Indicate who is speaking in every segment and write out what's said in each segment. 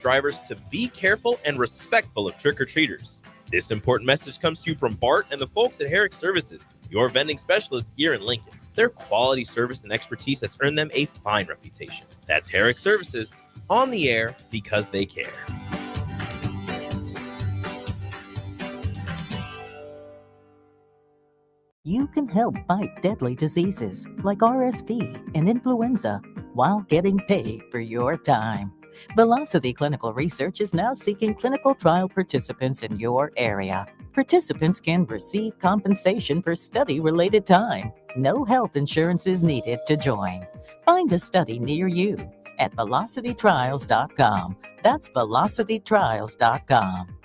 Speaker 1: drivers to be careful and respectful of trick-or-treaters. This important message comes to you from Bart and the folks at Herrick Services, your vending specialists here in Lincoln. Their quality service and expertise has earned them a fine reputation. That's Herrick Services, on the air because they care.
Speaker 2: You can help fight deadly diseases like RSV and influenza while getting paid for your time. Velocity Clinical Research is now seeking clinical trial participants in your area. Participants can receive compensation for study-related time. No health insurance is needed to join. Find a study near you at velocitytrials.com. That's velocitytrials.com.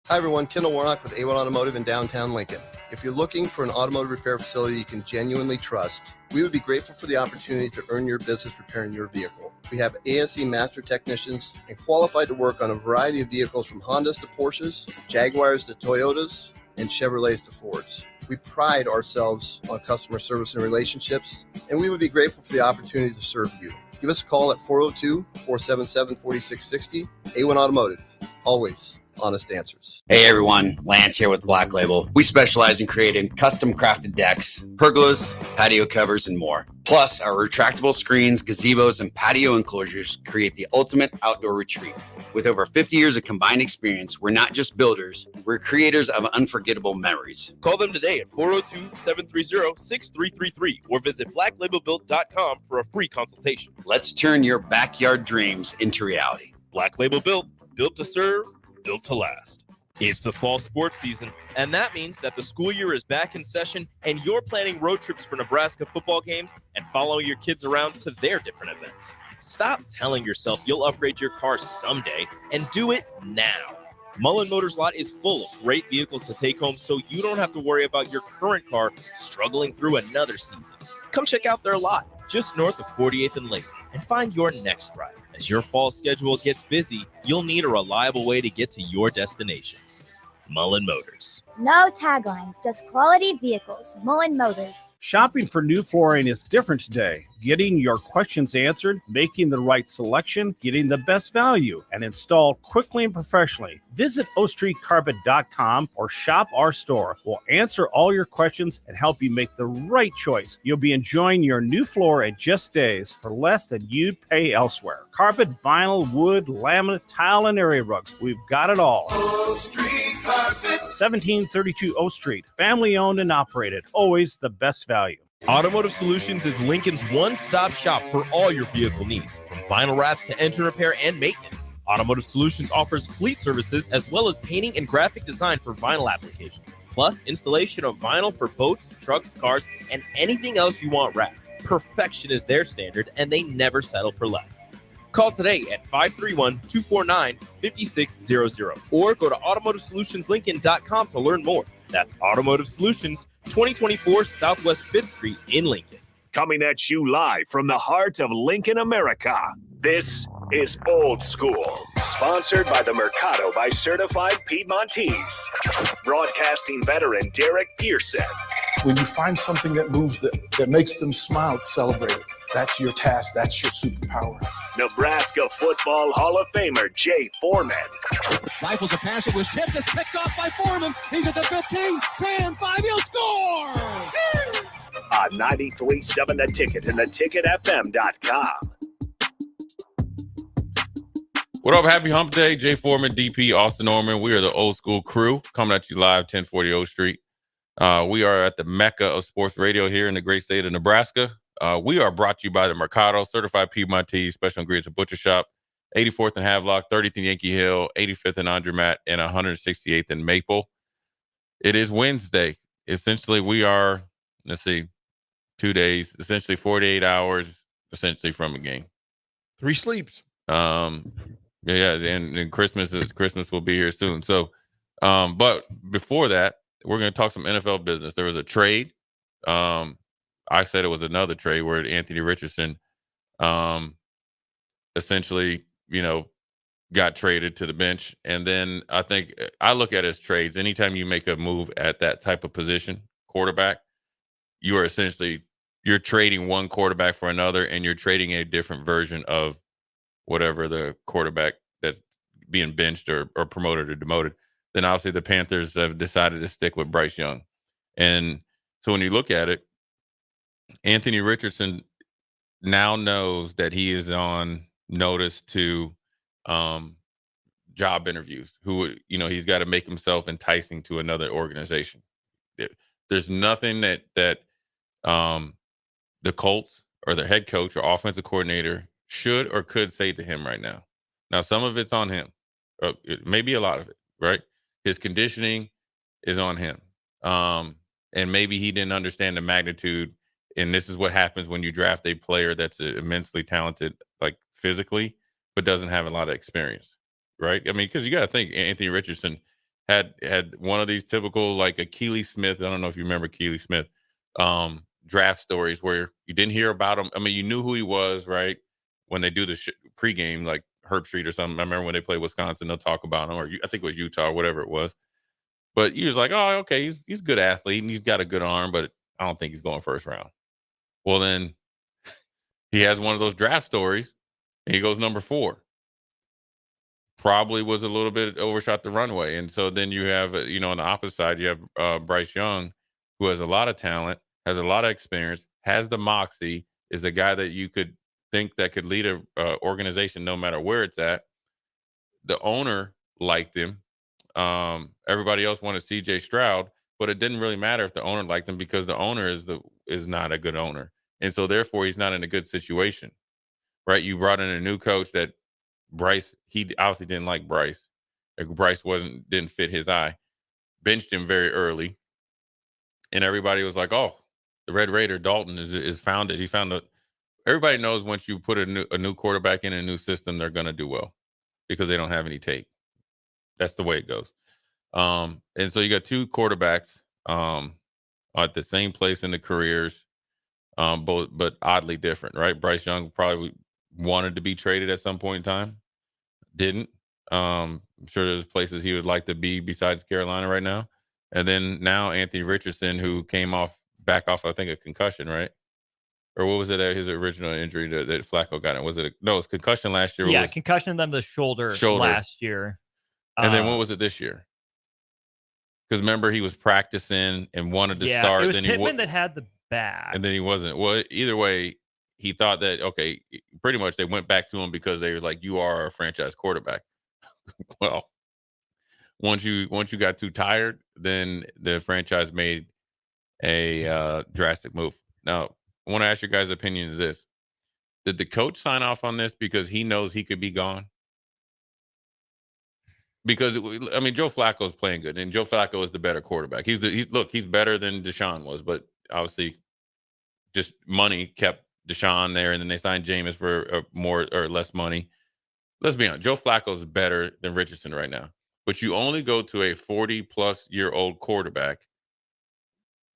Speaker 3: Hi everyone, Kendall Warnock with A1 Automotive in downtown Lincoln. If you're looking for an automotive repair facility you can genuinely trust, we would be grateful for the opportunity to earn your business repairing your vehicle. We have ASE master technicians and qualified to work on a variety of vehicles from Hondas to Porsches, Jaguars to Toyotas, and Chevrolets to Fords. We pride ourselves on customer service and relationships, and we would be grateful for the opportunity to serve you. Give us a call at 402-477-4660. A1 Automotive, always honest answers.
Speaker 4: Hey everyone, Lance here with Black Label. We specialize in creating custom crafted decks, pergolas, patio covers, and more. Plus, our retractable screens, gazebos, and patio enclosures create the ultimate outdoor retreat. With over 50 years of combined experience, we're not just builders, we're creators of unforgettable memories.
Speaker 1: Call them today at 402-730-6333 or visit blacklabelbuilt.com for a free consultation.
Speaker 4: Let's turn your backyard dreams into reality.
Speaker 1: Black Label Built, built to serve, built to last. It's the fall sports season, and that means that the school year is back in session and you're planning road trips for Nebraska football games and following your kids around to their different events. Stop telling yourself you'll upgrade your car someday and do it now. Mullen Motors Lot is full of great vehicles to take home so you don't have to worry about your current car struggling through another season. Come check out their lot just north of 48th and Lake and find your next ride. As your fall schedule gets busy, you'll need a reliable way to get to your destinations. Mullen Motors.
Speaker 5: No taglines, just quality vehicles. Mullen Motors.
Speaker 6: Shopping for new flooring is different today. Getting your questions answered, making the right selection, getting the best value, and installed quickly and professionally. Visit ostreetcarpet.com or shop our store. We'll answer all your questions and help you make the right choice. You'll be enjoying your new floor in just days for less than you'd pay elsewhere. Carpet, vinyl, wood, laminate, tile, and area rugs. We've got it all.
Speaker 7: O Street Carpet.
Speaker 6: 1732 O Street. Family owned and operated. Always the best value.
Speaker 1: Automotive Solutions is Lincoln's one-stop shop for all your vehicle needs, from vinyl wraps to engine repair and maintenance. Automotive Solutions offers fleet services as well as painting and graphic design for vinyl applications, plus installation of vinyl for boats, trucks, cars, and anything else you want wrapped. Perfection is their standard, and they never settle for less. Call today at 531-249-5600 or go to automotivesolutionslincoln.com to learn more. That's Automotive Solutions, 2024 Southwest 5th Street in Lincoln.
Speaker 8: Coming at you live from the heart of Lincoln, America. This is Old School, sponsored by the Mercado by Certified Piedmontese. Broadcasting veteran Derek Pearson.
Speaker 9: When you find something that moves them, that makes them smile, celebrate it. That's your task. That's your superpower.
Speaker 8: Nebraska Football Hall of Famer Jay Foreman.
Speaker 10: Rifles a pass. It was tipped. It's picked off by Foreman. He's at the 15, 10, 5. He'll score!
Speaker 8: On 93.7 The Ticket and theticketfm.com.
Speaker 11: What up? Happy Hump Day. Jay Foreman, DP, Austin Norman. We are the Old School crew coming at you live, 1040 O Street. We are at the Mecca of sports radio here in the great state of Nebraska. We are brought to you by the Mercado, Certified Piedmontese, Special Ingredients and Butcher Shop, 84th and Havelock, 30th and Yankee Hill, 85th and Andromat, and 168th and Maple. It is Wednesday. Essentially, we are, 2 days, essentially 48 hours, essentially from a game.
Speaker 12: 3 sleeps.
Speaker 11: And Christmas will be here soon. So, but before that, we're going to talk some NFL business. There was a trade. I said it was another trade where Anthony Richardson essentially, got traded to the bench. And then I think I look at it as trades. Anytime you make a move at that type of position, quarterback, you are essentially you're trading one quarterback for another, and you're trading a different version of whatever the quarterback that's being benched or promoted or demoted, then obviously the Panthers have decided to stick with Bryce Young. And so when you look at it, Anthony Richardson now knows that he is on notice to job interviews. He's got to make himself enticing to another organization. There's nothing that the Colts or their head coach or offensive coordinator should or could say to him right now. Now, some of it's on him. Maybe a lot of it, right? His conditioning is on him. And maybe he didn't understand the magnitude. And this is what happens when you draft a player that's immensely talented, like physically, but doesn't have a lot of experience, right? I mean, because you got to think Anthony Richardson had one of these typical, like a Keely Smith. I don't know if you remember Keely Smith draft stories where you didn't hear about him. I mean, you knew who he was, right? When they do the pregame, like Herb Street or something. I remember when they played Wisconsin, they'll talk about him, or I think it was Utah or whatever it was. But he was like, oh, okay, he's a good athlete and he's got a good arm, but I don't think he's going first round. Well, then he has one of those draft stories and he goes number 4. Probably was a little bit overshot the runway. And so then you have, on the opposite side, you have Bryce Young, who has a lot of talent, has a lot of experience, has the moxie, is the guy that you could think that could lead a organization no matter where it's at. The owner liked him. Everybody else wanted CJ Stroud, but it didn't really matter if the owner liked him because the owner is not a good owner. And so therefore he's not in a good situation, right? You brought in a new coach that Bryce, he obviously didn't like Bryce. Bryce didn't fit his eye. Benched him very early. And everybody was like, oh, the Red Raider Dalton is founded. He found everybody knows once you put a new quarterback in a new system, they're going to do well because they don't have any tape. That's the way it goes. And so you got 2 quarterbacks at the same place in the careers, both but oddly different, right? Bryce Young probably wanted to be traded at some point in time. Didn't. I'm sure there's places he would like to be besides Carolina right now. And then now Anthony Richardson, who came back off, I think, a concussion, right? Or what was it? His original injury that Flacco got? It was concussion last year.
Speaker 12: Yeah, concussion and then the shoulder last year.
Speaker 11: And then what was it this year? Because remember, he was practicing and wanted to start.
Speaker 12: It was Pittman that had the bad.
Speaker 11: And then he wasn't. Well, either way, he thought that, okay, pretty much they went back to him because they were like, you are a franchise quarterback. Well, once you got too tired, then the franchise made a drastic move. Now, I want to ask your guys' opinion is this. Did the coach sign off on this because he knows he could be gone? Because, I mean, Joe Flacco is playing good, and Joe Flacco is the better quarterback. He's better than Deshaun was, but obviously just money kept Deshaun there, and then they signed Jameis for more or less money. Let's be honest, Joe Flacco is better than Richardson right now. But you only go to a 40-plus-year-old quarterback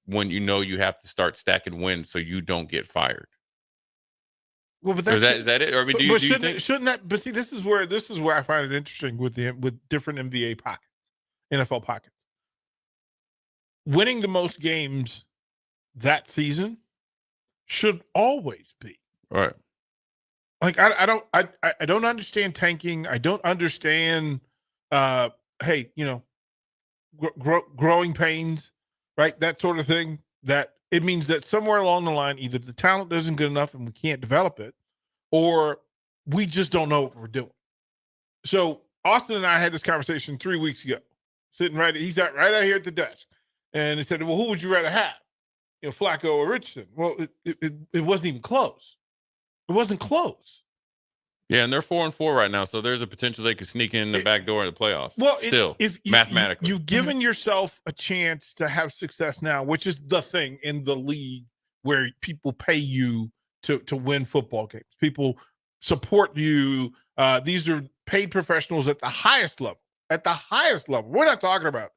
Speaker 11: when you know you have to start stacking wins so you don't get fired.
Speaker 13: Well, but that's,
Speaker 11: is that it? Or, I mean, do you think?
Speaker 13: Shouldn't that? But see, this is where I find it interesting with different NBA pockets, NFL pockets. Winning the most games that season should always be
Speaker 11: right.
Speaker 13: Like I don't understand tanking. I don't understand. Hey, growing pains, right? That sort of thing. That it means that somewhere along the line, either the talent isn't good enough and we can't develop it, or we just don't know what we're doing. So Austin and I had this conversation 3 weeks ago, sitting he's right out here at the desk. And he said, well, who would you rather have? Flacco or Richardson? Well, it wasn't even close. It wasn't close.
Speaker 11: Yeah, and they're 4-4 right now, so there's a potential they could sneak in the back door in the playoffs.
Speaker 13: Well,
Speaker 11: Mathematically.
Speaker 13: You've given yourself a chance to have success now, which is the thing in the league where people pay you to win football games. People support you. These are paid professionals at the highest level. At the highest level. We're not talking about,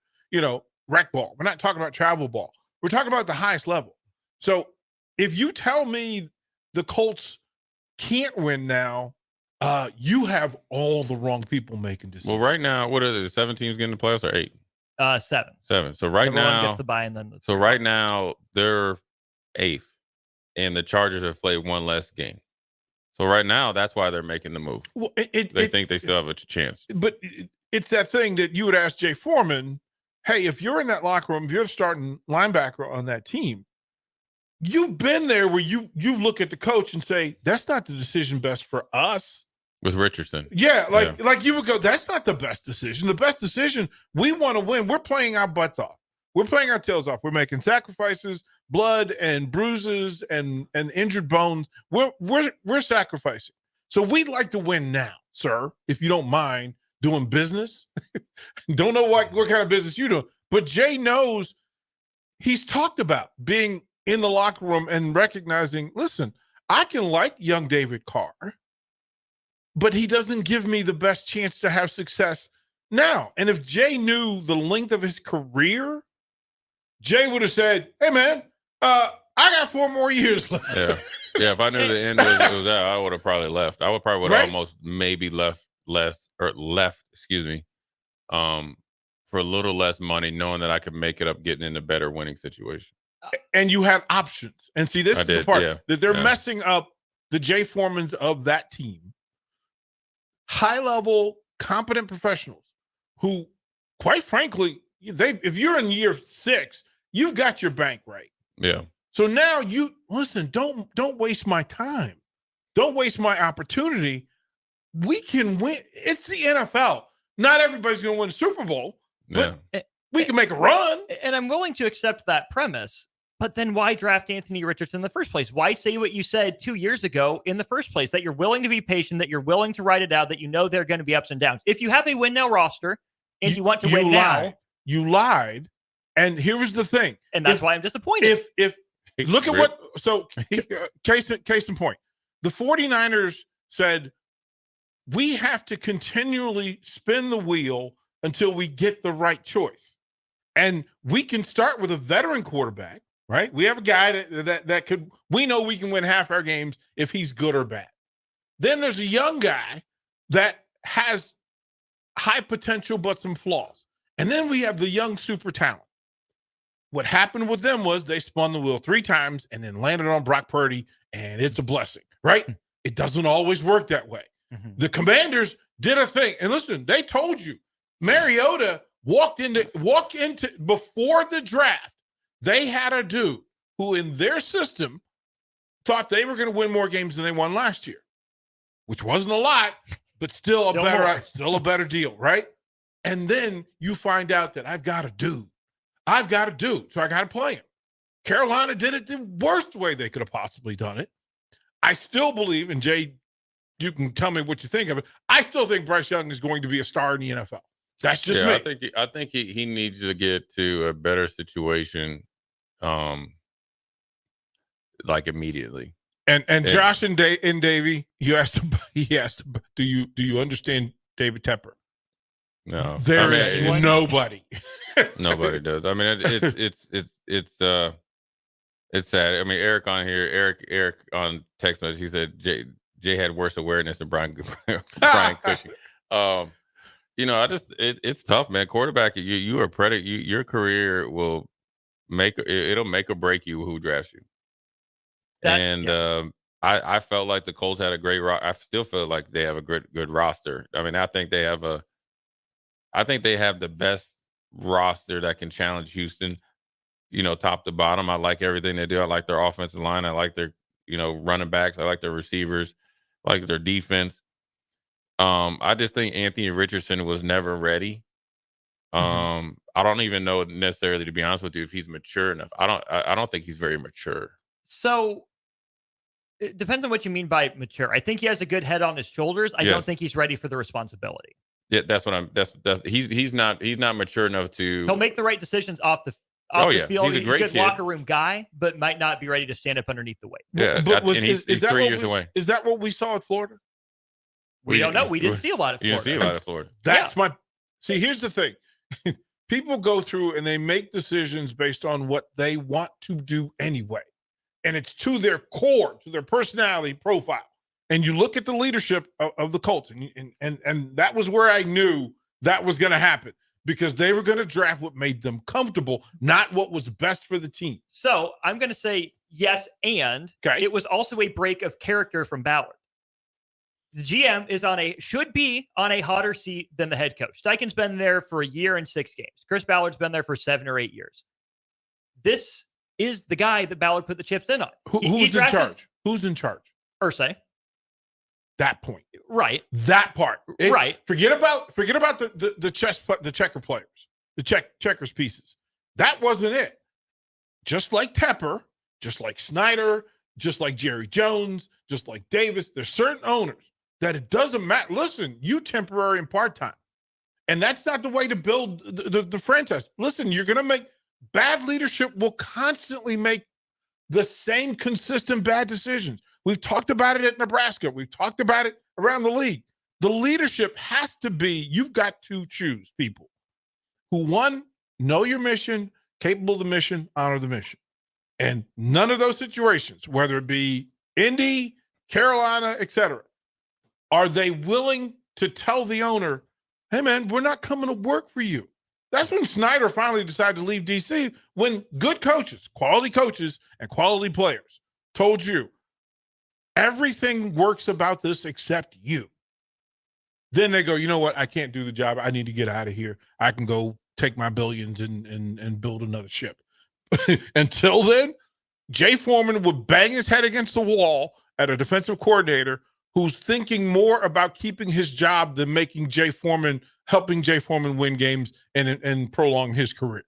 Speaker 13: rec ball. We're not talking about travel ball. We're talking about the highest level. So if you tell me the Colts can't win now, you have all the wrong people making decisions.
Speaker 11: Well, right now, what are the 7 teams getting the playoffs or 8?
Speaker 12: 7.
Speaker 11: 7. So right
Speaker 12: Everyone
Speaker 11: now
Speaker 12: gets the buy, and then
Speaker 11: right now they're 8th and the Chargers have played one less game. So right now, that's why they're making the move.
Speaker 13: Well,
Speaker 11: they think they still have a chance.
Speaker 13: But it's that thing that you would ask Jay Foreman, hey, if you're in that locker room, if you're the starting linebacker on that team, you've been there where you look at the coach and say, that's not the decision best for us.
Speaker 11: With Richardson.
Speaker 13: Yeah, like you would go, that's not the best decision. The best decision, we want to win. We're playing our butts off. We're playing our tails off. We're making sacrifices, blood and bruises and injured bones. We're sacrificing. So we'd like to win now, sir, if you don't mind doing business. Don't know what kind of business you do. But Jay knows, he's talked about being in the locker room and recognizing, listen, I can like young David Carr, but he doesn't give me the best chance to have success now. And if Jay knew the length of his career, Jay would have said, hey, man, I got 4 more years left.
Speaker 11: Yeah, if I knew the end was out, I would have probably left. I would probably almost maybe left, for a little less money, knowing that I could make it up getting in a better winning situation.
Speaker 13: And you have options. And see, this is the part that they're messing up the Jay Foremans of that team. High-level, competent professionals who, quite frankly, if you're in year 6, you've got your bank right.
Speaker 11: Yeah.
Speaker 13: So now don't waste my time. Don't waste my opportunity. We can win. It's the NFL. Not everybody's going to win the Super Bowl, but we can make a run.
Speaker 12: And I'm willing to accept that premise. But then why draft Anthony Richardson in the first place? Why say what you said 2 years ago in the first place, that you're willing to be patient, that you're willing to ride it out, that you know there are going to be ups and downs? If you have a win now roster and you want to win now.
Speaker 13: You lied. And here was the thing.
Speaker 12: And that's why I'm disappointed.
Speaker 13: If look at what, so case in point, the 49ers said, we have to continually spin the wheel until we get the right choice. And we can start with a veteran quarterback. Right? We have a guy that could, we know we can win half our games if he's good or bad. Then there's a young guy that has high potential but some flaws. And then we have the young super talent. What happened with them was they spun the wheel 3 times and then landed on Brock Purdy, and it's a blessing, right? It doesn't always work that way. Mm-hmm. The Commanders did a thing. And listen, they told you, Mariota walked into before the draft. They had a dude who in their system thought they were going to win more games than they won last year, which wasn't a lot, but still a better deal, right? And then you find out that I've got a dude, so I got to play him. Carolina did it the worst way they could have possibly done it. I still believe, and Jay, you can tell me what you think of it, I still think Bryce Young is going to be a star in the NFL. That's just me.
Speaker 11: I think he needs to get to a better situation, like immediately.
Speaker 13: And Josh and Davey, he asked, do you understand David Tepper?
Speaker 11: No,
Speaker 13: there is nobody.
Speaker 11: Nobody does. I mean, it's sad. I mean, Eric on here, Eric on text message, he said Jay had worse awareness than Brian Cushing. It's tough, man. Quarterback, you are predicate. Your career will it'll make or break you who drafts you. I felt like the Colts had a great I still feel like they have a good roster. I mean, I think they have the best roster that can challenge Houston, top to bottom. I like everything they do. I like their offensive line. I like their, running backs. I like their receivers. I like their defense. I just think Anthony Richardson was never ready. I don't even know necessarily, to be honest with you, if he's mature enough. I don't think he's very mature.
Speaker 12: So it depends on what you mean by mature. I think he has a good head on his shoulders. I don't think he's ready for the responsibility.
Speaker 11: Yeah, he's not mature enough to.
Speaker 12: He'll make the right decisions off the field.
Speaker 11: He's a great
Speaker 12: good
Speaker 11: kid.
Speaker 12: Locker room guy, but might not be ready to stand up underneath the weight.
Speaker 11: Yeah,
Speaker 13: but
Speaker 11: he's 3 years away.
Speaker 13: Is that what we saw at Florida?
Speaker 12: We don't know. We didn't see a lot of Florida.
Speaker 11: You didn't see a lot of Florida.
Speaker 13: That's see, here's the thing. People go through and they make decisions based on what they want to do anyway. And it's to their core, to their personality profile. And you look at the leadership of the Colts, and that was where I knew that was going to happen, because they were going to draft what made them comfortable, not what was best for the team.
Speaker 12: So I'm going to say Yes, and
Speaker 13: Okay.
Speaker 12: it was also a break of character from Ballard. The GM is should be on a hotter seat than the head coach. Steichen's been there for a year and 6 games. Chris Ballard's been there for 7 or 8 years. This is the guy that Ballard put the chips in on.
Speaker 13: Who's in charge? Who's in charge?
Speaker 12: Irsay.
Speaker 13: That point.
Speaker 12: Right.
Speaker 13: That part.
Speaker 12: Right.
Speaker 13: Forget about the checker players, the checkers pieces. That wasn't it. Just like Tepper, just like Snyder, just like Jerry Jones, just like Davis, there's certain owners that it doesn't matter. Listen, you temporary and part-time. And that's not the way to build the franchise. Listen, you're going to make bad leadership will constantly make the same consistent bad decisions. We've talked about it at Nebraska. We've talked about it around the league. The leadership has to be, you've got to choose people who, one, know your mission, capable of the mission, honor the mission. And none of those situations, whether it be Indy, Carolina, etc., are they willing to tell the owner, hey, man, we're not coming to work for you. That's when Snyder finally decided to leave D.C., when good coaches, and quality players told you, everything works about this except you. Then they go, you know what? I can't do the job. I need to get out of here. I can go take my billions and build another ship. Until then, Jay Foreman would bang his head against the wall at a defensive coordinator who's thinking more about keeping his job than helping Jay Foreman win games and prolong his career.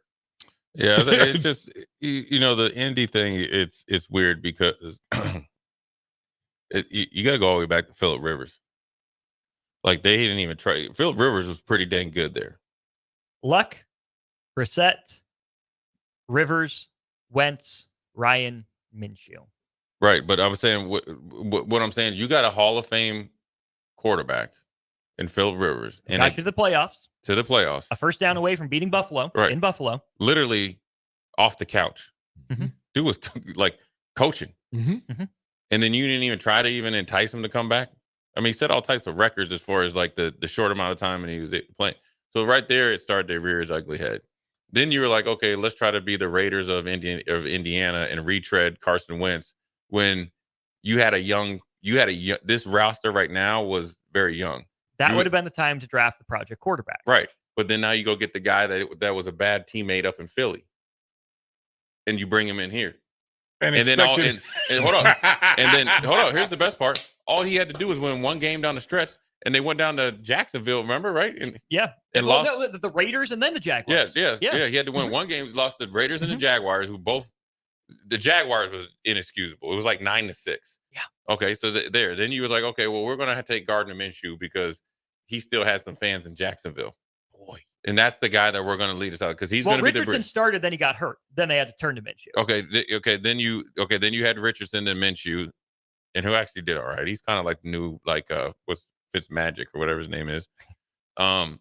Speaker 11: Yeah, it's just, the Indy thing, it's weird because you got to go all the way back to Phillip Rivers. Like, they didn't even try. Phillip Rivers was pretty dang good there.
Speaker 12: Luck, Brissett, Rivers, Wentz, Ryan, Minshew.
Speaker 11: Right, but I'm saying what I'm saying, you got a Hall of Fame quarterback in Phillip Rivers, and
Speaker 12: got you to the playoffs.
Speaker 11: To the playoffs,
Speaker 12: a first down away from beating Buffalo.
Speaker 11: Right.
Speaker 12: In Buffalo,
Speaker 11: literally off the couch.
Speaker 12: Mm-hmm.
Speaker 11: Dude was like coaching,
Speaker 12: Mm-hmm.
Speaker 11: And then you didn't even try to even entice him to come back. I mean, he set all types of records as far as like the short amount of time and he was playing. So right there, it started to rear his ugly head. Then you were like, okay, let's try to be the Raiders of Indiana and retread Carson Wentz when you had this roster right now was very young.
Speaker 12: That would have been the time to draft the project quarterback.
Speaker 11: Right. But then now you go get the guy that was a bad teammate up in Philly and you bring him in here. And then hold on. And then hold on. Here's the best part. All he had to do was win one game down the stretch, and they went down to Jacksonville. Remember, right? And
Speaker 12: lost the Raiders and then the Jaguars.
Speaker 11: Yeah. He had to win one game. Lost the Raiders and the Jaguars, the Jaguars was inexcusable. It was like 9-6.
Speaker 12: Yeah.
Speaker 11: Okay, so then you was like, okay, well, we're gonna have to take Gardner Minshew because he still had some fans in Jacksonville.
Speaker 12: Boy.
Speaker 11: And that's the guy that we're going to lead us out because he's going to be the
Speaker 12: Richardson started, then he got hurt. Then they had to turn to Minshew.
Speaker 11: Okay. Then you had Richardson and Minshew, and who actually did all right. He's kind of like the new what's Fitzmagic or whatever his name is.
Speaker 13: Hold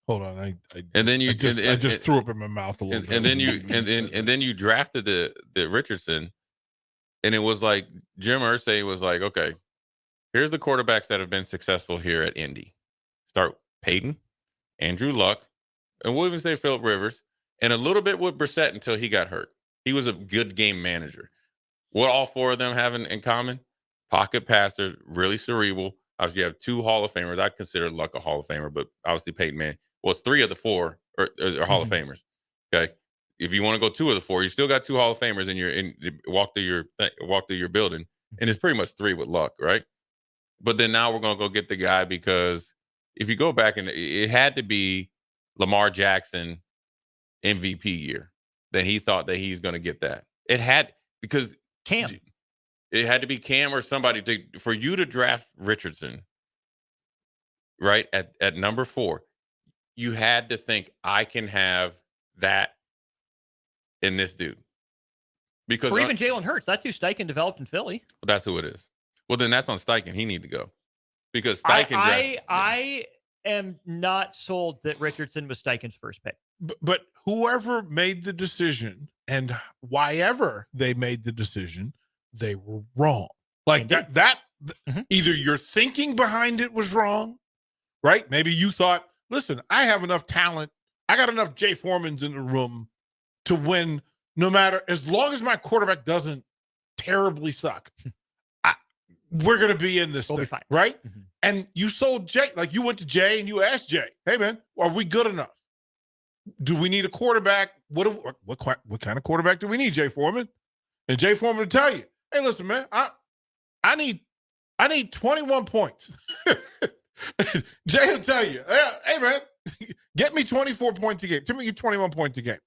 Speaker 13: on, I
Speaker 11: just
Speaker 13: threw up in my mouth a little bit.
Speaker 11: And then you drafted the Richardson, and it was like Jim Irsay was like, okay, here's the quarterbacks that have been successful here at Indy. Start Peyton, Andrew Luck, and we'll even say Phillip Rivers, and a little bit with Brissett until he got hurt. He was a good game manager. What all four of them have in common? Pocket passers, really cerebral. Obviously, you have 2 Hall of Famers. I consider Luck a Hall of Famer, but obviously Peyton Manning. Well, it's 3 of the 4 are Hall of Famers. Okay, if you want to go 2 of the 4, you still got 2 Hall of Famers, and walk through your building, and it's pretty much 3 with Luck, right? But then now we're gonna go get the guy because if you go back and it had to be Lamar Jackson MVP year, then he thought that he's going to get that. It had because
Speaker 12: Cam.
Speaker 11: It had to be Cam or somebody for you to draft Richardson, right at number 4. You had to think I can have that in this dude because
Speaker 12: or even Jalen Hurts. That's who Steichen developed in Philly.
Speaker 11: That's who it is. Well, then that's on Steichen. He need to go. Because Steichen
Speaker 12: I am not sold that Richardson was Steichen's first pick.
Speaker 13: But whoever made the decision and why ever they made the decision, they were wrong. Like that either your thinking behind it was wrong, right? Maybe you thought, listen, I have enough talent. I got enough Jay Foremans in the room to win no matter, as long as my quarterback doesn't terribly suck, we're going to be in this
Speaker 12: We'll be
Speaker 13: thing,
Speaker 12: fine.
Speaker 13: right?
Speaker 12: Mm-hmm.
Speaker 13: And you sold Jay, like you went to Jay and you asked Jay, hey, man, are we good enough? Do we need a quarterback? What kind of quarterback do we need, Jay Foreman? And Jay Foreman will tell you, hey, listen, man, I need 21 points. Jay will tell you, hey, man, get me 24 points a game. Give me 21 points a game.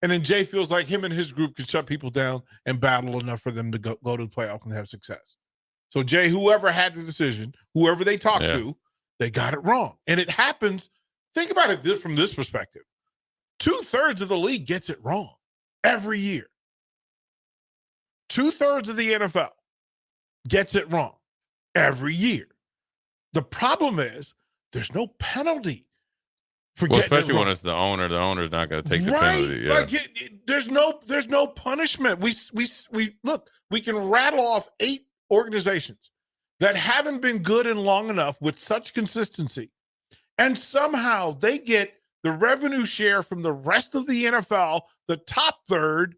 Speaker 13: And then Jay feels like him and his group can shut people down and battle enough for them to go to the playoff and have success. So Jay, whoever had the decision, whoever they talked to, they got it wrong. And it happens. Think about it from this perspective. 2/3 of the league gets it wrong every year. 2/3 of the NFL gets it wrong every year. The problem is there's no penalty for getting
Speaker 11: especially
Speaker 13: it wrong.
Speaker 11: when it's the owner. The owner's not going to take the penalty. Yeah.
Speaker 13: Like there's no punishment. We look. We can rattle off 8 organizations that haven't been good and long enough with such consistency, and somehow they get the revenue share from the rest of the NFL. The top third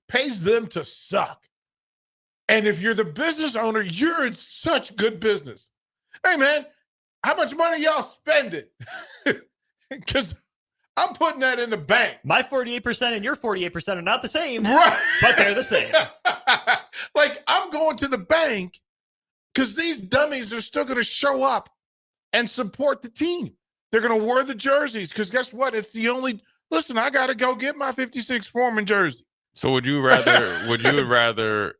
Speaker 13: pays them to suck. And if you're the business owner, you're in such good business. Hey, man, how much money y'all spending? Because I'm putting that in the bank.
Speaker 12: My 48% and your 48% are not the same,
Speaker 13: right?
Speaker 12: But they're the same.
Speaker 13: Like, I'm going to the bank because these dummies are still going to show up and support the team. They're going to wear the jerseys because guess what? It's the only – listen, I got to go get my 56 Foreman jersey.
Speaker 11: So would you rather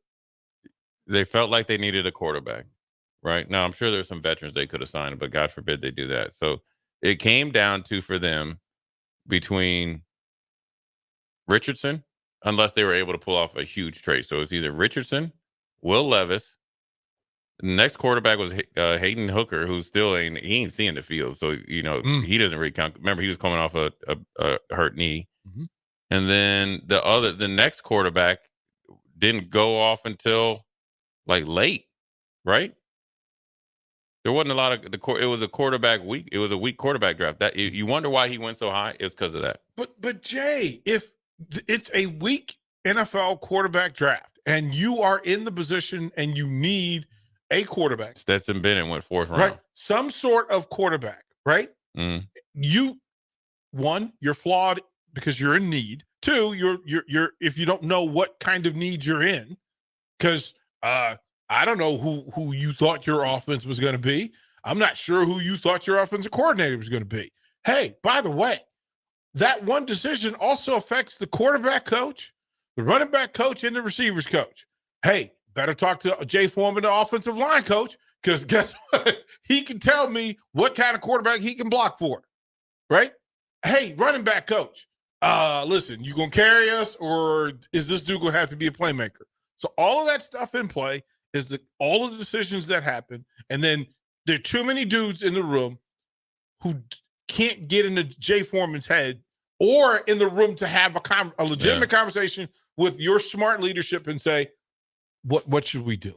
Speaker 11: they felt like they needed a quarterback, right? Now, I'm sure there's some veterans they could have signed, but God forbid they do that. So it came down to, for them, between Richardson, unless they were able to pull off a huge trade. So it's either Richardson, Will Levis. The next quarterback was Hayden Hooker, who still ain't seeing the field. So, he doesn't really count. Remember, he was coming off a hurt knee. Mm-hmm. And then the next quarterback didn't go off until like late, right? There wasn't a lot of it was a quarterback week. It was a weak quarterback draft. That you wonder why he went so high. It's because of that.
Speaker 13: But Jay, if it's a weak NFL quarterback draft and you are in the position and you need a quarterback,
Speaker 11: Stetson Bennett went 4th round.
Speaker 13: Right, some sort of quarterback, right?
Speaker 11: Mm.
Speaker 13: You're flawed because you're in need. 2, you're if you don't know what kind of need you're in, because I don't know who you thought your offense was going to be. I'm not sure who you thought your offensive coordinator was going to be. Hey, by the way, that one decision also affects the quarterback coach, the running back coach, and the receivers coach. Hey, better talk to Jay Foreman, the offensive line coach, because guess what? He can tell me what kind of quarterback he can block for, right? Hey, running back coach, listen, you going to carry us, or is this dude going to have to be a playmaker? So all of that stuff in play is all of the decisions that happen, and then there are too many dudes in the room who can't get into Jay Foreman's head or in the room to have a legitimate conversation with your smart leadership and say, what should we do?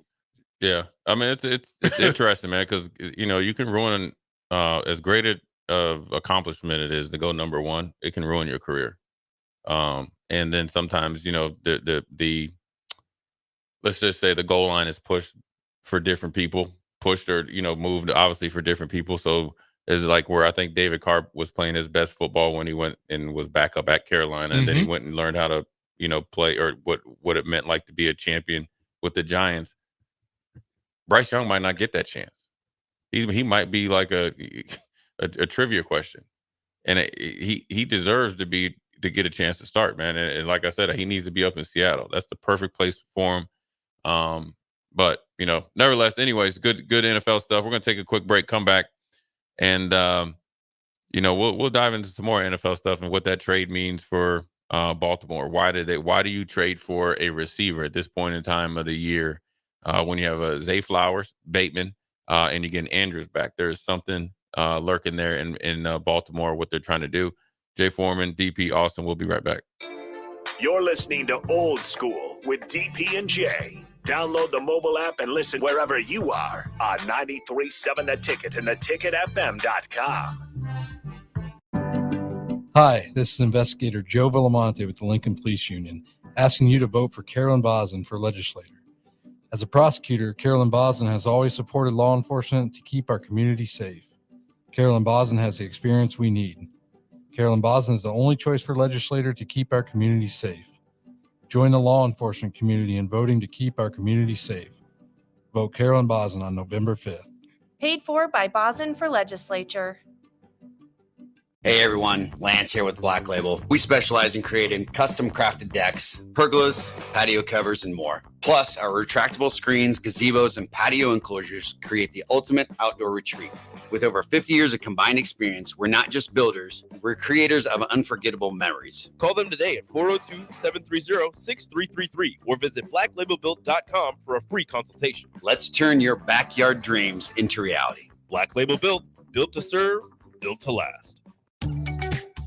Speaker 11: Yeah, I mean it's interesting, man, because you can ruin as great of accomplishment it is to go number 1. It can ruin your career, and then sometimes the let's just say the goal line is pushed for different people, pushed or moved obviously for different people. So it's like where I think David Carr was playing his best football when he went and was back up at Carolina, and then he went and learned how to play, or what it meant like to be a champion with the Giants. Bryce Young might not get that chance. He might be like a trivia question, and he deserves to get a chance to start, man. And like I said, he needs to be up in Seattle. That's the perfect place for him. But nevertheless, anyways, good NFL stuff. We're gonna take a quick break, come back, and we'll dive into some more NFL stuff and what that trade means for Baltimore. Why do you trade for a receiver at this point in time of the year when you have Zay Flowers, Bateman, and you get Andrews back? There's something lurking there in Baltimore, what they're trying to do. Jay Foreman, DP Austin. We'll be right back.
Speaker 8: You're listening to Old School with DP and J. Download the mobile app and listen wherever you are on 93.7 The Ticket and theticketfm.com.
Speaker 14: Hi, this is Investigator Joe Villamonte with the Lincoln Police Union, asking you to vote for Carolyn Bosin for legislator. As a prosecutor, Carolyn Bosin has always supported law enforcement to keep our community safe. Carolyn Bosin has the experience we need. Carolyn Bosin is the only choice for legislator to keep our community safe. Join the law enforcement community in voting to keep our community safe. Vote Carolyn Bosin on November 5th.
Speaker 15: Paid for by Bosin for Legislature.
Speaker 4: Hey everyone, Lance here with Black Label. We specialize in creating custom crafted decks, pergolas, patio covers, and more. Plus, our retractable screens, gazebos, and patio enclosures create the ultimate outdoor retreat. With over 50 years of combined experience, we're not just builders, we're creators of unforgettable memories.
Speaker 1: Call them today at 402-730-6333 or visit blacklabelbuilt.com for a free consultation.
Speaker 4: Let's turn your backyard dreams into reality.
Speaker 1: Black Label Built, built to serve, built to last.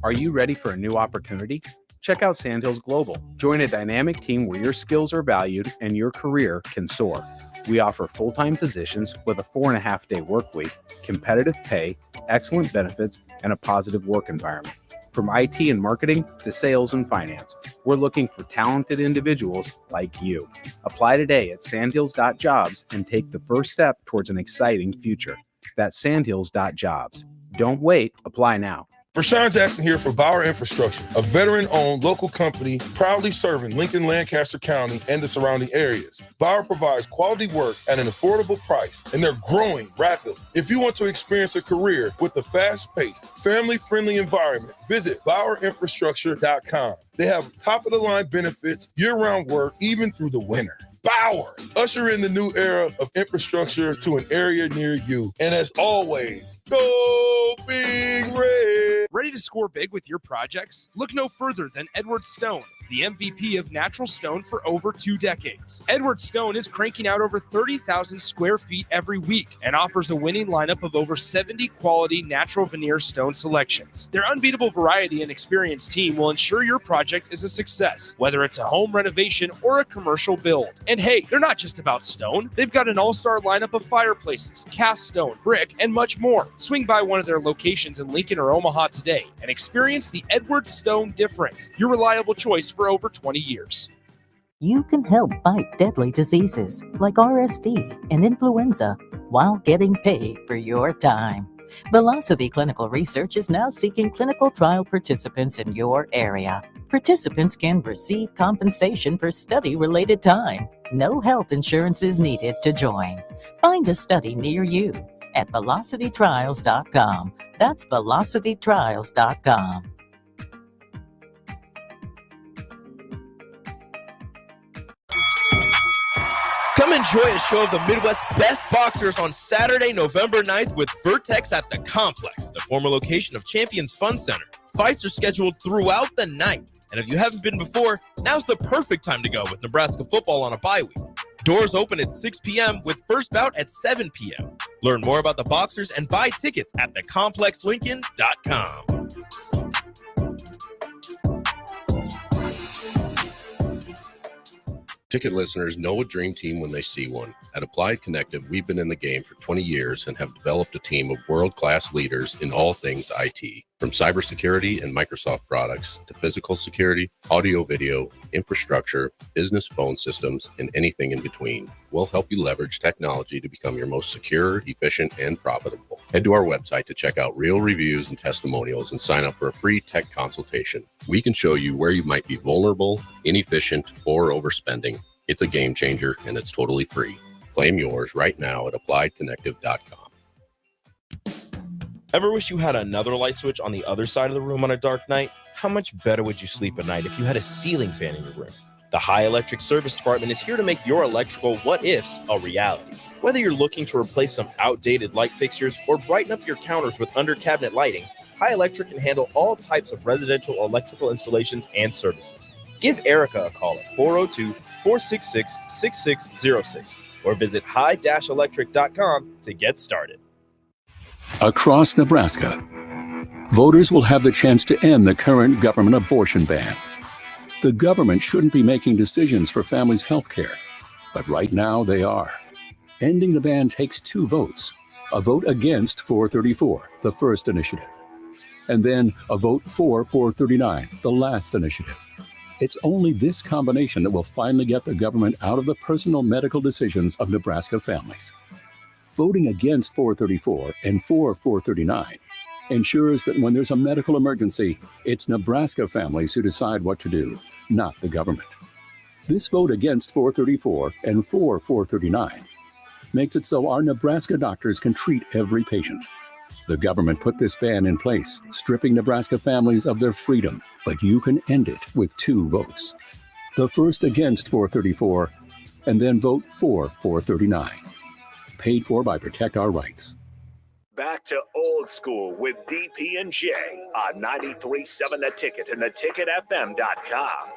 Speaker 16: Are you ready for a new opportunity? Check out Sandhills Global. Join a dynamic team where your skills are valued and your career can soar. We offer full-time positions with a 4.5-day work week, competitive pay, excellent benefits, and a positive work environment. From IT and marketing to sales and finance, we're looking for talented individuals like you. Apply today at sandhills.jobs and take the first step towards an exciting future. That's sandhills.jobs. Don't wait. Apply now.
Speaker 9: Rashawn Jackson here for Bauer Infrastructure, a veteran-owned local company proudly serving Lincoln, Lancaster County, and the surrounding areas. Bauer provides quality work at an affordable price, and they're growing rapidly. If you want to experience a career with a fast-paced, family-friendly environment, visit BauerInfrastructure.com. They have top-of-the-line benefits, year-round work, even through the winter. Bauer, usher in the new era of infrastructure to an area near you. And as always, go Big Red!
Speaker 17: Ready to score big with your projects? Look no further than Edward Stone, the MVP of natural stone for over 2 decades. Edward Stone is cranking out over 30,000 square feet every week and offers a winning lineup of over 70 quality natural veneer stone selections. Their unbeatable variety and experienced team will ensure your project is a success, whether it's a home renovation or a commercial build. And hey, they're not just about stone. They've got an all-star lineup of fireplaces, cast stone, brick, and much more. Swing by one of their locations in Lincoln or Omaha today and experience the Edward Stone difference, your reliable choice for over 20 years.
Speaker 2: You can help fight deadly diseases like RSV and influenza while getting paid for your time. Velocity Clinical Research is now seeking clinical trial participants in your area. Participants can receive compensation for study-related time. No health insurance is needed to join. Find a study near you at velocitytrials.com. That's velocitytrials.com.
Speaker 1: Come enjoy a show of the Midwest's best boxers on Saturday, November 9th with Vertex at the Complex, the former location of Champions Fun Center. Fights are scheduled throughout the night, and if you haven't been before, now's the perfect time to go with Nebraska football on a bye week. Doors open at 6 p.m. with first bout at 7 p.m. Learn more about the boxers and buy tickets at thecomplexlincoln.com.
Speaker 18: Ticket listeners know a dream team when they see one. At Applied Connective, we've been in the game for 20 years and have developed a team of world-class leaders in all things IT. From cybersecurity and Microsoft products to physical security, audio-video, infrastructure, business phone systems, and anything in between. We'll help you leverage technology to become your most secure, efficient, and profitable. Head to our website to check out real reviews and testimonials and sign up for a free tech consultation. We can show you where you might be vulnerable, inefficient, or overspending. It's a game changer, and it's totally free. Claim yours right now at appliedconnective.com.
Speaker 1: Ever wish you had another light switch on the other side of the room on a dark night? How much better would you sleep at night if you had a ceiling fan in your room? The High Electric Service Department is here to make your electrical what-ifs a reality. Whether you're looking to replace some outdated light fixtures or brighten up your counters with under-cabinet lighting, High Electric can handle all types of residential electrical installations and services. Give Erica a call at 402-466-6606 or visit high-electric.com to get started.
Speaker 19: Across Nebraska, voters will have the chance to end the current government abortion ban. The government shouldn't be making decisions for families' health care, but right now they are. Ending the ban takes 2 votes. A vote against 434, the first initiative, and then a vote for 439, the last initiative. It's only this combination that will finally get the government out of the personal medical decisions of Nebraska families. Voting against 434 and for 439 ensures that when there's a medical emergency, it's Nebraska families who decide what to do, not the government. This vote against 434 and for 439 makes it so our Nebraska doctors can treat every patient. The government put this ban in place, stripping Nebraska families of their freedom, but you can end it with 2 votes. The first against 434, and then vote for 439. Paid for by Protect Our Rights.
Speaker 8: Back to Old School with DP and J on 93.7 The Ticket and theticketfm.com.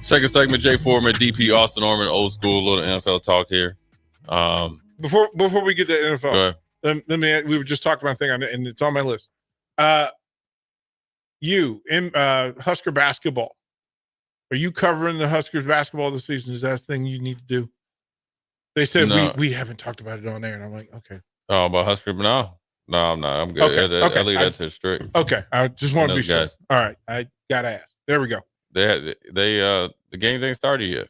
Speaker 11: Second segment, Jay Foreman, DP, Austin Norman, Old School, little NFL talk here.
Speaker 13: Before we get to NFL,
Speaker 11: go ahead.
Speaker 13: let me. We were just talking about a thing, and it's on my list. You in Husker basketball? Are you covering the Huskers basketball this season? Is that a thing you need to do? They said
Speaker 11: No.
Speaker 13: we haven't talked about it on there, and I'm like, okay.
Speaker 11: Oh, about Husker? No, I'm not. I'm good.
Speaker 13: Okay.
Speaker 11: I leave that to strict.
Speaker 13: Okay, I just want to be sure.
Speaker 11: Guys.
Speaker 13: All right, I gotta ask. There we go.
Speaker 11: The games ain't started yet.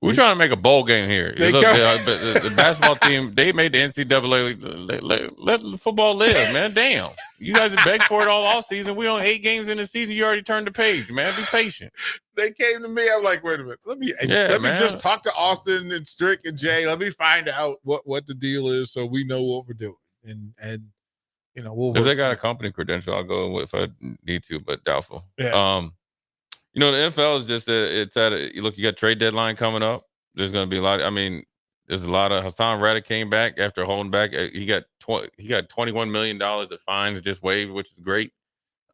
Speaker 11: We're trying to make a bowl game here. Look, the basketball team, they made the NCAA. Let the football live, man. Damn. You guys have begged for it all off season. We on 8 games in the season. You already turned the page, man. Be patient.
Speaker 13: They came to me. I'm like, wait a minute. Let me just talk to Austin and Strick and Jay. Let me find out what the deal is so we know what we're doing. And you know,
Speaker 11: if they got a company credential, I'll go if I need to, but doubtful.
Speaker 13: Yeah.
Speaker 11: You know, the NFL is just look, you got trade deadline coming up. There's going to be a lot. I mean, there's a lot of Hassan Reddick came back after holding back. He got $21 million of fines just waived, which is great.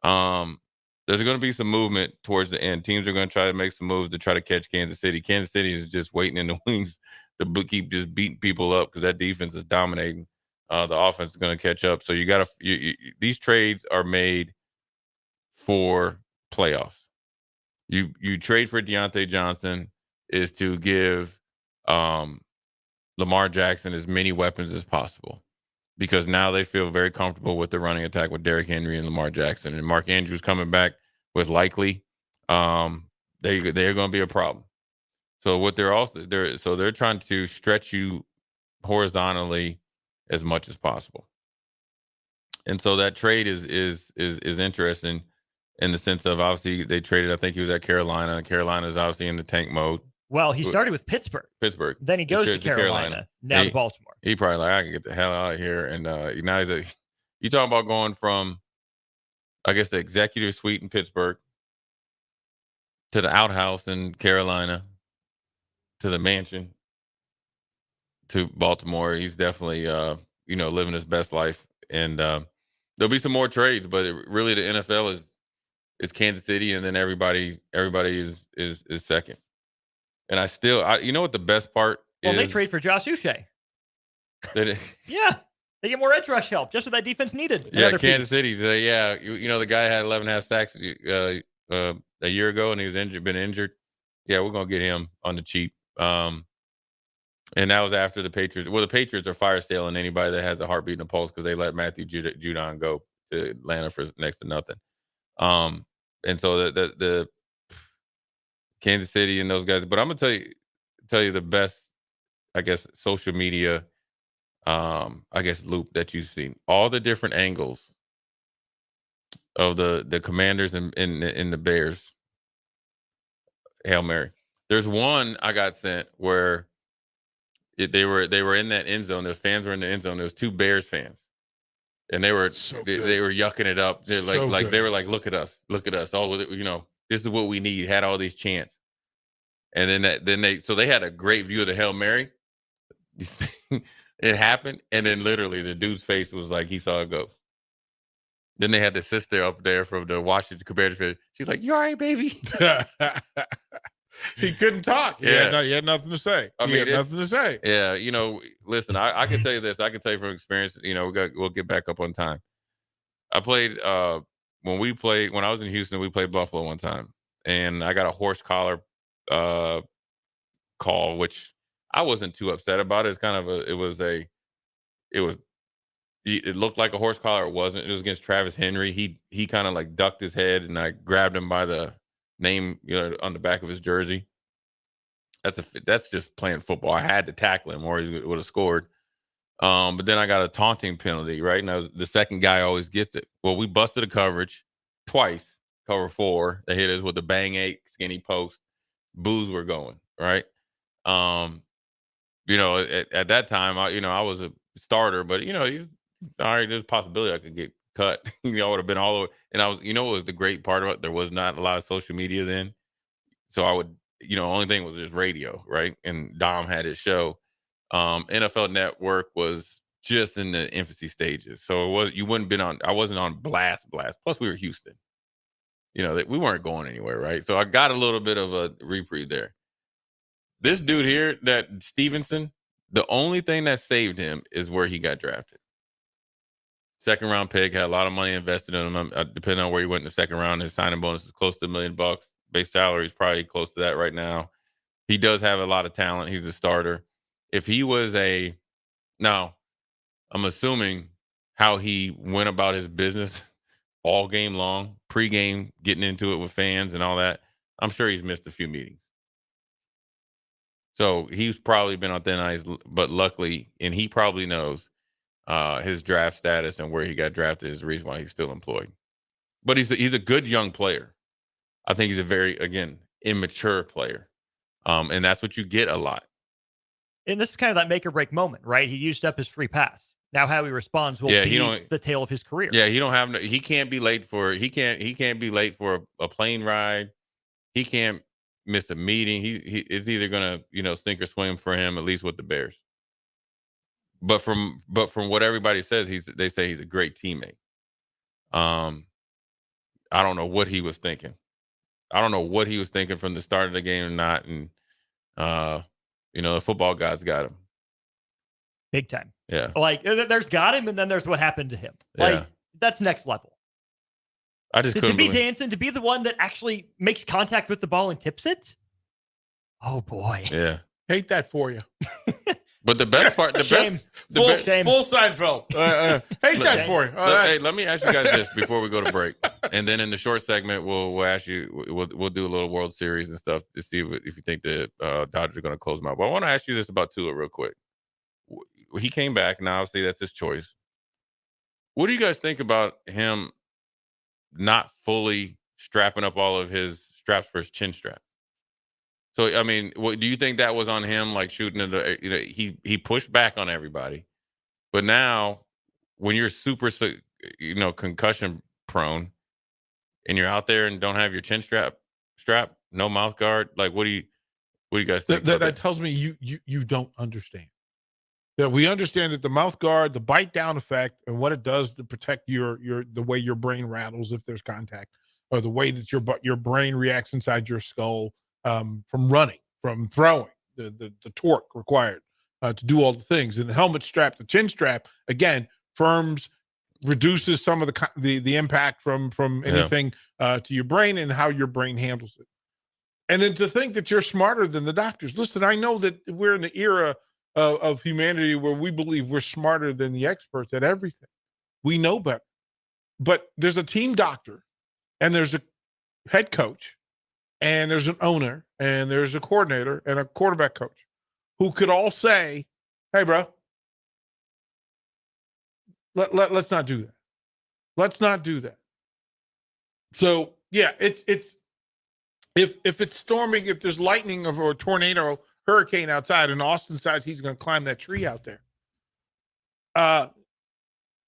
Speaker 11: There's going to be some movement towards the end. Teams are going to try to make some moves to try to catch Kansas City. Kansas City is just waiting in the wings to keep just beating people up because that defense is dominating. The offense is going to catch up. So you got to these trades are made for playoffs. You trade for Deontay Johnson is to give Lamar Jackson as many weapons as possible because now they feel very comfortable with the running attack with Derrick Henry and Lamar Jackson and Mark Andrews coming back with likely they're going to be a problem. So what they're trying to stretch you horizontally as much as possible. And so that trade is interesting in the sense of obviously they traded, I think he was at Carolina, and Carolina is obviously in the tank mode.
Speaker 12: Well, he started with Pittsburgh.
Speaker 11: Then
Speaker 12: he goes to Carolina. Now to Baltimore.
Speaker 11: He probably like, I can get the hell out of here. And now you talking about going from, I guess, the executive suite in Pittsburgh to the outhouse in Carolina to the mansion to Baltimore. He's definitely, living his best life. And there'll be some more trades, but really the NFL is Kansas City, and then everybody is second. And you know what the best part is?
Speaker 12: Well, they trade for Josh Uche. Yeah, they get more edge rush help, just what that defense needed.
Speaker 11: Yeah, Kansas City's. The guy had 11.5 sacks a year ago, and he was been injured. Yeah, we're gonna get him on the cheap. And that was after the Patriots. Well, the Patriots are fire sailing anybody that has a heartbeat and a pulse because they let Matthew Judon go to Atlanta for next to nothing. And so the Kansas City and those guys, but I'm gonna tell you the best, I guess, social media, loop that you've seen. All the different angles of the Commanders and the Bears Hail Mary. There's one I got sent where they were in that end zone. Those fans were in the end zone. There was 2 Bears fans. And they were they were yucking it up. They're they were like, look at us. Oh, this is what we need. Had all these chants, and then they had a great view of the Hail Mary. It happened, and then literally the dude's face was like he saw it go. Then they had the sister up there from the Washington Commanders. She's like, "You all right, baby?"
Speaker 13: He couldn't talk. He had nothing to say. Nothing to say.
Speaker 11: Yeah, listen, I can tell you this. I can tell you from experience, we'll get back up on time. I played when I was in Houston, we played Buffalo one time. And I got a horse collar call, which I wasn't too upset about it. It's kind of it looked like a horse collar. It wasn't. It was against Travis Henry. He kind of like ducked his head, and I grabbed him by the name, on the back of his jersey. That's just playing football. I had to tackle him, or he would have scored. But then I got a taunting penalty, right? And the second guy always gets it. Well, we busted a coverage twice, cover 4. They hit us with a bang 8 skinny post. Boos were going, right? At that time, I was a starter, but all right, there's a possibility I could get cut. I would have been all over. And I was, what was the great part about it? There was not a lot of social media then. So I would, only thing was just radio, right? And Dom had his show. NFL Network was just in the infancy stages. So I wasn't on blast. Plus we were Houston. That we weren't going anywhere, right? So I got a little bit of a reprieve there. This dude here, that Stevenson, the only thing that saved him is where he got drafted. Second round pick, had a lot of money invested in him. Depending on where he went in the second round, his signing bonus is close to $1 million. Base salary is probably close to that right now. He does have a lot of talent. He's a starter. If he was now, I'm assuming how he went about his business all game long, pregame, getting into it with fans and all that. I'm sure he's missed a few meetings. So he's probably been on thin ice, but luckily, and he probably knows his draft status and where he got drafted is the reason why he's still employed. But he's a good young player. I think he's a very, again, immature player. And that's what you get a lot.
Speaker 12: And this is kind of that make or break moment, right? He used up his free pass. Now how he responds will be the tale of his career.
Speaker 11: Yeah, he can't be late for a plane ride. He can't miss a meeting. He is either gonna, sink or swim for him, at least with the Bears. But from what everybody says, they say he's a great teammate. I don't know what he was thinking. I don't know what he was thinking from the start of the game or not. And the football guys got him.
Speaker 12: Big time.
Speaker 11: Yeah.
Speaker 12: Like there's got him, and then there's what happened to him. Like that's next level.
Speaker 11: I just couldn't
Speaker 12: be dancing, to be the one that actually makes contact with the ball and tips it. Oh boy.
Speaker 11: Yeah.
Speaker 13: Hate that for you.
Speaker 11: But the best part,
Speaker 12: shame.
Speaker 13: Full Seinfeld. Hate that for you.
Speaker 11: Hey, let me ask you guys this before we go to break, and then in the short segment, we'll ask you. We'll do a little World Series and stuff to see if you think the Dodgers are going to close them out. But I want to ask you this about Tua real quick. He came back, and obviously that's his choice. What do you guys think about him not fully strapping up all of his straps for his chin strap? So, I mean, do you think that was on him, like shooting into, he pushed back on everybody. But now when you're super, concussion prone and you're out there and don't have your chin strap, no mouth guard, like, what do you guys think?
Speaker 13: That tells me you don't understand. Yeah, we understand that the mouth guard, the bite down effect, and what it does to protect the way your brain rattles if there's contact, or the way that your brain reacts inside your skull from running, from throwing, the torque required to do all the things. And the helmet strap, the chin strap, again, reduces some of the impact from anything to your brain and how your brain handles it. And then to think that you're smarter than the doctors. Listen, I know that we're in the era of humanity where we believe we're smarter than the experts at everything. We know better. But there's a team doctor, and there's a head coach, and there's an owner, and there's a coordinator, and a quarterback coach who could all say, hey, bro, let's not do that. Let's not do that. So, yeah, it's if it's storming, if there's lightning or a tornado, hurricane outside, and Austin decides he's going to climb that tree out there.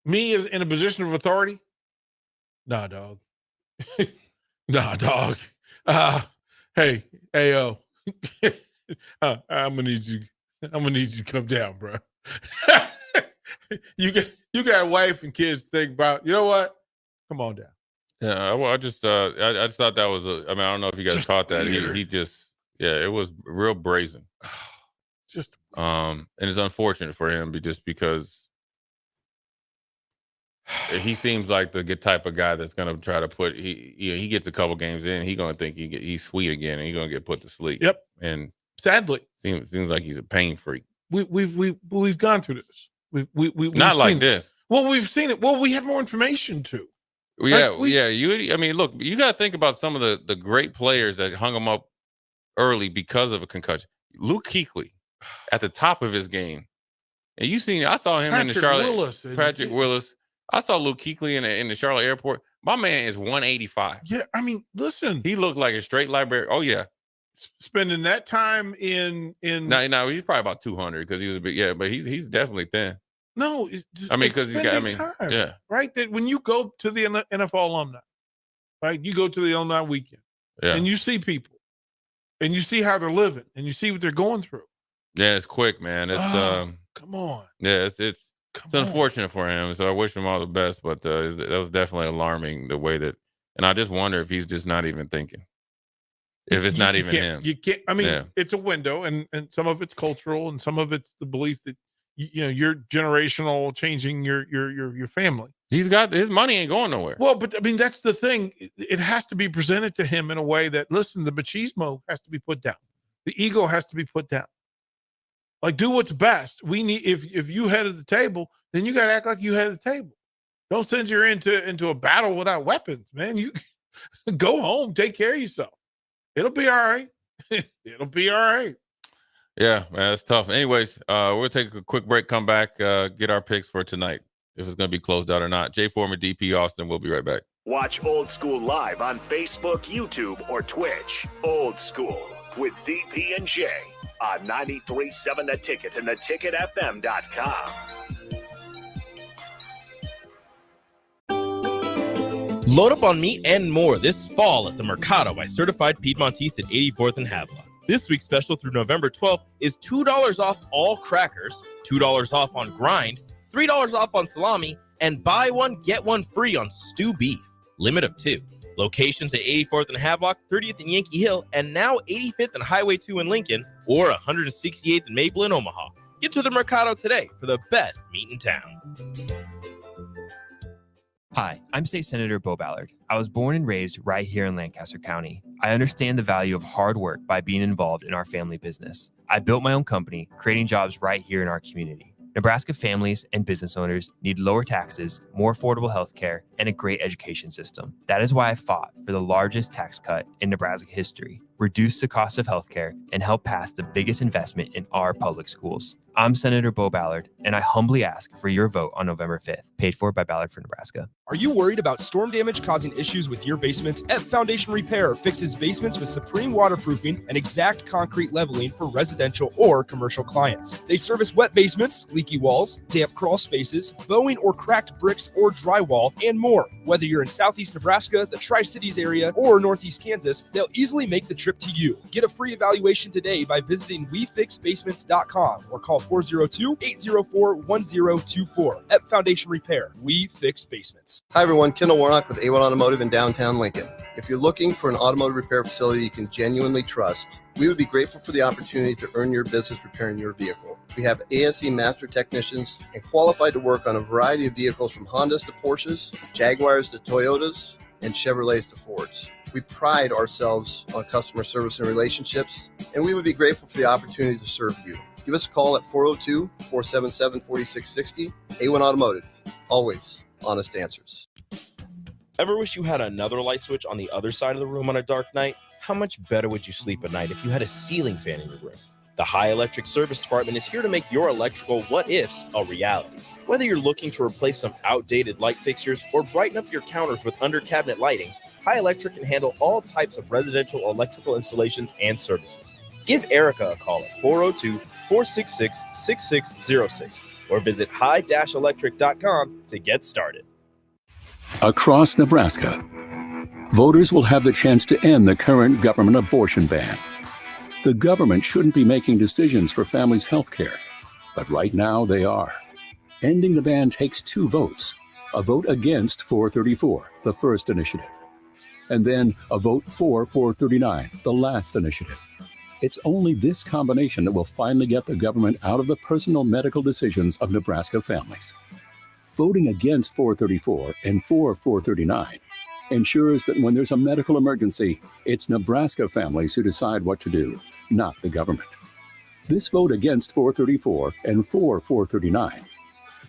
Speaker 13: Me is in a position of authority. Nah, dog. Nah, dog. Hey, yo. I'm gonna need you to come down, bro. You got a wife and kids to think about. You know what? Come on down.
Speaker 11: Yeah, well, I just thought that was I don't know if you guys caught that. He just, it was real brazen. And it's unfortunate for him just because he seems like the good type of guy that's going to try to put he gets a couple games in, he's going to think he's sweet again, and he's going to get put to sleep.
Speaker 13: Yep.
Speaker 11: And
Speaker 13: Sadly,
Speaker 11: seems like he's a pain freak.
Speaker 13: We've gone through this. We've
Speaker 11: not like
Speaker 13: seen
Speaker 11: this.
Speaker 13: Well, we've seen it. Well, we have more information too.
Speaker 11: Yeah, I mean, look, you got to think about some of the great players that hung him up early because of a concussion. Luke Kuechly, at the top of his game, and I saw him in the Charlotte. Patrick Willis. I saw Luke Kuechly in the Charlotte airport. My man is 185.
Speaker 13: Yeah, I mean, listen.
Speaker 11: He looked like a straight librarian. Oh yeah,
Speaker 13: spending that time in.
Speaker 11: No, he's probably about 200 because he was a big. Yeah, but he's definitely thin.
Speaker 13: No,
Speaker 11: I mean, because he's got. I mean,
Speaker 13: time,
Speaker 11: yeah,
Speaker 13: right. That when you go to the NFL alumni, right, you go to the alumni weekend, and you see people, and you see how they're living, and you see what they're going through.
Speaker 11: Yeah, it's quick, man. It's
Speaker 13: come on.
Speaker 11: Yeah, it's unfortunate for him. So I wish him all the best, but that was definitely alarming the way that. And I just wonder if he's just not even thinking. If it's not even him,
Speaker 13: you can't. I mean, it's a window, and some of it's cultural, and some of it's the belief that. You're generational, changing your family.
Speaker 11: He's got his money ain't going nowhere.
Speaker 13: Well, but I mean, that's the thing. It has to be presented to him in a way that, listen, the machismo has to be put down. The ego has to be put down. Like, do what's best. We need, if you head of the table, then you got to act like you head of the table. Don't send you into a battle without weapons, man. You go home, take care of yourself. It'll be all right. It'll be all right.
Speaker 11: Yeah, man, it's tough. Anyways, we'll take a quick break, come back, get our picks for tonight, if it's going to be closed out or not. Jay Foreman, DP Austin, we'll be right back.
Speaker 8: Watch Old School live on Facebook, YouTube, or Twitch. Old School with DP and Jay on 93.7 The Ticket and theticketfm.com.
Speaker 1: Load up on meat and more this fall at the Mercado by Certified Piedmontese at 84th and Havelock. This week's special through November 12th is $2 off all crackers, $2 off on grind, $3 off on salami, and buy one, get one free on stew beef. Limit of 2. Locations at 84th and Havelock, 30th and Yankee Hill, and now 85th and Highway 2 in Lincoln, or 168th and Maple in Omaha. Get to the Mercado today for the best meat in town.
Speaker 20: Hi, I'm State Senator Bo Ballard. I was born and raised right here in Lancaster County. I understand the value of hard work by being involved in our family business. I built my own company, creating jobs right here in our community. Nebraska families and business owners need lower taxes, more affordable health care, and a great education system. That is why I fought for the largest tax cut in Nebraska history, reduce the cost of healthcare, and help pass the biggest investment in our public schools. I'm Senator Bo Ballard, and I humbly ask for your vote on November 5th. Paid for by Ballard for Nebraska.
Speaker 17: Are you worried about storm damage causing issues with your basement? F Foundation Repair fixes basements with supreme waterproofing and exact concrete leveling for residential or commercial clients. They service wet basements, leaky walls, damp crawl spaces, bowing or cracked bricks or drywall, and more. Whether you're in Southeast Nebraska, the Tri-Cities area, or Northeast Kansas, they'll easily make the trip to you. Get a free evaluation today by visiting WeFixBasements.com or call 402-804-1024. At Foundation Repair, we fix basements.
Speaker 3: Hi, everyone. Kendall Warnock with A1 Automotive in downtown Lincoln. If you're looking for an automotive repair facility you can genuinely trust, we would be grateful for the opportunity to earn your business repairing your vehicle. We have ASE master technicians and qualified to work on a variety of vehicles from Hondas to Porsches, Jaguars to Toyotas, and Chevrolets to Fords. We pride ourselves on customer service and relationships, and we would be grateful for the opportunity to serve you. Give us a call at 402-477-4660. A1 Automotive. Always honest answers.
Speaker 1: Ever wish you had another light switch on the other side of the room on a dark night? How much better would you sleep at night if you had a ceiling fan in your room? The High Electric Service Department is here to make your electrical what-ifs a reality. Whether you're looking to replace some outdated light fixtures or brighten up your counters with under-cabinet lighting, High Electric can handle all types of residential electrical installations and services. Give Erica a call at 402-466-6606 or visit high-electric.com to get started.
Speaker 19: Across Nebraska, voters will have the chance to end the current government abortion ban. The government shouldn't be making decisions for families' health care, but right now they are. Ending the ban takes 2 votes. A vote against 434, the first initiative, and then a vote for 439, the last initiative. It's only this combination that will finally get the government out of the personal medical decisions of Nebraska families. Voting against 434 and for 439 ensures that when there's a medical emergency, it's Nebraska families who decide what to do, not the government. This vote against 434 and for 439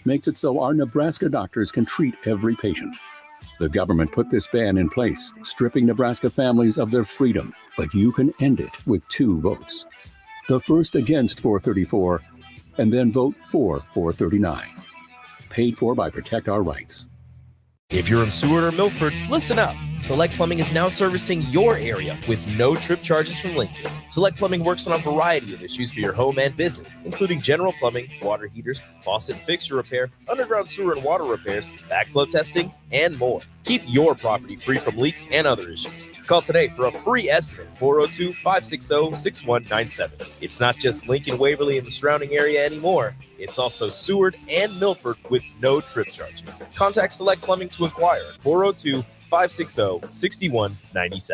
Speaker 19: makes it so our Nebraska doctors can treat every patient. The government put this ban in place, stripping Nebraska families of their freedom, but you can end it with 2 votes. The first against 434, and then vote for 439. Paid for by Protect Our Rights.
Speaker 1: If you're in Seward or Milford, listen up. Select Plumbing is now servicing your area with no trip charges from Lincoln. Select Plumbing works on a variety of issues for your home and business, including general plumbing, water heaters, faucet and fixture repair, underground sewer and water repairs, backflow testing, and more. Keep your property free from leaks and other issues. Call today for a free estimate, 402-560-6197. It's not just Lincoln, Waverly, and the surrounding area anymore. It's also Seward and Milford with no trip charges. Contact Select Plumbing to inquire at 402-560-6197.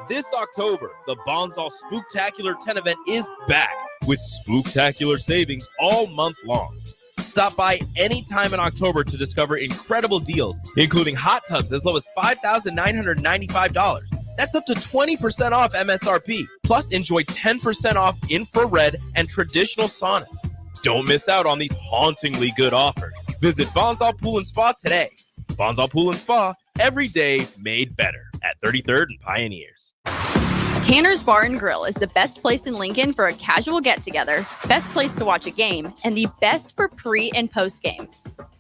Speaker 1: This October, the Bonsall Spooktacular 10 event is back with spooktacular savings all month long. Stop by any time in October to discover incredible deals, including hot tubs as low as $5,995. That's up to 20% off MSRP. Plus, enjoy 10% off infrared and traditional saunas. Don't miss out on these hauntingly good offers. Visit Bonsall Pool and Spa today. Bonsall Pool and Spa, every day made better at 33rd and Pioneers.
Speaker 21: Tanner's Bar and Grill is the best place in Lincoln for a casual get-together, best place to watch a game, and the best for pre- and post-game.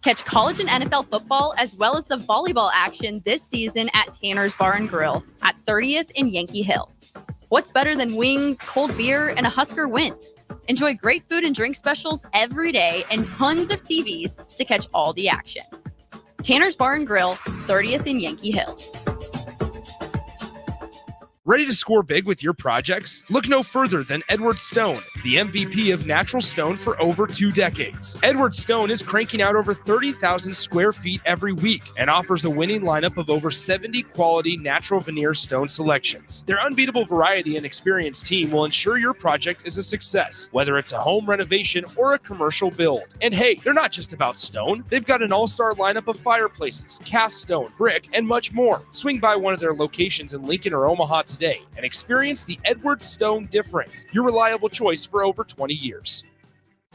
Speaker 21: Catch college and NFL football as well as the volleyball action this season at Tanner's Bar and Grill at 30th and Yankee Hill. What's better than wings, cold beer, and a Husker win? Enjoy great food and drink specials every day and tons of TVs to catch all the action. Tanner's Bar and Grill, 30th and Yankee Hill.
Speaker 17: Ready to score big with your projects? Look no further than Edward Stone, the MVP of natural stone for over 2 decades. Edward Stone is cranking out over 30,000 square feet every week and offers a winning lineup of over 70 quality natural veneer stone selections. Their unbeatable variety and experienced team will ensure your project is a success, whether it's a home renovation or a commercial build. And hey, they're not just about stone. They've got an all-star lineup of fireplaces, cast stone, brick, and much more. Swing by one of their locations in Lincoln or Omaha today and experience the Edward Stone difference, your reliable choice for over 20 years.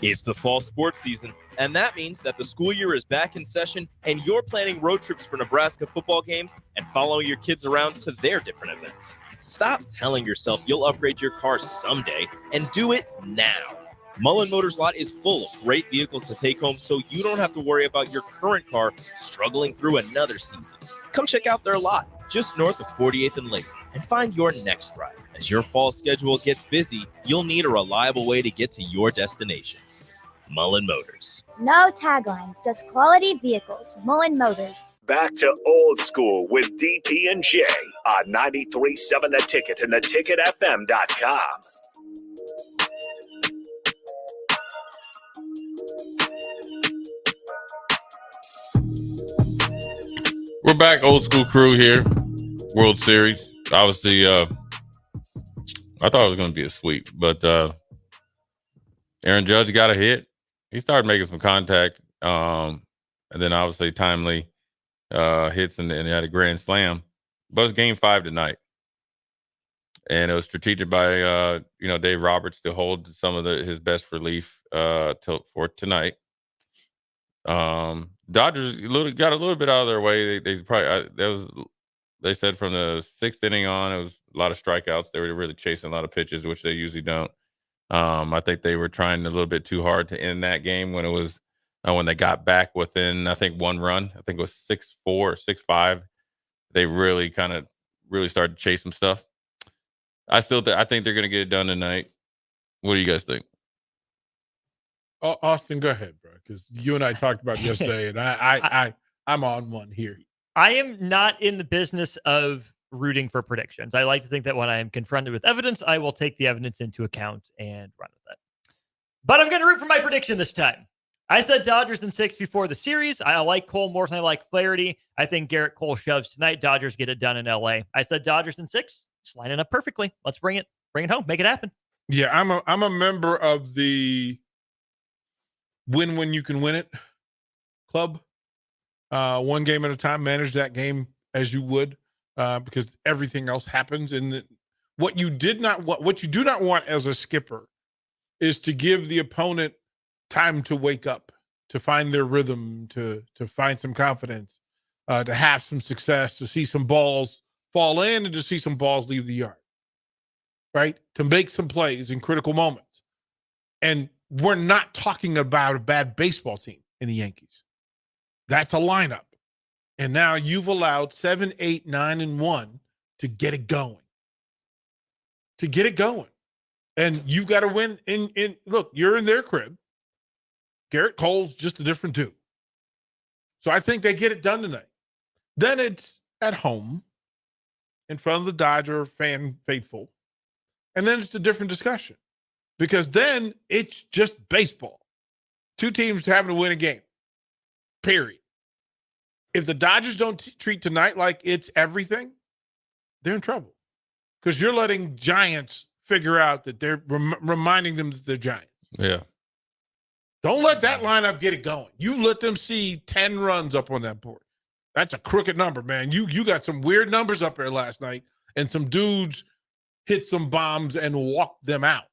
Speaker 1: It's the fall sports season, and that means that the school year is back in session and you're planning road trips for Nebraska football games and following your kids around to their different events. Stop telling yourself you'll upgrade your car someday and do it now. Mullen Motors Lot is full of great vehicles to take home so you don't have to worry about your current car struggling through another season. Come check out their lot just north of 48th and Lake and find your next ride. As your fall schedule gets busy, you'll need a reliable way to get to your destinations. Mullen Motors.
Speaker 5: No taglines, just quality vehicles. Mullen Motors.
Speaker 8: Back to old school with DP and J on 93.7 The Ticket and theticketfm.com.
Speaker 11: We're back, old school crew here. World Series. Obviously, I thought it was going to be a sweep, but Aaron Judge got a hit. He started making some contact, and then obviously timely hits and had a grand slam. But it's Game 5 tonight, and it was strategic by Dave Roberts to hold some of his best relief for tonight. Dodgers got a little bit out of their way. They said from the 6th inning on, it was a lot of strikeouts. They were really chasing a lot of pitches, which they usually don't. I think they were trying a little bit too hard to end that game when it was when they got back within, I think, 1 run. I think it was 6-4 or 6-5. They really started to chase some stuff. I think they're going to get it done tonight. What do you guys think?
Speaker 13: Austin, go ahead, bro, because you and I talked about it yesterday, and I'm on one here.
Speaker 12: I am not in the business of rooting for predictions. I like to think that when I am confronted with evidence, I will take the evidence into account and run with it. But I'm going to root for my prediction this time. I said Dodgers in 6 before the series. I like Cole more than I like Flaherty. I think Garrett Cole shoves tonight. Dodgers get it done in LA. I said Dodgers in 6. It's lining up perfectly. Let's bring it home. Make it happen.
Speaker 13: Yeah, I'm a member of the win when you can win it club. One game at a time. Manage that game as you would, because everything else happens. And what you do not want as a skipper is to give the opponent time to wake up, to find their rhythm, to find some confidence, to have some success, to see some balls fall in and to see some balls leave the yard, right? To make some plays in critical moments. And we're not talking about a bad baseball team in the Yankees. That's a lineup. And now you've allowed 7, 8, 9, and 1 to get it going. To get it going. And you got to win in look, you're in their crib. Garrett Cole's just a different dude. So I think they get it done tonight. Then it's at home in front of the Dodger fan faithful. And then it's a different discussion because then it's just baseball. Two teams having to win a game, period. If the Dodgers don't treat tonight like it's everything, they're in trouble because you're letting Giants figure out that they're reminding them that they're Giants.
Speaker 11: Yeah.
Speaker 13: Don't let that lineup get it going. You let them see 10 runs up on that board. That's a crooked number, man. You got some weird numbers up there last night, and some dudes hit some bombs and walked them out.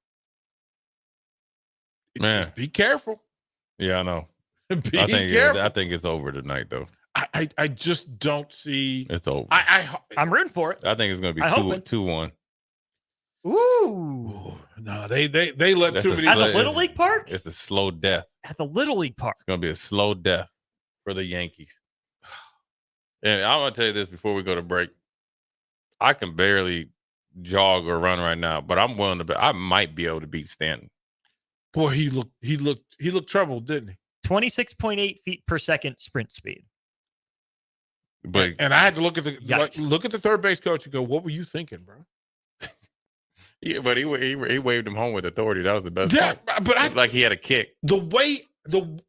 Speaker 11: Man.
Speaker 13: Just be careful.
Speaker 11: Yeah, I know.
Speaker 13: Be
Speaker 11: I think
Speaker 13: careful.
Speaker 11: I think it's over tonight, though.
Speaker 13: I just don't see.
Speaker 11: It's over.
Speaker 12: I'm rooting for it.
Speaker 11: I think it's going to be 2-1.
Speaker 12: Ooh.
Speaker 13: No, they let
Speaker 11: That's
Speaker 13: too
Speaker 11: a
Speaker 13: many.
Speaker 12: At the Little League Park?
Speaker 11: It's a slow death.
Speaker 12: At the Little League Park.
Speaker 11: It's going to be a slow death for the Yankees. And I'm going to tell you this before we go to break. I can barely jog or run right now, but I'm willing to. I might be able to beat Stanton.
Speaker 13: Boy, he looked troubled, didn't he?
Speaker 12: 26.8 feet per second sprint speed.
Speaker 11: But
Speaker 13: and I had to look at the third base coach and go, "What were you thinking, bro?"
Speaker 11: Yeah, but he waved him home with authority. That was the best.
Speaker 13: Yeah,
Speaker 11: part.
Speaker 13: but
Speaker 11: like he had a kick.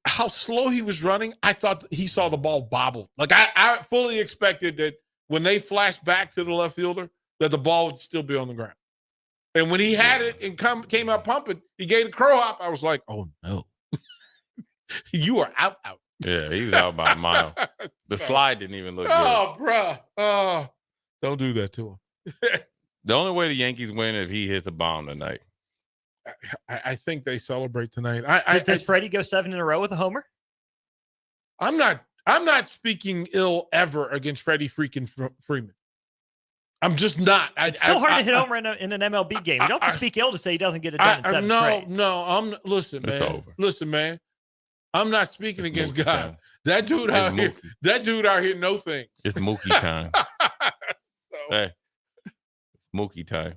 Speaker 13: How slow he was running, I thought he saw the ball bobble. Like I fully expected that when they flashed back to the left fielder, that the ball would still be on the ground. And when he had it and came up pumping, he gave a crow hop. I was like, "Oh no, you are out."
Speaker 11: Yeah, he was out by a mile. The slide didn't even look good.
Speaker 13: Oh, bruh. Oh, don't do that to him.
Speaker 11: The only way the Yankees win is if he hits a bomb tonight.
Speaker 13: I think they celebrate tonight.
Speaker 12: Does Freddie go 7 in a row with a homer?
Speaker 13: I'm not speaking ill ever against Freddie freaking Freeman. I'm just not.
Speaker 12: It's still hard to hit homer in an MLB game. You don't have to speak ill to say he doesn't get it done in 7 straight.
Speaker 13: No. Listen,
Speaker 11: It's
Speaker 13: man.
Speaker 11: over.
Speaker 13: Listen, man. I'm not speaking against
Speaker 11: Mookie
Speaker 13: God.
Speaker 11: time.
Speaker 13: That dude out here know things.
Speaker 11: It's Mookie time. Hey, it's Mookie time.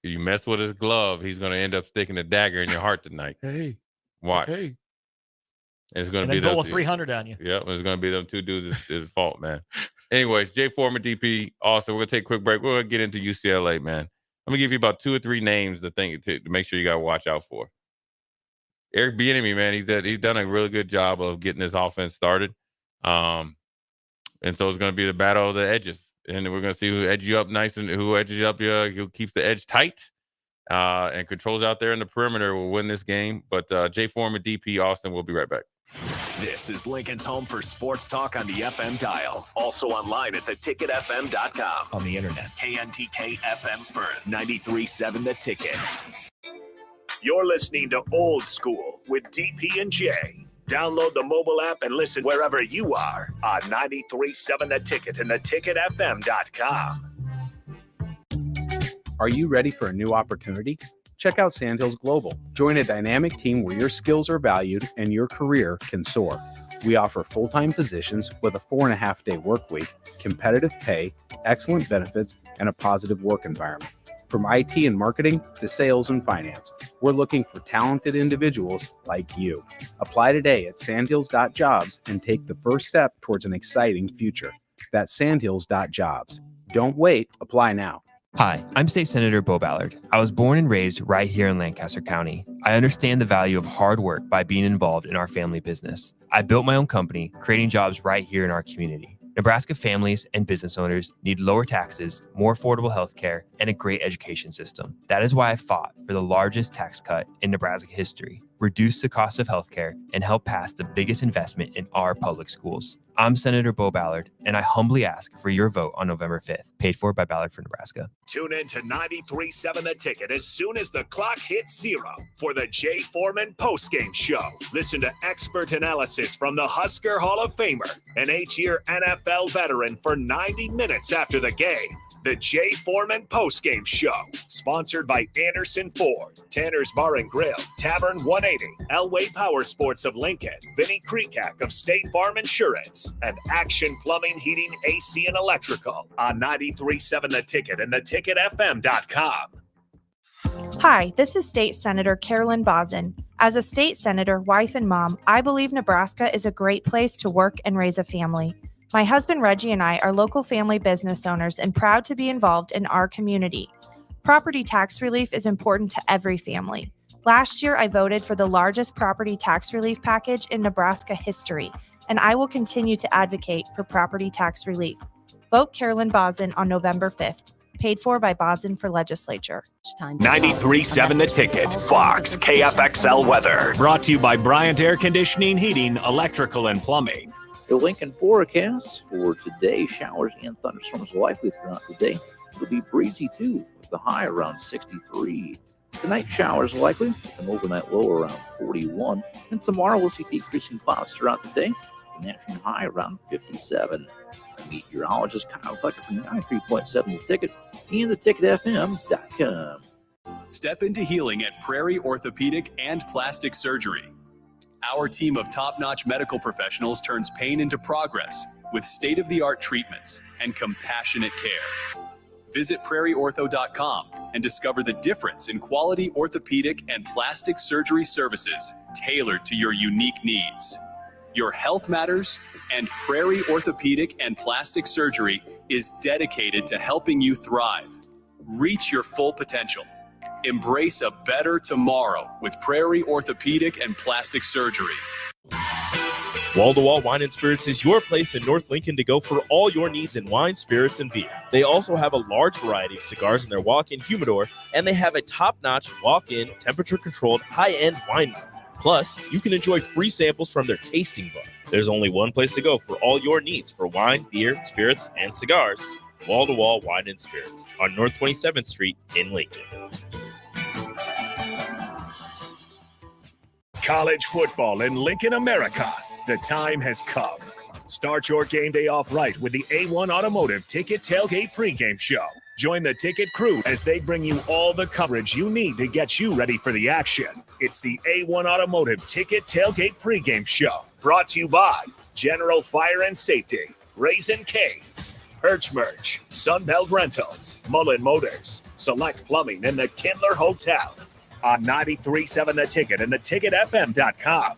Speaker 11: If you mess with his glove, he's going to end up sticking a dagger in your heart tonight.
Speaker 13: Hey,
Speaker 11: watch.
Speaker 13: Hey,
Speaker 11: And it's going to
Speaker 12: And
Speaker 11: be
Speaker 12: then
Speaker 11: those
Speaker 12: pull a 300 on you.
Speaker 11: Yep, it's going to be them two dudes' his fault, man. Anyways, Jay Foreman, DP. Also, we're going to take a quick break. We're going to get into UCLA, man. I'm going to give you about 2 or 3 names to make sure you got to watch out for. Eric Bieniemy, man, he's done a really good job of getting this offense started. And so it's going to be the battle of the edges. And we're going to see who edges you up nice and who edges you up, who keeps the edge tight and controls out there in the perimeter will win this game. But Jay Foreman, DP, Austin, we'll be right back.
Speaker 8: This is Lincoln's home for sports talk on the FM dial. Also online at theticketfm.com. On the internet. KNTK FM Firth, 93.7 The Ticket. You're listening to Old School with DP and J. Download the mobile app and listen wherever you are on 93.7 The Ticket and theticketfm.com.
Speaker 16: Are you ready for a new opportunity? Check out Sandhills Global. Join a dynamic team where your skills are valued and your career can soar. We offer full-time positions with a 4.5-day work week, competitive pay, excellent benefits, and a positive work environment. From IT and marketing to sales and finance, we're looking for talented individuals like you. Apply today at sandhills.jobs and take the first step towards an exciting future. That's sandhills.jobs. Don't wait. Apply now.
Speaker 20: Hi, I'm State Senator Bo Ballard. I was born and raised right here in Lancaster County. I understand the value of hard work by being involved in our family business. I built my own company, creating jobs right here in our community. Nebraska families and business owners need lower taxes, more affordable health care, and a great education system. That is why I fought for the largest tax cut in Nebraska history, reduce the cost of healthcare, and help pass the biggest investment in our public schools. I'm Senator Bo Ballard, and I humbly ask for your vote on November 5th. Paid for by Ballard for Nebraska.
Speaker 8: Tune in to 93.7 The Ticket as soon as the clock hits 0 for the Jay Foreman postgame show. Listen to expert analysis from the Husker Hall of Famer, an 8-year NFL veteran, for 90 minutes after the game. The Jay Foreman postgame show, sponsored by Anderson Ford, Tanner's Bar and Grill, Tavern 180, Elway Power Sports of Lincoln, Vinnie Kreekak of State Farm Insurance, and Action Plumbing, Heating, AC, and Electrical on 93.7 The Ticket and theticketfm.com.
Speaker 15: Hi, this is State Senator Carolyn Bozin. As a state senator, wife, and mom, I believe Nebraska is a great place to work and raise a family. My husband Reggie and I are local family business owners and proud to be involved in our community. Property tax relief is important to every family. Last year, I voted for the largest property tax relief package in Nebraska history, and I will continue to advocate for property tax relief. Vote Carolyn Bozin on November 5th. Paid for by Bozin for Legislature.
Speaker 8: 93.7 The Ticket, Fox, KFXL weather. Brought to you by Bryant Air Conditioning, Heating, Electrical, and Plumbing.
Speaker 7: The Lincoln forecast for today: showers and thunderstorms likely throughout the day. It'll be breezy too, with the high around 63. Tonight, showers likely, an overnight low around 41. And tomorrow, we'll see decreasing clouds throughout the day, an afternoon high around 57. Meteorologist Kyle Tucker from 93.7 The Ticket and theticketfm.com.
Speaker 22: Step into healing at Prairie Orthopedic and Plastic Surgery. Our team of top-notch medical professionals turns pain into progress with state-of-the-art treatments and compassionate care. Visit prairieortho.com and discover the difference in quality orthopedic and plastic surgery services tailored to your unique needs. Your health matters, and Prairie Orthopedic and Plastic Surgery is dedicated to helping you thrive. Reach your full potential. Embrace a better tomorrow with Prairie Orthopedic and Plastic Surgery.
Speaker 1: Wall to Wall Wine and Spirits is your place in North Lincoln to go for all your needs in wine, spirits, and beer. They also have a large variety of cigars in their walk-in humidor, and they have a top-notch walk-in, temperature-controlled, high-end wine bar. Plus, you can enjoy free samples from their tasting bar. There's only one place to go for all your needs for wine, beer, spirits, and cigars. Wall to Wall Wine and Spirits on North 27th Street in Lincoln.
Speaker 8: College football in Lincoln, America. The time has come. Start your game day off right with the A1 Automotive Ticket Tailgate pregame show. Join the Ticket crew as they bring you all the coverage you need to get you ready for the action. It's the A1 Automotive Ticket Tailgate pregame show. Brought to you by General Fire and Safety, Raisin Canes, Perch Merch, Sunbelt Rentals, Mullen Motors, Select Plumbing, and the Kindler Hotel. On 93.7 The Ticket and theticketfm.com.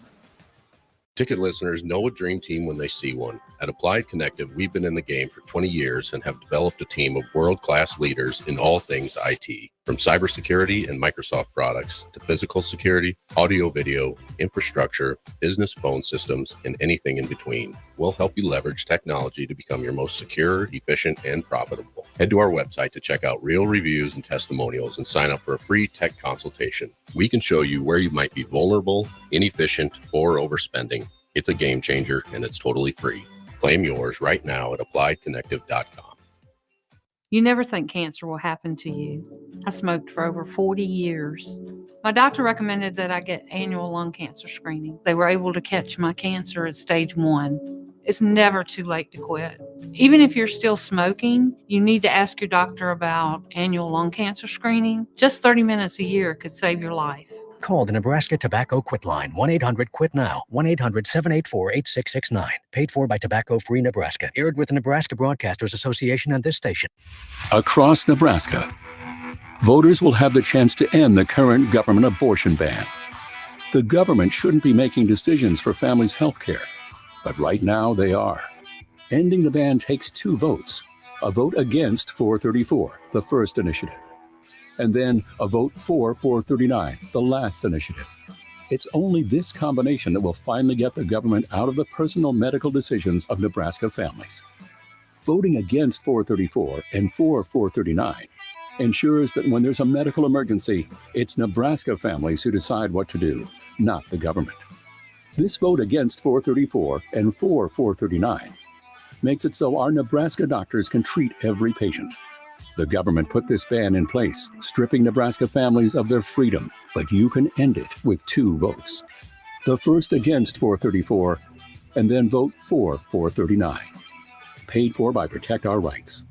Speaker 18: Ticket listeners know a dream team when they see one. At Applied Connective, we've been in the game for 20 years and have developed a team of world-class leaders in all things IT. From cybersecurity and Microsoft products to physical security, audio-video, infrastructure, business phone systems, and anything in between. We'll help you leverage technology to become your most secure, efficient, and profitable. Head to our website to check out real reviews and testimonials and sign up for a free tech consultation. We can show you where you might be vulnerable, inefficient, or overspending. It's a game changer, and it's totally free. Claim yours right now at appliedconnective.com.
Speaker 23: You never think cancer will happen to you. I smoked for over 40 years. My doctor recommended that I get annual lung cancer screening. They were able to catch my cancer at stage 1. It's never too late to quit. Even if you're still smoking, you need to ask your doctor about annual lung cancer screening. Just 30 minutes a year could save your life.
Speaker 24: Call the Nebraska Tobacco Quit Line, 1-800-QUIT-NOW, 1-800-784-8669. Paid for by Tobacco Free Nebraska. Aired with the Nebraska Broadcasters Association and this station.
Speaker 19: Across Nebraska, voters will have the chance to end the current government abortion ban. The government shouldn't be making decisions for families' health care, but right now they are. Ending the ban takes 2 votes. A vote against 434, the first initiative, and then a vote for 439, the last initiative. It's only this combination that will finally get the government out of the personal medical decisions of Nebraska families. Voting against 434 and for 439 ensures that when there's a medical emergency, it's Nebraska families who decide what to do, not the government. This vote against 434 and for 439 makes it so our Nebraska doctors can treat every patient. The government put this ban in place, stripping Nebraska families of their freedom, but you can end it with 2 votes. The first against 434, and then vote for 439. Paid for by Protect Our Rights.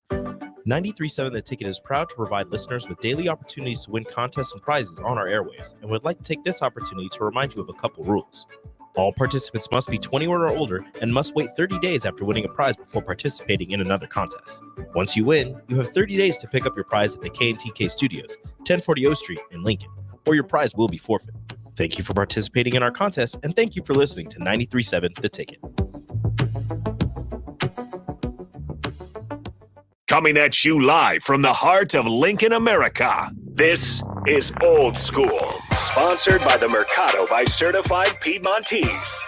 Speaker 1: 93.7 The Ticket is proud to provide listeners with daily opportunities to win contests and prizes on our airwaves, and would like to take this opportunity to remind you of a couple rules. All participants must be 21 or older and must wait 30 days after winning a prize before participating in another contest. Once you win, you have 30 days to pick up your prize at the K&TK Studios, 1040 O Street in Lincoln, or your prize will be forfeit. Thank you for participating in our contest, and thank you for listening to 93.7 The Ticket.
Speaker 8: Coming at you live from the heart of Lincoln, America. This is Old School, sponsored by the Mercado by Certified Piedmontese.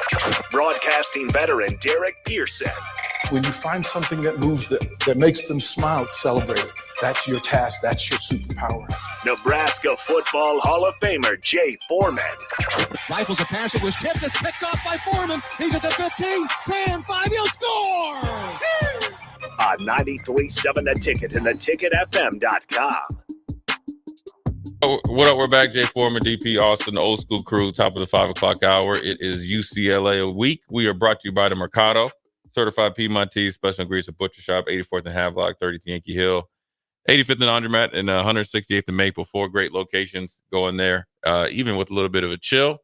Speaker 8: Broadcasting veteran Derek Pearson.
Speaker 4: When you find something that moves that makes them smile, celebrate it. That's your task. That's your superpower.
Speaker 8: Nebraska Football Hall of Famer Jay Foreman.
Speaker 6: Rifles a pass. It was tipped. It's picked off by Foreman. He's at the 15, 10, 5. He'll score!
Speaker 8: On 93.7 The Ticket and theticketfm.com.
Speaker 11: Oh, what up? We're back. Jay Foreman, DP Austin, the Old School Crew, top of the 5 o'clock hour. It is UCLA week. We are brought to you by the Mercado, Certified Piedmontese, Special Ingredients and Butcher Shop, 84th and Havelock, 30th Yankee Hill, 85th and Laundromat, and 168th and Maple. 4 great locations going there. Even with a little bit of a chill,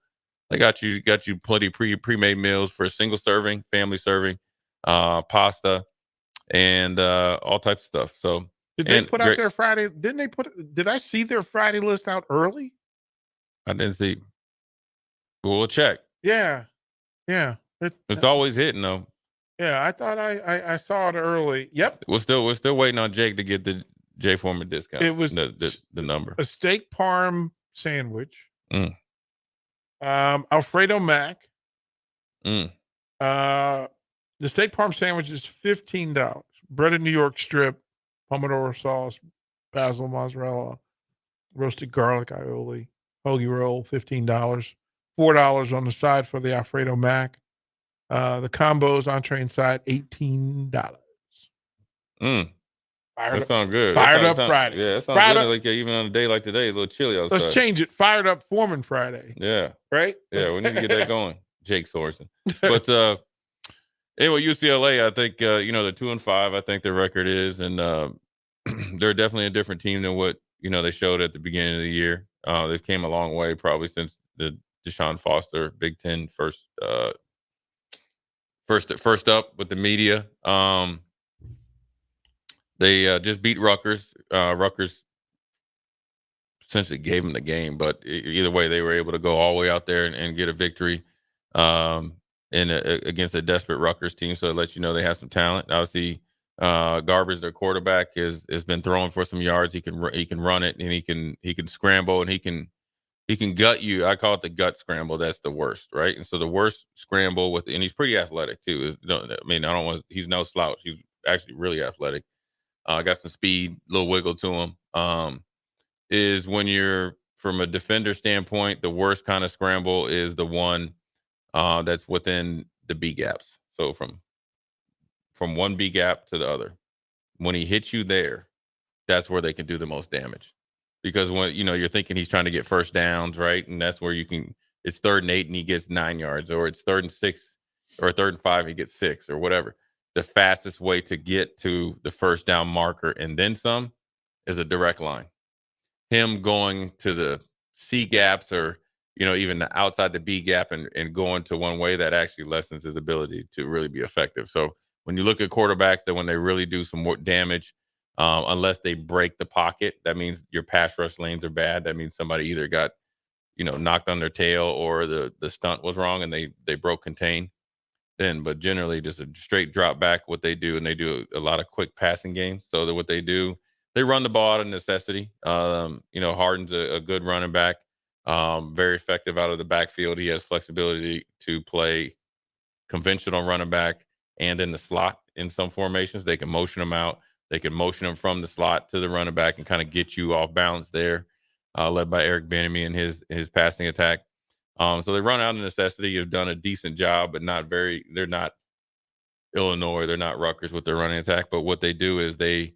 Speaker 11: they got you plenty of pre-made meals for a single serving, family serving, pasta, and all types of stuff. So
Speaker 13: did they put out their Friday? Did I see their Friday list out early?
Speaker 11: I didn't see. We'll check.
Speaker 13: Yeah.
Speaker 11: It's always hitting though.
Speaker 13: Yeah, I thought I saw it early. Yep.
Speaker 11: We're still waiting on Jake to get the Jay Foreman discount.
Speaker 13: It was
Speaker 11: the number.
Speaker 13: A steak parm sandwich. Alfredo mac. The steak parm sandwich is $15. Breaded New York strip, pomodoro sauce, basil mozzarella, roasted garlic aioli, hoagie roll, $15. $4 on the side for the Alfredo mac. The combos, entree and side, $18.
Speaker 11: That sounds good.
Speaker 13: Fired up Friday.
Speaker 11: Yeah, that sounds
Speaker 13: Fired
Speaker 11: good.
Speaker 13: Up.
Speaker 11: Like even on a day like today, a little chilly outside.
Speaker 13: Let's change it. Fired up Foreman Friday.
Speaker 11: Yeah.
Speaker 13: Right?
Speaker 11: Yeah, we need to get that going. Jake Sorensen. But anyway, UCLA, I think they're 2-5. I think their record is, and they're definitely a different team than what they showed at the beginning of the year. They've came a long way probably since the Deshaun Foster Big Ten first up with the media. They just beat Rutgers. Rutgers essentially gave them the game, but either way, they were able to go all the way out there and get a victory against a desperate Rutgers team. So it lets you know they have some talent. Obviously, Garbers, their quarterback, has been throwing for some yards. He can run it, and he can scramble, and he can gut you. I call it the gut scramble. That's the worst, right? And so the worst scramble and he's pretty athletic too. He's no slouch. He's actually really athletic. Got some speed, little wiggle to him. Is when you're from a defender standpoint, the worst kind of scramble is the one that's within the B gaps. So from one B gap to the other, when he hits you there, that's where they can do the most damage. Because when you're thinking he's trying to get first downs, right? And that's where it's 3rd and 8 and he gets 9 yards, or it's 3rd and 6 or 3rd and 5 and he gets 6 or whatever. The fastest way to get to the first down marker and then some is a direct line. Him going to the C gaps or even outside the B gap and going to one way, that actually lessens his ability to really be effective. So when you look at quarterbacks, that when they really do some more damage, unless they break the pocket, that means your pass rush lanes are bad. That means somebody either got knocked on their tail or the stunt was wrong and they broke contain. But generally just a straight drop back, what they do, and they do a lot of quick passing games. So that what they do, they run the ball out of necessity. Harden's a good running back, very effective out of the backfield. He has flexibility to play conventional running back and in the slot in some formations. They can motion him out. They can motion him from the slot to the running back and kind of get you off balance there, led by Eric Bieniemy and his passing attack. So they run out of necessity. Have done a decent job, but they're not Illinois. They're not Rutgers with their running attack. But what they do is they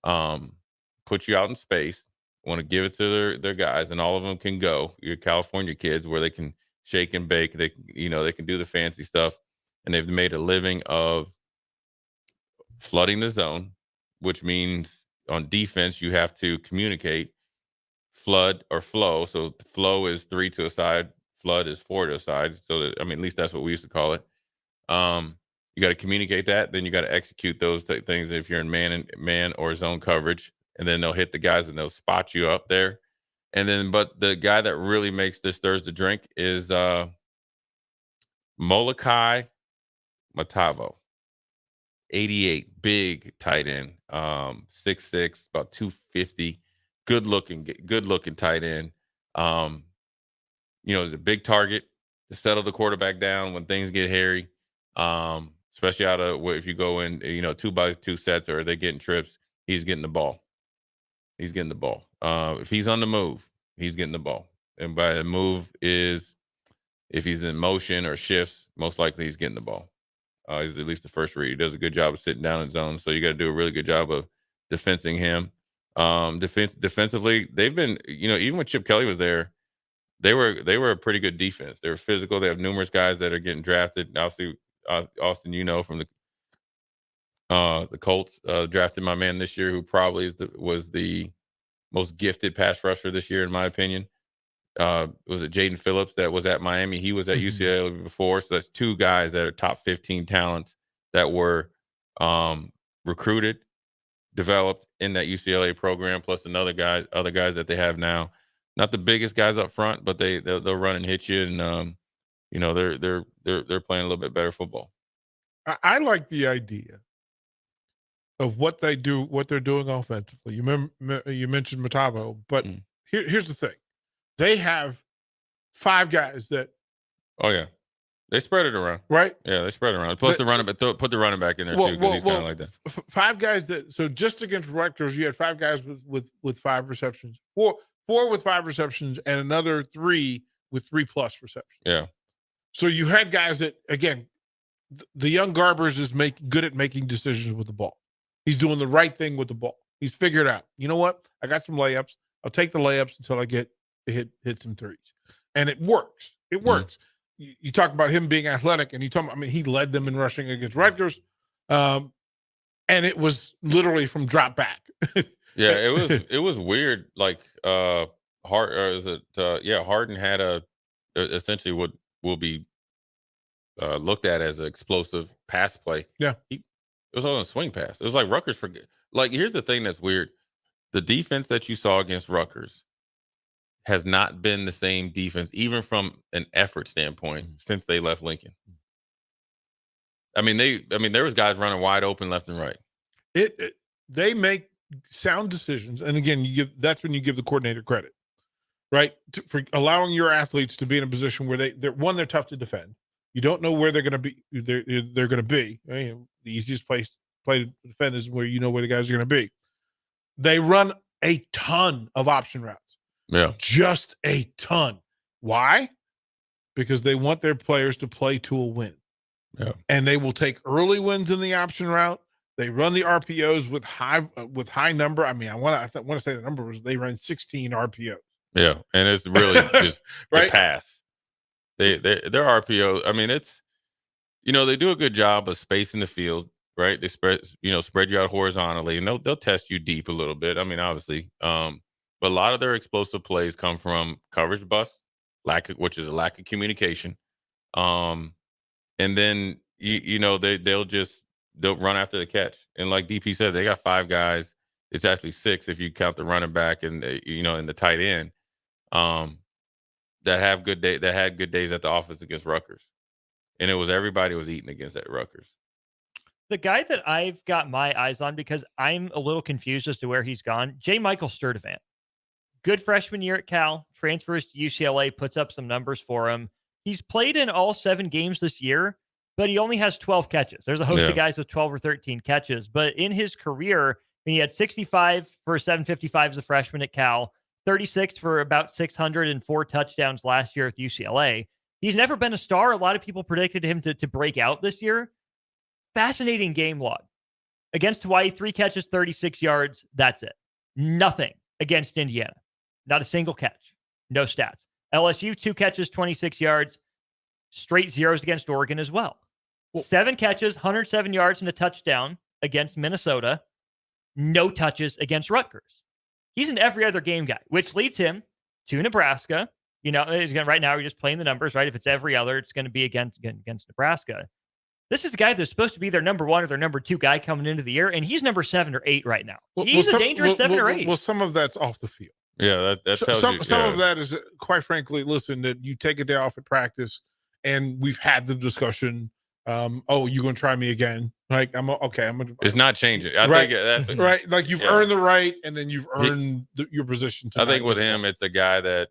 Speaker 11: put you out in space, want to give it to their guys, and all of them can go. Your California kids where they can shake and bake. They can do the fancy stuff, and they've made a living of flooding the zone, which means on defense you have to communicate flood or flow. So flow is 3 to a side, flood is 4 to a side. So that, at least that's what we used to call it. You got to communicate that, then you got to execute those things if you're in man or zone coverage, and then they'll hit the guys and they'll spot you up there. And then, but the guy that really makes this Thursday drink is Molokai Matavo, 88, big tight end, 6'6", about 250, good looking tight end. Is a big target to settle the quarterback down when things get hairy. Especially out of if you go in, 2x2 sets or they're getting trips, he's getting the ball. If he's on the move, he's getting the ball. And by the move is if he's in motion or shifts, most likely he's getting the ball. He's at least the first read. He does a good job of sitting down in zone. So you got to do a really good job of defensing him. Defensively, they've been, even when Chip Kelly was there, they were a pretty good defense. They were physical. They have numerous guys that are getting drafted. Obviously, Austin, from the Colts, drafted my man this year, who probably was the most gifted pass rusher this year, in my opinion. Was it Jaden Phillips that was at Miami? He was at UCLA before. So that's 2 guys that are top 15 talents that were recruited, developed in that UCLA program, plus other guys that they have now. Not the biggest guys up front, but they'll run and hit you, and they're playing a little bit better football.
Speaker 13: I like the idea of what they're doing offensively. You mentioned Matavo, but here's the thing: they have 5 guys that.
Speaker 11: Oh yeah, they spread it around,
Speaker 13: right?
Speaker 11: Yeah, they spread it around. Plus the running back, put the running back in there too, because he's kind of like that.
Speaker 13: 5 guys that. So just against Rutgers, you had 5 guys with 5 receptions, 4 with 5 receptions, and another 3 with 3+ receptions.
Speaker 11: Yeah.
Speaker 13: So you had guys that, again, the young Garbers is good at making decisions with the ball. He's doing the right thing with the ball. He's figured out, you know what? I got some layups. I'll take the layups until I get to hit some threes. And it works. It works. You talk about him being athletic, and he led them in rushing against Rutgers. And it was literally from drop back.
Speaker 11: Yeah, it was weird. Like Harden had essentially what will be looked at as an explosive pass play.
Speaker 13: Yeah,
Speaker 11: it was on a swing pass. It was like Rutgers forget. Like, here's the thing that's weird: the defense that you saw against Rutgers has not been the same defense, even from an effort standpoint, since they left Lincoln. There was guys running wide open left and right.
Speaker 13: They make sound decisions, and again, that's when you give the coordinator credit, right? For allowing your athletes to be in a position where they're tough to defend. You don't know where they're going to be. They're going to be. The easiest place to defend is where you know where the guys are going to be. They run a ton of option routes.
Speaker 11: Yeah,
Speaker 13: just a ton. Why? Because they want their players to play to a win.
Speaker 11: Yeah,
Speaker 13: and they will take early wins in the option route. They run the RPOs with high number. I want to say the number was they ran 16 RPOs.
Speaker 11: Yeah, and it's really just
Speaker 13: right?
Speaker 11: The pass. Their RPO. It's they do a good job of spacing the field, right? They spread you out horizontally, and they'll test you deep a little bit. Obviously, but a lot of their explosive plays come from coverage busts, which is a lack of communication, and then they'll run after the catch. And like DP said, they got 5 guys. It's actually 6 if you count the running back and and the tight end. That had good days at the office against Rutgers, and everybody was eating against that Rutgers.
Speaker 12: The guy that I've got my eyes on, because I'm a little confused as to where he's gone, J. Michael Sturdivant. Good freshman year at Cal, transfers to UCLA, puts up some numbers for him. He's played in all 7 games this year, but he only has 12 catches. There's a host of guys with 12 or 13 catches, but in his career, he had 65 for 755 as a freshman at Cal, 36 for about 604 touchdowns last year at UCLA. He's never been a star. A lot of people predicted him to break out this year. Fascinating game log. Against Hawaii, 3 catches, 36 yards. That's it. Nothing against Indiana. Not a single catch. No stats. LSU, 2 catches, 26 yards. Straight zeros against Oregon as well. 7 catches, 107 yards, and a touchdown against Minnesota. No touches against Rutgers. He's an every other game guy, which leads him to Nebraska. You know, right now we're just playing the numbers, right? If it's every other, it's going to be against Nebraska. This is the guy that's supposed to be their number 1 or their number 2 guy coming into the year, and he's number 7 or 8 right now. He's a dangerous 7 or 8.
Speaker 13: Well, some of that's off the field.
Speaker 11: Yeah, that tells
Speaker 13: some
Speaker 11: you.
Speaker 13: Some of that is, quite frankly, listen, that you take a day off at practice, and we've had the discussion. Oh, you going to try me again? Like, I'm okay. I'm going to.
Speaker 11: It's not changing. I think that's
Speaker 13: right. Like you've earned the right, and then you've earned your position.
Speaker 11: I think with him, it's a guy that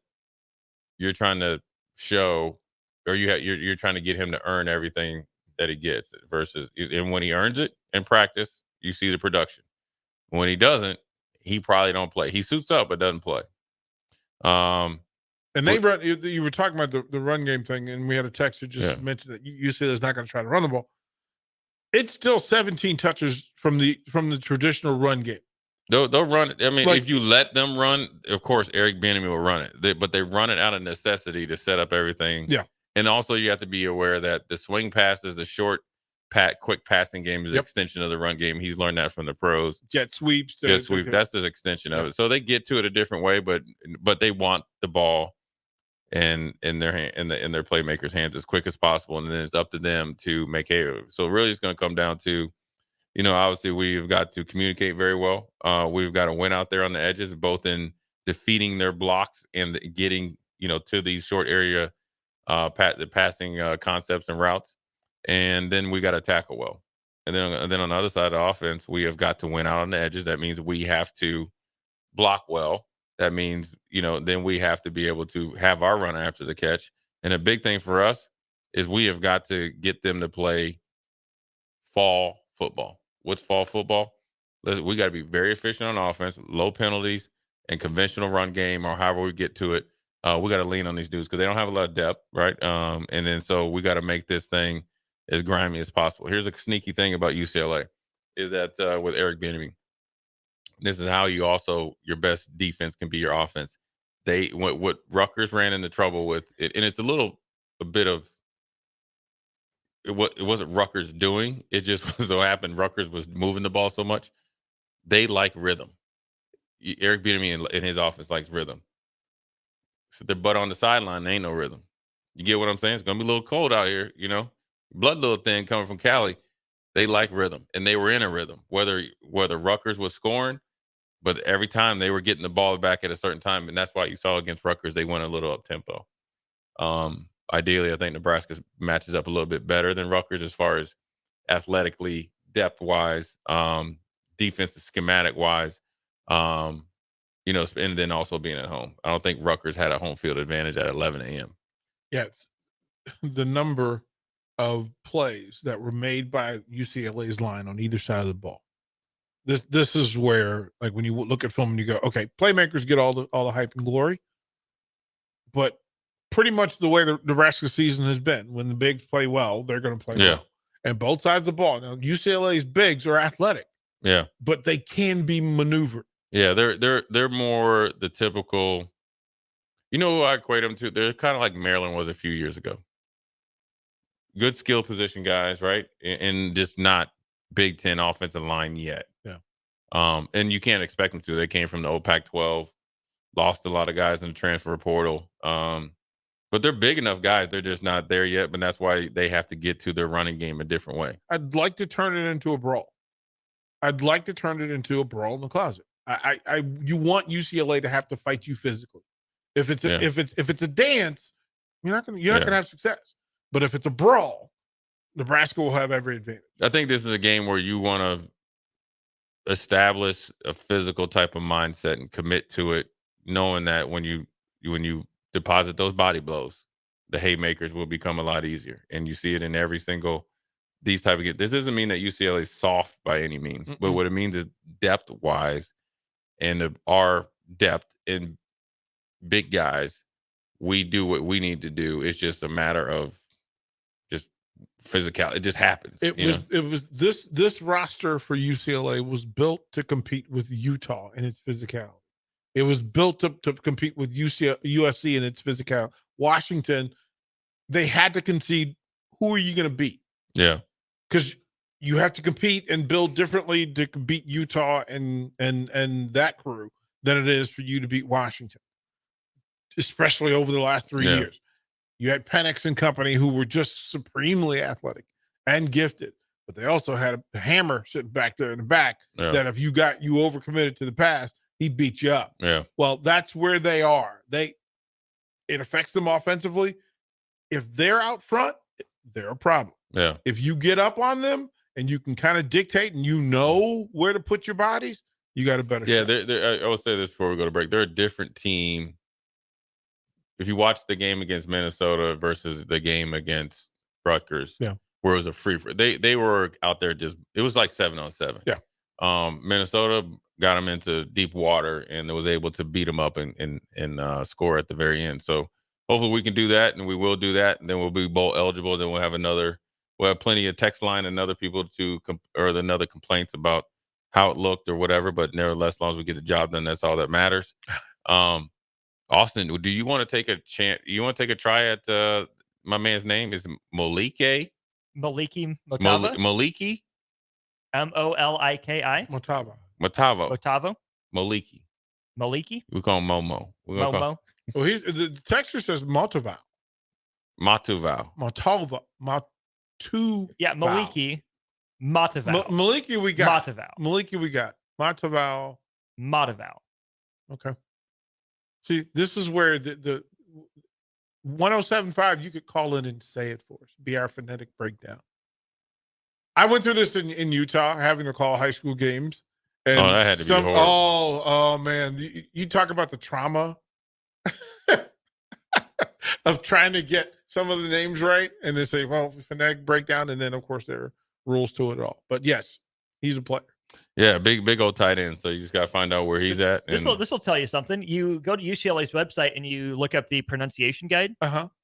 Speaker 11: you're trying to show, or you're trying to get him to earn everything that he gets. Versus, and when he earns it in practice, you see the production. When he doesn't, he probably don't play. He suits up but doesn't play.
Speaker 13: And they run. You were talking about the run game thing, and we had a text who just mentioned that UCLA is not going to try to run the ball. It's still 17 touches from the traditional run game.
Speaker 11: They'll run it. I mean, if you let them run, of course, Eric Bieniemy will run it. But they run it out of necessity to set up everything.
Speaker 13: Yeah.
Speaker 11: And also, you have to be aware that the swing passes, the short, quick passing game is an extension of the run game. He's learned that from the pros.
Speaker 13: Jet sweeps.
Speaker 11: That's his extension of it. So they get to it a different way, but they want the ball in their playmakers' hands as quick as possible, and then it's up to them to make hay of it. So really, it's going to come down to, obviously we've got to communicate very well. We've got to win out there on the edges, both in defeating their blocks and getting to these short area the passing concepts and routes, and then we got to tackle well. And then on the other side of the offense, we have got to win out on the edges. That means we have to block well. That means, then we have to be able to have our run after the catch. And a big thing for us is we have got to get them to play fall football. What's fall football? We got to be very efficient on offense, low penalties, and conventional run game, or however we get to it. We got to lean on these dudes because they don't have a lot of depth, right? And then so we got to make this thing as grimy as possible. Here's a sneaky thing about UCLA is that with Eric Bieniemy, this is how your best defense can be your offense. What Rutgers ran into trouble with, and it's a bit of it wasn't Rutgers doing. It just so happened Rutgers was moving the ball so much. They like rhythm. Eric Bieniemy and his offense likes rhythm. So their butt on the sideline, there ain't no rhythm. You get what I'm saying? It's gonna be a little cold out here, Blood little thin coming from Cali. They like rhythm, and they were in a rhythm. Whether Rutgers was scoring, but every time they were getting the ball back at a certain time, and that's why you saw against Rutgers they went a little up tempo. Ideally, I think Nebraska matches up a little bit better than Rutgers as far as athletically, depth wise, defensive schematic wise, and then also being at home. I don't think Rutgers had a home field advantage at 11 a.m.
Speaker 13: Yes, the number of plays that were made by UCLA's line on either side of the ball. This is where, like, when you look at film and you go, okay, playmakers get all the hype and glory, but pretty much the way the Nebraska season has been, when the bigs play well, they're going to play well. And both sides of the ball. Now, UCLA's bigs are athletic, but they can be maneuvered.
Speaker 11: Yeah, they're more the typical. Who I equate them to? They're kind of like Maryland was a few years ago. Good skill position guys, right? And just not Big Ten offensive line yet.
Speaker 13: Yeah.
Speaker 11: And you can't expect them to. They came from the old Pac-12, lost a lot of guys in the transfer portal. But they're big enough guys. They're just not there yet. But that's why they have to get to their running game a different way.
Speaker 13: I'd like to turn it into a brawl. I'd like to turn it into a brawl in the closet. You want UCLA to have to fight you physically. If it's a dance, you're not gonna have success. But if it's a brawl, Nebraska will have every advantage.
Speaker 11: I think this is a game where you want to establish a physical type of mindset and commit to it, knowing that when you deposit those body blows, the haymakers will become a lot easier. And you see it in every single these type of games. This doesn't mean that UCLA is soft by any means, but what it means is depth wise, and our depth in big guys. We do what we need to do. It's just a matter of just physical. It just happens.
Speaker 13: It was this roster for UCLA was built to compete with Utah in its physicality. It was built to compete with USC in its physicality. Washington, they had to concede. Who are you going to beat?
Speaker 11: Yeah,
Speaker 13: because you have to compete and build differently to beat Utah and that crew than it is for you to beat Washington, especially over the last 3 years. You had Penix and company who were just supremely athletic and gifted, but they also had a hammer sitting back there in the back that if you overcommitted to the pass, he'd beat you up.
Speaker 11: Yeah.
Speaker 13: Well, that's where they are. It affects them offensively. If they're out front, they're a problem.
Speaker 11: Yeah.
Speaker 13: If you get up on them and you can kind of dictate and you know where to put your bodies, you got a better shot.
Speaker 11: I will say this before we go to break. They're a different team. If you watch the game against Minnesota versus the game against Rutgers, where it was a free for they were out there it was like 7-on-7.
Speaker 13: Yeah.
Speaker 11: Minnesota got them into deep water and was able to beat them up and score at the very end. So hopefully we can do that, and we will do that, and then we'll be bowl eligible. Then we'll have plenty of text line and other people another complaints about how it looked or whatever. But nevertheless, as long as we get the job done, that's all that matters. Austin, do you want to take a chance? You want to take a try at my man's name? Is it Moliki?
Speaker 12: Maliki Motava?
Speaker 11: Moliki?
Speaker 12: Moliki?
Speaker 13: Motava.
Speaker 11: Moliki. We call him Momo.
Speaker 12: Momo.
Speaker 13: Well, the texture says Motava.
Speaker 11: Matuval.
Speaker 12: Yeah, Maliki. Mataval.
Speaker 13: Maliki we got.
Speaker 12: Mataval.
Speaker 13: Maliki we got. Mataval. Okay. See, this is where the 1075, you could call in and say it for us. Be our phonetic breakdown. I went through this in Utah, having to call high school games. And
Speaker 11: that had to be horrible.
Speaker 13: Oh man. You talk about the trauma of trying to get some of the names right, and they say, well, phonetic breakdown, and then of course there are rules to it all. But yes, he's a player.
Speaker 11: Yeah, big old tight end. So you just got to find out where he's at.
Speaker 12: This will tell you something. You go to UCLA's website and you look up the pronunciation guide.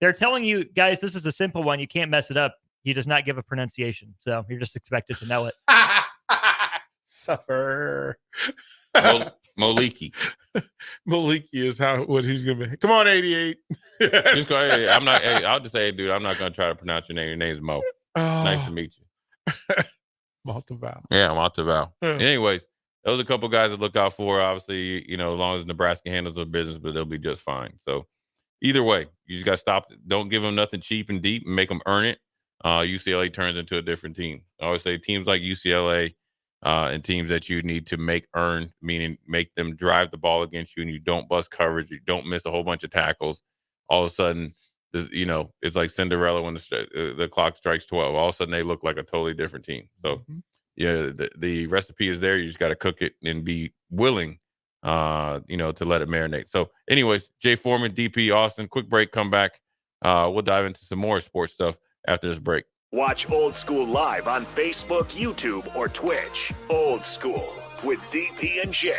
Speaker 12: They're telling you, guys, this is a simple one. You can't mess it up. He does not give a pronunciation, so you're just expected to know it.
Speaker 13: Suffer.
Speaker 11: Moliki.
Speaker 13: Moliki is what he's gonna be. Come on, 88.
Speaker 11: Just go ahead. I'll just say, dude, I'm not gonna try to pronounce your name. Your name's Mo. Nice to meet you.
Speaker 13: Maltaval.
Speaker 11: Yeah, Maltaval. Anyways, those are a couple guys to look out for. Obviously, as long as Nebraska handles their business, but they'll be just fine. So either way, you just got to stop. Don't give them nothing cheap and deep and make them earn it. UCLA turns into a different team. I always say teams like UCLA and teams that you need to earn, meaning make them drive the ball against you and you don't bust coverage, you don't miss a whole bunch of tackles. All of a sudden, it's like Cinderella when the clock strikes 12. All of a sudden, they look like a totally different team. So, the recipe is there. You just got to cook it and be willing, to let it marinate. So, anyways, Jay Foreman, DP, Austin, quick break, come back. We'll dive into some more sports stuff after this break.
Speaker 8: Watch Old School live on Facebook, YouTube, or Twitch. Old School with DP and J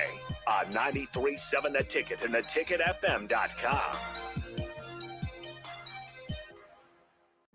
Speaker 8: on 93.7 The Ticket and theticketfm.com.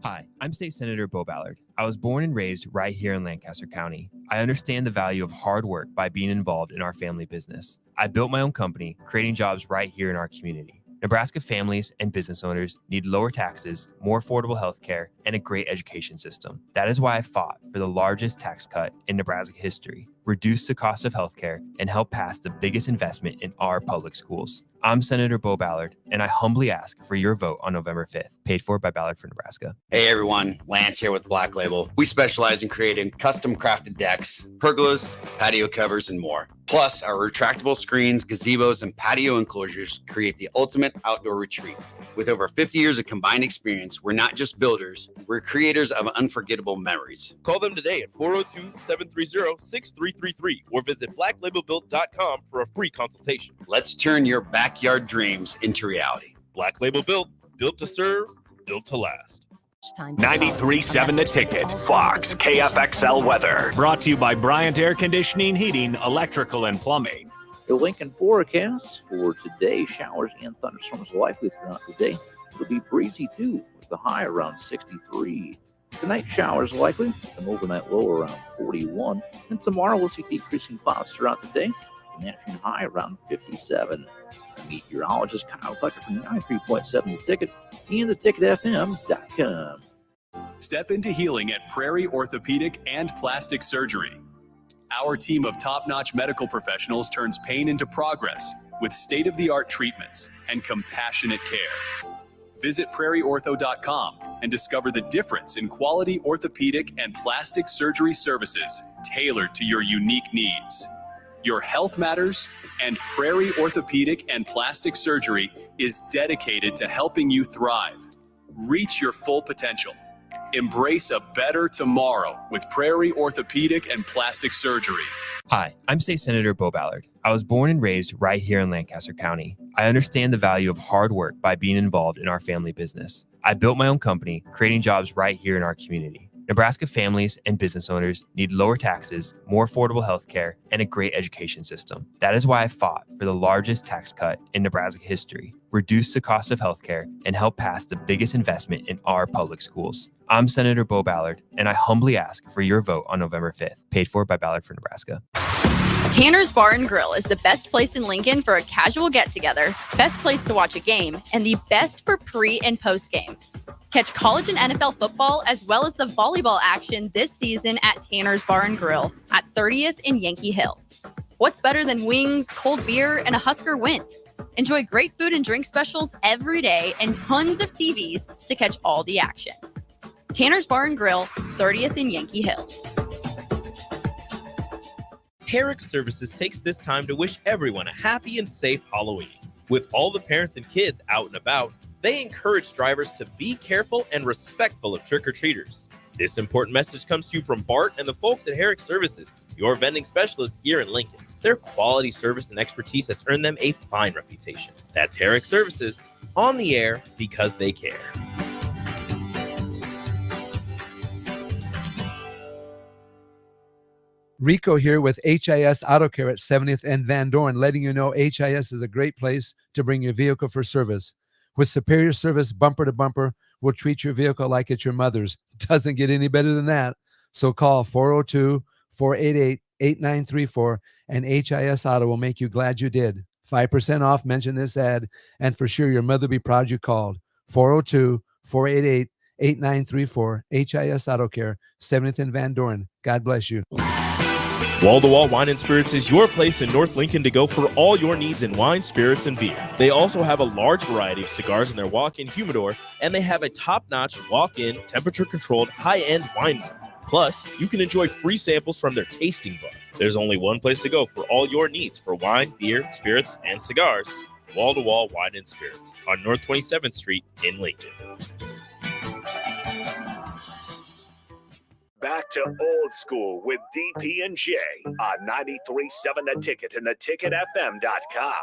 Speaker 20: Hi, I'm State Senator Bo Ballard. I was born and raised right here in Lancaster County. I understand the value of hard work by being involved in our family business. I built my own company, creating jobs right here in our community. Nebraska families and business owners need lower taxes, more affordable health care, and a great education system. That is why I fought for the largest tax cut in Nebraska history, reduce the cost of health care, and help pass the biggest investment in our public schools. I'm Senator Bo Ballard, and I humbly ask for your vote on November 5th. Paid for by Ballard for Nebraska.
Speaker 2: Hey everyone, Lance here with Black Label. We specialize in creating custom crafted decks, pergolas, patio covers, and more. Plus, our retractable screens, gazebos, and patio enclosures create the ultimate outdoor retreat. With over 50 years of combined experience, we're not just builders, we're creators of unforgettable memories.
Speaker 1: Call them today at 402-730-6333 or visit blacklabelbuilt.com for a free consultation.
Speaker 2: Let's turn your backyard dreams into reality.
Speaker 1: Black Label Built, built to serve, built to last.
Speaker 8: 93.7 The Ticket, Fox, KFXL weather. Brought to you by Bryant Air Conditioning, Heating, Electrical, and Plumbing.
Speaker 7: The Lincoln forecast for today, showers and thunderstorms likely throughout the day. It'll be breezy too, with the high around 63. Tonight, showers likely, an overnight low around 41. And tomorrow, we'll see decreasing clouds throughout the day, an afternoon high around 57. Meteorologist Kyle Tucker from 93.7 The Ticket and theticketfm.com.
Speaker 22: Step into healing at Prairie Orthopedic and Plastic Surgery. Our team of top-notch medical professionals turns pain into progress with state-of-the-art treatments and compassionate care. Visit prairieortho.com and discover the difference in quality orthopedic and plastic surgery services tailored to your unique needs. Your health matters, and Prairie Orthopedic and Plastic Surgery is dedicated to helping you thrive. Reach your full potential. Embrace a better tomorrow with Prairie Orthopedic and Plastic Surgery.
Speaker 20: Hi, I'm State Senator Bo Ballard. I was born and raised right here in Lancaster County. I understand the value of hard work by being involved in our family business. I built my own company, creating jobs right here in our community. Nebraska families and business owners need lower taxes, more affordable health care, and a great education system. That is why I fought for the largest tax cut in Nebraska history, reduce the cost of health care, and help pass the biggest investment in our public schools. I'm Senator Bo Ballard, and I humbly ask for your vote on November 5th, paid for by Ballard for Nebraska.
Speaker 21: Tanner's Bar and Grill is the best place in Lincoln for a casual get-together, best place to watch a game, and the best for pre- and post-game. Catch college and NFL football as well as the volleyball action this season at Tanner's Bar and Grill at 30th and Yankee Hill. What's better than wings, cold beer, and a Husker win? Enjoy great food and drink specials every day and tons of TVs to catch all the action. Tanner's Bar and Grill, 30th and Yankee Hill.
Speaker 1: Herrick Services takes this time to wish everyone a happy and safe Halloween. With all the parents and kids out and about, they encourage drivers to be careful and respectful of trick-or-treaters. This important message comes to you from Bart and the folks at Herrick Services, your vending specialists here in Lincoln. Their quality service and expertise has earned them a fine reputation. That's Herrick Services, on the air because they care.
Speaker 3: Rico here with HIS Auto Care at 70th and Van Dorn, letting you know HIS is a great place to bring your vehicle for service. With superior service bumper to bumper, we'll treat your vehicle like it's your mother's. It doesn't get any better than that. So call 402-488-8934 and HIS Auto will make you glad you did. 5% off, mention this ad, and for sure your mother will be proud you called. 402-488-8934, HIS Auto Care, 70th and Van Dorn. God bless you.
Speaker 1: Wall-to-Wall Wine and Spirits is your place in North Lincoln to go for all your needs in wine, spirits, and beer. They also have a large variety of cigars in their walk-in humidor, and they have a top-notch walk-in, temperature-controlled, high-end wine bar. Plus, you can enjoy free samples from their tasting bar. There's only one place to go for all your needs for wine, beer, spirits, and cigars. Wall-to-Wall Wine and Spirits on North 27th Street in Lincoln.
Speaker 8: Back to old school with DP and J on 93.7 The Ticket and theticketfm.com.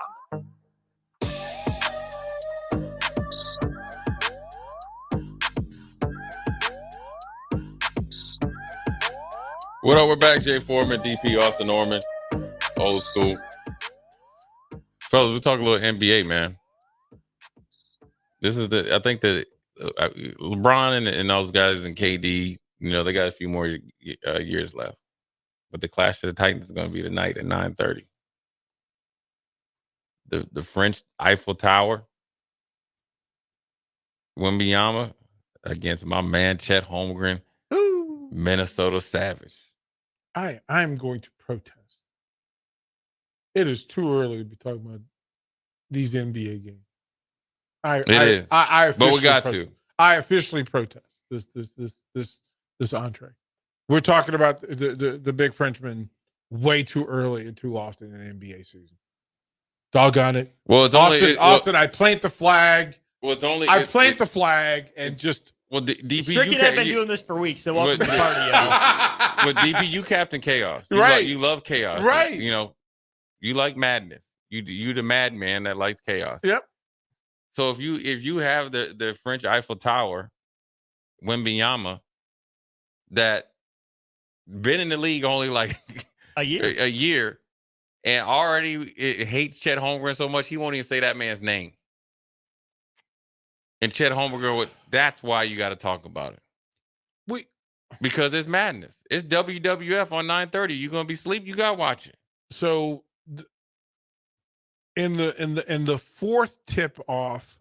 Speaker 11: What up? We're back. Jay Foreman, DP, Austin Norman, old school. Fellas, we're talking a little NBA, man. This is I think that LeBron and those guys and KD, you know, they got a few more years left. But the Clash of the Titans is going to be tonight at 9:30. The French Eiffel Tower, Wembanyama against my man Chet Holmgren, Minnesota Savage.
Speaker 13: I'm going to protest. It is too early to be talking about these NBA games. I
Speaker 11: but we got to.
Speaker 13: I officially protest this entree. We're talking about the big Frenchman way too early and too often in the NBA season. Doggone it.
Speaker 11: Well, it's
Speaker 13: Austin. I plant the flag.
Speaker 11: Well, it's only
Speaker 13: I plant the flag and just.
Speaker 11: Well, DP,
Speaker 12: Stricky and I have been doing this for weeks, so welcome to the party.
Speaker 11: But DP, you Captain Chaos.
Speaker 13: Right.
Speaker 11: You love chaos.
Speaker 13: Right.
Speaker 11: You know, you like madness. You the madman that likes chaos.
Speaker 13: Yep.
Speaker 11: So if you have the French Eiffel Tower, Wembanyama, that been in the league only like
Speaker 12: a year,
Speaker 11: and already it hates Chet Holmgren so much he won't even say that man's name. And Chet Holmgren, that's why you got to talk about it. Because it's madness. It's WWF on 9:30. You're gonna be asleep. You gotta watch it.
Speaker 13: So, in the fourth tip off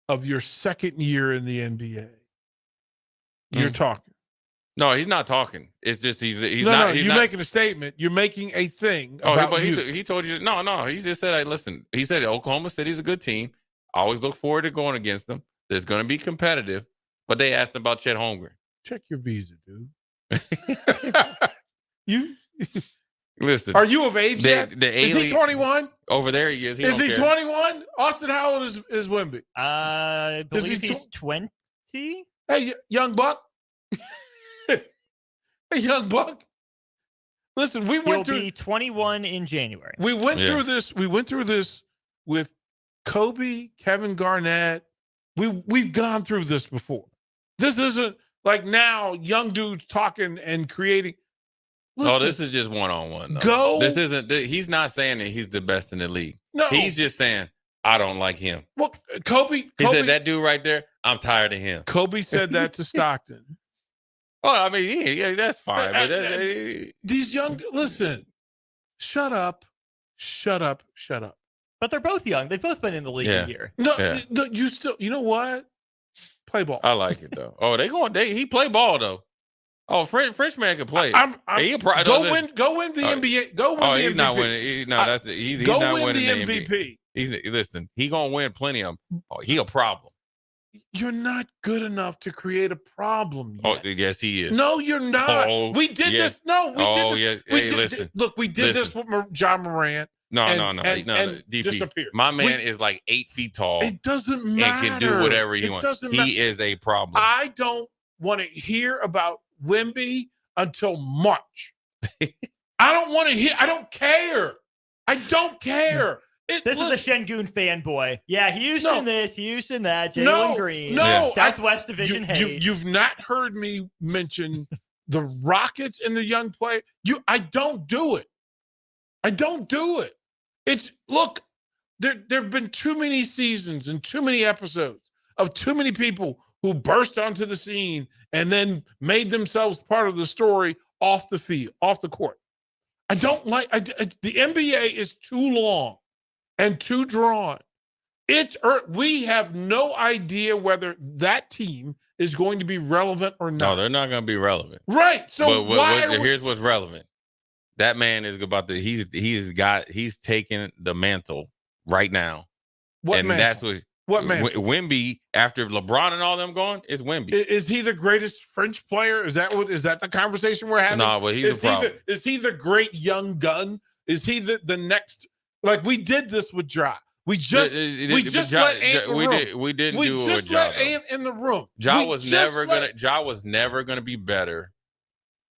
Speaker 13: of your second year in the NBA, you're talking.
Speaker 11: No, he's not talking. It's just he's
Speaker 13: no,
Speaker 11: not.
Speaker 13: No,
Speaker 11: he's
Speaker 13: you're
Speaker 11: not,
Speaker 13: making a statement. You're making a thing.
Speaker 11: But he told you no. He just said, "Hey, listen." He said Oklahoma City's a good team. I always look forward to going against them. There's going to be competitive. But they asked him about Chet Holmgren.
Speaker 13: Check your visa, dude. You
Speaker 11: listen.
Speaker 13: Are you of age yet? Is he 21?
Speaker 11: Over there he is.
Speaker 13: Is he 21? Austin, how old is Wemby?
Speaker 12: I believe he's 20.
Speaker 13: Hey, young buck. Hey, young buck. Listen,
Speaker 12: He'll be 21 in January.
Speaker 13: We went through this. We went through this with Kobe, Kevin Garnett. We've gone through this before. This isn't like now young dudes talking and creating. Listen,
Speaker 11: this is just one-on-one.
Speaker 13: Go.
Speaker 11: This isn't. He's not saying that he's the best in the league.
Speaker 13: No,
Speaker 11: he's just saying I don't like him.
Speaker 13: Well, Kobe
Speaker 11: He said that dude right there. I'm tired of him.
Speaker 13: Kobe said that to Stockton.
Speaker 11: Well, I mean, yeah, that's fine. But
Speaker 13: these young, listen, shut up.
Speaker 12: But they're both young. They've both been in the league a year.
Speaker 13: No, you still. You know what? Play ball.
Speaker 11: I like it though. Oh, he play ball though. Oh, French man can play.
Speaker 13: Go win the NBA. Go win the MVP.
Speaker 11: He's not winning. He's not winning the MVP. Listen. He gonna win plenty of them. Oh, he a problem.
Speaker 13: You're not good enough to create a problem yet.
Speaker 11: Oh, yes, he is.
Speaker 13: No, you're not.
Speaker 11: Oh,
Speaker 13: we did this. No, we did this.
Speaker 11: Yes.
Speaker 13: We
Speaker 11: hey,
Speaker 13: did,
Speaker 11: listen.
Speaker 13: Look, we did this with John Morant.
Speaker 11: No.
Speaker 13: And
Speaker 11: DP.
Speaker 13: disappear.
Speaker 11: My man is like 8 feet tall.
Speaker 13: It doesn't matter.
Speaker 11: And can do whatever he wants. He is a problem.
Speaker 13: I don't want to hear about Wemby until March. I don't want to hear. I don't care.
Speaker 12: This is a Şengün fanboy. Yeah, Houston this, Houston that, Jalen Green.
Speaker 13: No,
Speaker 12: Southwest Division hate.
Speaker 13: You've not heard me mention the Rockets and the young player. I don't do it. Look, there have been too many seasons and too many episodes of too many people who burst onto the scene and then made themselves part of the story off the field, off the court. I don't like the NBA is too long and too drawn. We have no idea whether that team is going to be relevant or not.
Speaker 11: No, they're not going to be relevant.
Speaker 13: Right. So
Speaker 11: here's what's relevant. That man is about to. He's taking the mantle right now.
Speaker 13: What mantle? What man?
Speaker 11: Wemby, after LeBron and all them gone, it's Wemby.
Speaker 13: Is he the greatest French player? Is that the conversation we're having?
Speaker 11: No, but he's a problem.
Speaker 13: Is he the great young gun? Is he the next? Like we did this with Ja. We just let Ant in the room.
Speaker 11: We didn't
Speaker 13: we
Speaker 11: do it
Speaker 13: just
Speaker 11: with Ja.
Speaker 13: let Ant in the room.
Speaker 11: Ja was never gonna be better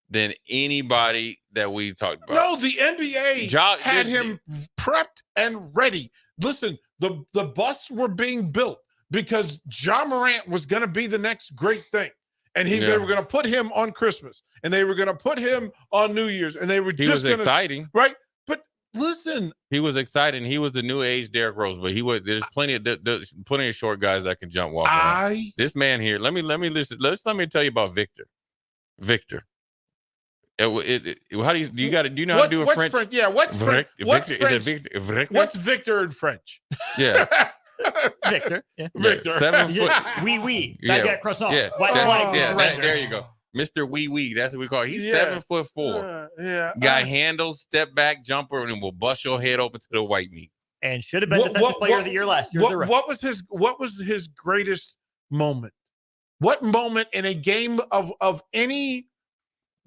Speaker 11: than anybody that we talked about.
Speaker 13: No, the NBA had him prepped and ready. Listen, the busts were being built because Ja Morant was going to be the next great thing. And they were going to put him on Christmas. And they were going to put him on New Year's. And they were just going to...
Speaker 11: exciting.
Speaker 13: Right? But listen...
Speaker 11: He was exciting. He was the new age Derrick Rose. But there's plenty of short guys that can jump walk around. This man here... Let me listen. Let me tell you about Victor. How do you know how to do a French?
Speaker 13: Yeah, what's French? What's French?
Speaker 11: Victor?
Speaker 13: What's Victor in French?
Speaker 11: Yeah.
Speaker 12: Victor. Yeah.
Speaker 13: Victor.
Speaker 11: 7 foot.
Speaker 12: Oui. Baguette croissant.
Speaker 11: Yeah. There you go. Mr. Wee. That's what we call it. He's 7'4". Guy handles, step back, jumper, and will bust your head open to the white meat.
Speaker 12: And should have been defensive player of the year last year.
Speaker 13: What was his greatest moment? What moment in a game of any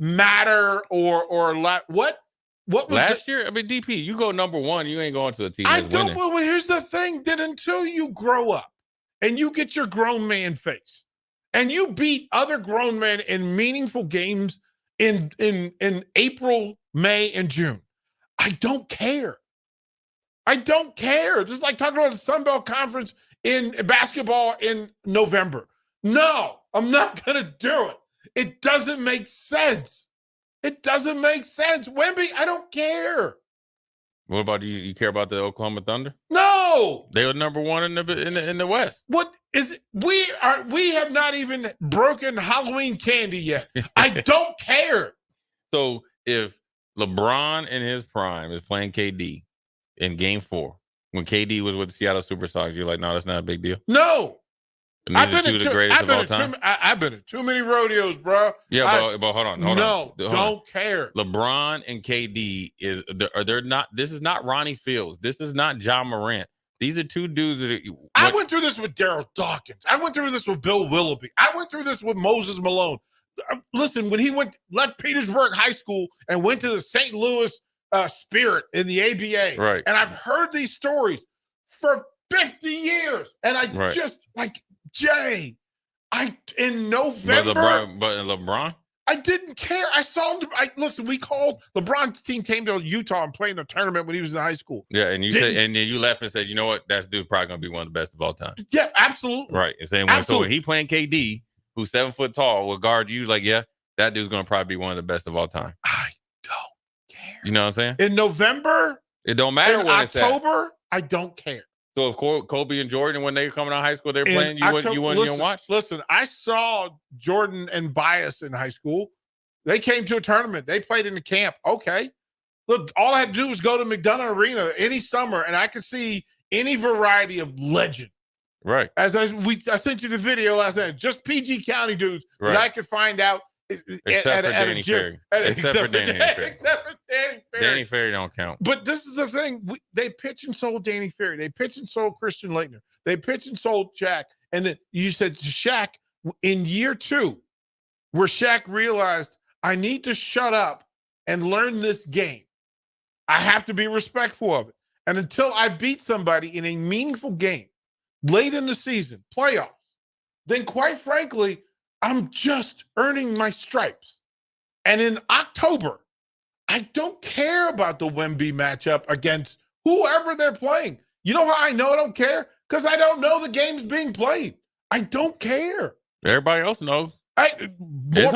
Speaker 13: matter or what was
Speaker 11: last year? I mean, DP, you go number one, you ain't going to a team
Speaker 13: I
Speaker 11: that's
Speaker 13: don't
Speaker 11: winning.
Speaker 13: Well, here's the thing, that until you grow up and you get your grown man face and you beat other grown men in meaningful games in April, May, and June, I don't care. Just like talking about the Sun Belt Conference in basketball in November. No, I'm not gonna do it. It doesn't make sense. Wemby, I don't care.
Speaker 11: What about you? You care about the Oklahoma Thunder?
Speaker 13: No,
Speaker 11: they were number one in the West.
Speaker 13: What is it? We have not even broken Halloween candy yet. I don't care.
Speaker 11: So if LeBron in his prime is playing KD in Game 4, when KD was with the Seattle SuperSox, you're like, no, that's not a big deal.
Speaker 13: No.
Speaker 11: And these are two of the greatest of all time.
Speaker 13: I've been to too many rodeos, bro.
Speaker 11: Yeah, but hold on.
Speaker 13: Don't care.
Speaker 11: LeBron and KD they're not. This is not Ronnie Fields. This is not John Morant. These are two dudes that
Speaker 13: I went through this with Daryl Dawkins. I went through this with Bill Willoughby. I went through this with Moses Malone. Listen, when he left Petersburg High School and went to the St. Louis Spirit in the ABA,
Speaker 11: right?
Speaker 13: And I've heard these stories for 50 years, and I just like. Jay, in November,
Speaker 11: but LeBron,
Speaker 13: I didn't care. I saw him. Listen, we called LeBron's team came to Utah and played in a tournament when he was in high school.
Speaker 11: Yeah, and you said, and then you left and said, you know what, that dude probably gonna be one of the best of all time.
Speaker 13: Yeah, absolutely.
Speaker 11: Right. And saying so when he playing KD, who's 7 foot tall, will guard you, like, yeah, that dude's gonna probably be one of the best of all time.
Speaker 13: I don't care.
Speaker 11: You know what I'm saying?
Speaker 13: In November,
Speaker 11: it don't matter
Speaker 13: in
Speaker 11: when
Speaker 13: October,
Speaker 11: it's
Speaker 13: I don't care.
Speaker 11: So if Kobe and Jordan, when they were coming out of high school, they're playing, you wouldn't watch?
Speaker 13: Listen, I saw Jordan and Bias in high school. They came to a tournament. They played in the camp. Okay. Look, all I had to do was go to McDonough Arena any summer, and I could see any variety of legend.
Speaker 11: Right.
Speaker 13: I sent you the video last night. Just PG County dudes that I could find out.
Speaker 11: Except for Danny Ferry. Except for Danny Ferry. Danny Ferry don't count.
Speaker 13: But this is the thing. They pitch and sold Danny Ferry. They pitch and sold Christian Laettner. They pitch and sold Shaq. And then you said to Shaq in year 2, where Shaq realized, I need to shut up and learn this game. I have to be respectful of it. And until I beat somebody in a meaningful game late in the season, playoffs, then quite frankly, I'm just earning my stripes. And in October, I don't care about the Wemby matchup against whoever they're playing. You know how I know I don't care? Because I don't know the game's being played. I don't care.
Speaker 11: Everybody else knows.
Speaker 13: It's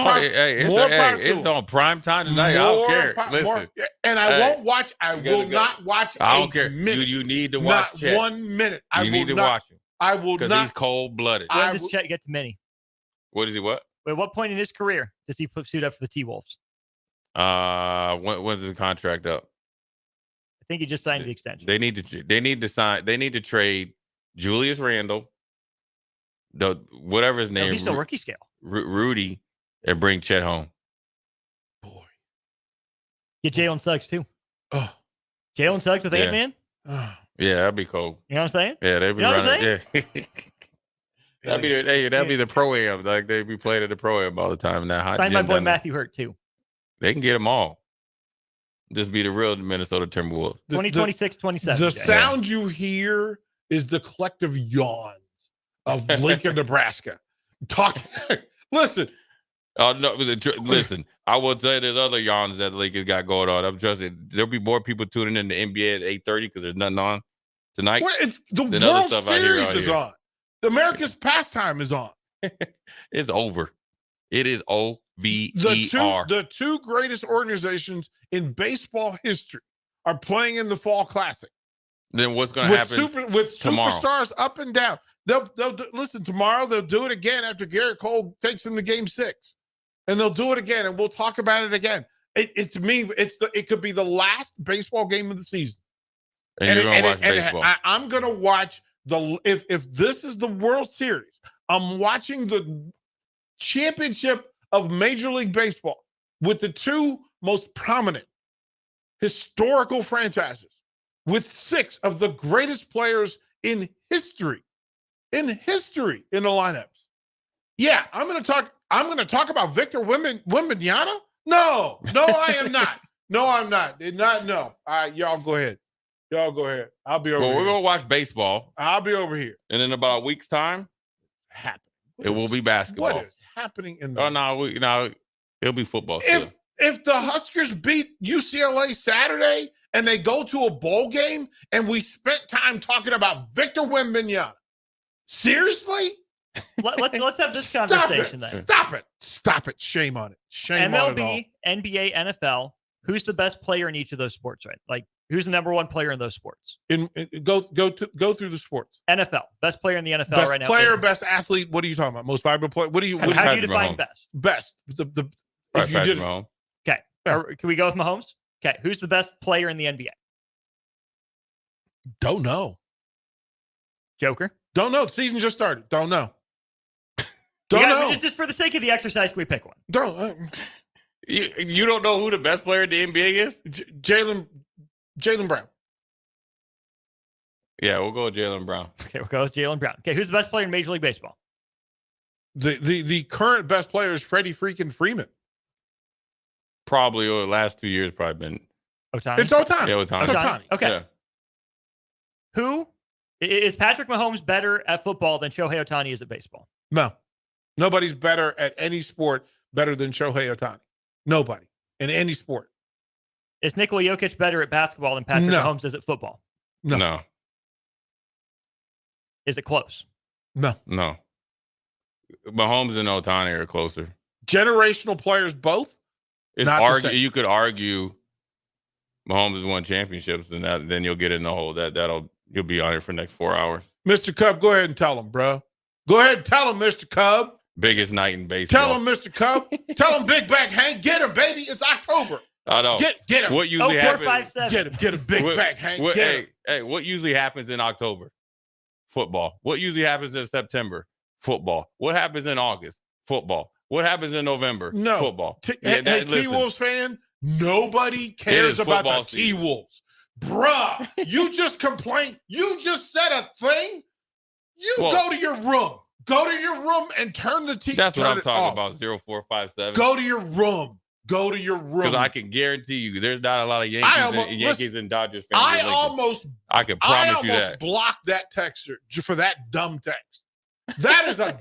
Speaker 11: on prime time tonight. I don't care. Listen.
Speaker 13: And I won't watch. I will not watch.
Speaker 11: I don't care. You need to watch Chet.
Speaker 13: 1 minute.
Speaker 11: You need to watch him.
Speaker 13: I will not.
Speaker 11: Because he's cold-blooded.
Speaker 12: When does Chet get to mini?
Speaker 11: What is he? What?
Speaker 12: At what point in his career does he suit up for the T-Wolves?
Speaker 11: When's the contract up?
Speaker 12: I think he just signed the extension.
Speaker 11: They need to trade Julius Randle, whatever his name.
Speaker 12: He's still rookie scale.
Speaker 11: Rudy, and bring Chet home.
Speaker 13: Boy,
Speaker 11: get
Speaker 12: Jalen Suggs too. Oh, Jalen Suggs with Ant-Man.
Speaker 11: Oh. Yeah, that'd be cool.
Speaker 12: You know what I'm saying?
Speaker 11: Yeah, they'd be running. Yeah. That'd be the pro-am. Like they'd be playing at the pro-am all the time. That hot
Speaker 12: sign my boy Matthew Hurt too.
Speaker 11: They can get them all. Just be the real Minnesota Timberwolves.
Speaker 12: 2026, 27.
Speaker 13: The sound you hear is the collective yawns of Lincoln, Nebraska. Listen.
Speaker 11: Oh no! Listen, I will tell you, there's other yawns that Lincoln got going on. I'm just there'll be more people tuning in the NBA at 8:30 because there's nothing on tonight.
Speaker 13: Well, it's the World Series is on. The America's pastime is on.
Speaker 11: It's over. It is OVER.
Speaker 13: The two greatest organizations in baseball history are playing in the Fall Classic.
Speaker 11: Then what's going to happen
Speaker 13: with
Speaker 11: tomorrow?
Speaker 13: Superstars up and down? They'll listen tomorrow. They'll do it again after Garrett Cole takes them to Game 6, and they'll do it again, and we'll talk about it again. It could be the last baseball game of the season.
Speaker 11: And you're going to watch baseball.
Speaker 13: I'm going to watch if this is the World Series, I'm watching the championship of Major League Baseball with the two most prominent historical franchises, with 6 of the greatest players in history in the lineups. Yeah, I'm going to talk about Victor Wembanyama. No, I am not. No, I'm not. No. All right, y'all go ahead. I'll be over here.
Speaker 11: We're going to watch baseball.
Speaker 13: I'll be over here.
Speaker 11: And in about a week's time, it will be basketball.
Speaker 13: What is happening in the...
Speaker 11: Oh, no, it'll be football still.
Speaker 13: If the Huskers beat UCLA Saturday and they go to a bowl game and we spent time talking about Victor Wembanyama, seriously?
Speaker 12: Let's have this conversation then.
Speaker 13: Stop it. Shame on it. Shame
Speaker 12: MLB,
Speaker 13: on it all.
Speaker 12: NBA, NFL, Who's the best player in each of those sports, right? Like, who's the number one player in those sports?
Speaker 13: Go through the sports.
Speaker 12: NFL. Best player in the NFL
Speaker 13: Best
Speaker 12: right now.
Speaker 13: player, best athlete. What are you talking about? Most valuable player. How
Speaker 12: do you define best?
Speaker 13: Best. If you did
Speaker 11: Mahomes.
Speaker 12: Okay. Can we go with Mahomes? Okay. Who's the best player in the NBA?
Speaker 13: Don't know.
Speaker 12: Joker?
Speaker 13: Don't know. The season just started. Don't know. Don't know.
Speaker 12: Just for the sake of the exercise, can we pick one?
Speaker 13: Don't.
Speaker 11: You don't know who the best player in the NBA is?
Speaker 13: Jaylen Brown.
Speaker 11: Yeah, we'll go with Jaylen Brown.
Speaker 12: Okay, we'll go with Jaylen Brown. Okay, who's the best player in Major League Baseball?
Speaker 13: The current best player is Freddie freaking Freeman.
Speaker 11: Probably over the last 2 years, probably been
Speaker 12: Ohtani.
Speaker 13: It's Ohtani.
Speaker 11: Yeah, Ohtani.
Speaker 12: Ohtani. Okay.
Speaker 11: Yeah.
Speaker 12: Who is Patrick Mahomes better at football than Shohei Ohtani is at baseball?
Speaker 13: No. Nobody's better at any sport better than Shohei Ohtani. Nobody in any sport.
Speaker 12: Is Nikola Jokic better at basketball than Patrick Mahomes is at football?
Speaker 11: No.
Speaker 12: Is it close?
Speaker 13: No.
Speaker 11: Mahomes and Ohtani are closer.
Speaker 13: Generational players both?
Speaker 11: You could argue Mahomes has won championships, and then you'll get in the hole. You'll be on it for the next 4 hours.
Speaker 13: Mr. Cub, go ahead and tell him, bro. Go ahead and tell him, Mr. Cub.
Speaker 11: Biggest night in baseball.
Speaker 13: Tell him, Mr. Cub. Tell him, Big Back Hank. Get him, baby. It's October.
Speaker 11: I know.
Speaker 13: Get him.
Speaker 11: What usually happens?
Speaker 13: Get him, Big Back Hank.
Speaker 11: Hey, what usually happens in October? Football. What usually happens in September? Football. What happens in August? Football. What happens in November?
Speaker 13: No.
Speaker 11: Football.
Speaker 13: Hey, T-Wolves fan, nobody cares about the T-Wolves. Bruh, you just complained. You just said a thing. Go to your room. Go to your room and turn the TV.
Speaker 11: That's what I'm talking about. 0457.
Speaker 13: Go to your room. Go to your room.
Speaker 11: Because I can guarantee you, there's not a lot of Yankees and Dodgers fans.
Speaker 13: I
Speaker 11: can promise you that.
Speaker 13: I almost blocked that texter for that dumb text. That is a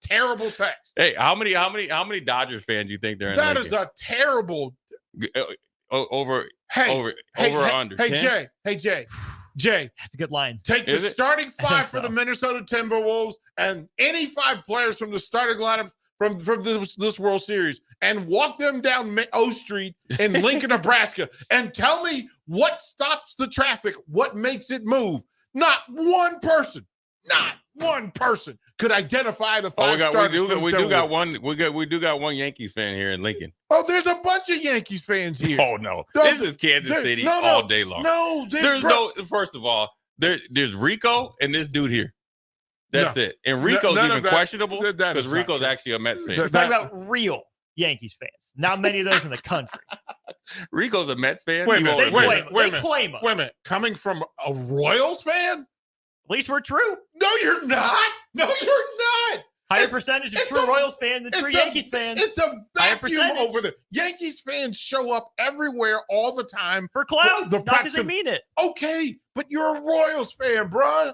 Speaker 13: terrible text.
Speaker 11: Hey, how many Dodgers fans do you think there are in
Speaker 13: That
Speaker 11: Lincoln?
Speaker 13: is a terrible
Speaker 11: over or under.
Speaker 13: Hey,
Speaker 11: 10?
Speaker 13: Jay.
Speaker 12: That's a good line.
Speaker 13: Take the starting five for the Minnesota Timberwolves and any 5 players from the starting lineup from this World Series and walk them down O Street in Lincoln, Nebraska, and tell me what stops the traffic, what makes it move. Not one person could identify the 5 starters.
Speaker 11: We do got one Yankees fan here in Lincoln.
Speaker 13: Oh, there's a bunch of Yankees fans here.
Speaker 11: Oh no, this is Kansas City all day long.
Speaker 13: No,
Speaker 11: First of all, there's Rico and this dude here. That's it. And Rico's even questionable because Rico's actually a Mets fan.
Speaker 12: We're talking about real Yankees fans. Not many of those in the country.
Speaker 11: Rico's a Mets fan.
Speaker 13: Wait a
Speaker 12: claim
Speaker 13: minute. Coming from a Royals fan?
Speaker 12: At least we're true.
Speaker 13: No, you're not.
Speaker 12: Higher percentage of true Royals fans than true Yankees fans.
Speaker 13: It's a vacuum over there. Yankees fans show up everywhere all the time
Speaker 12: for clouds. Not because they mean it.
Speaker 13: Okay, but you're a Royals fan, bro.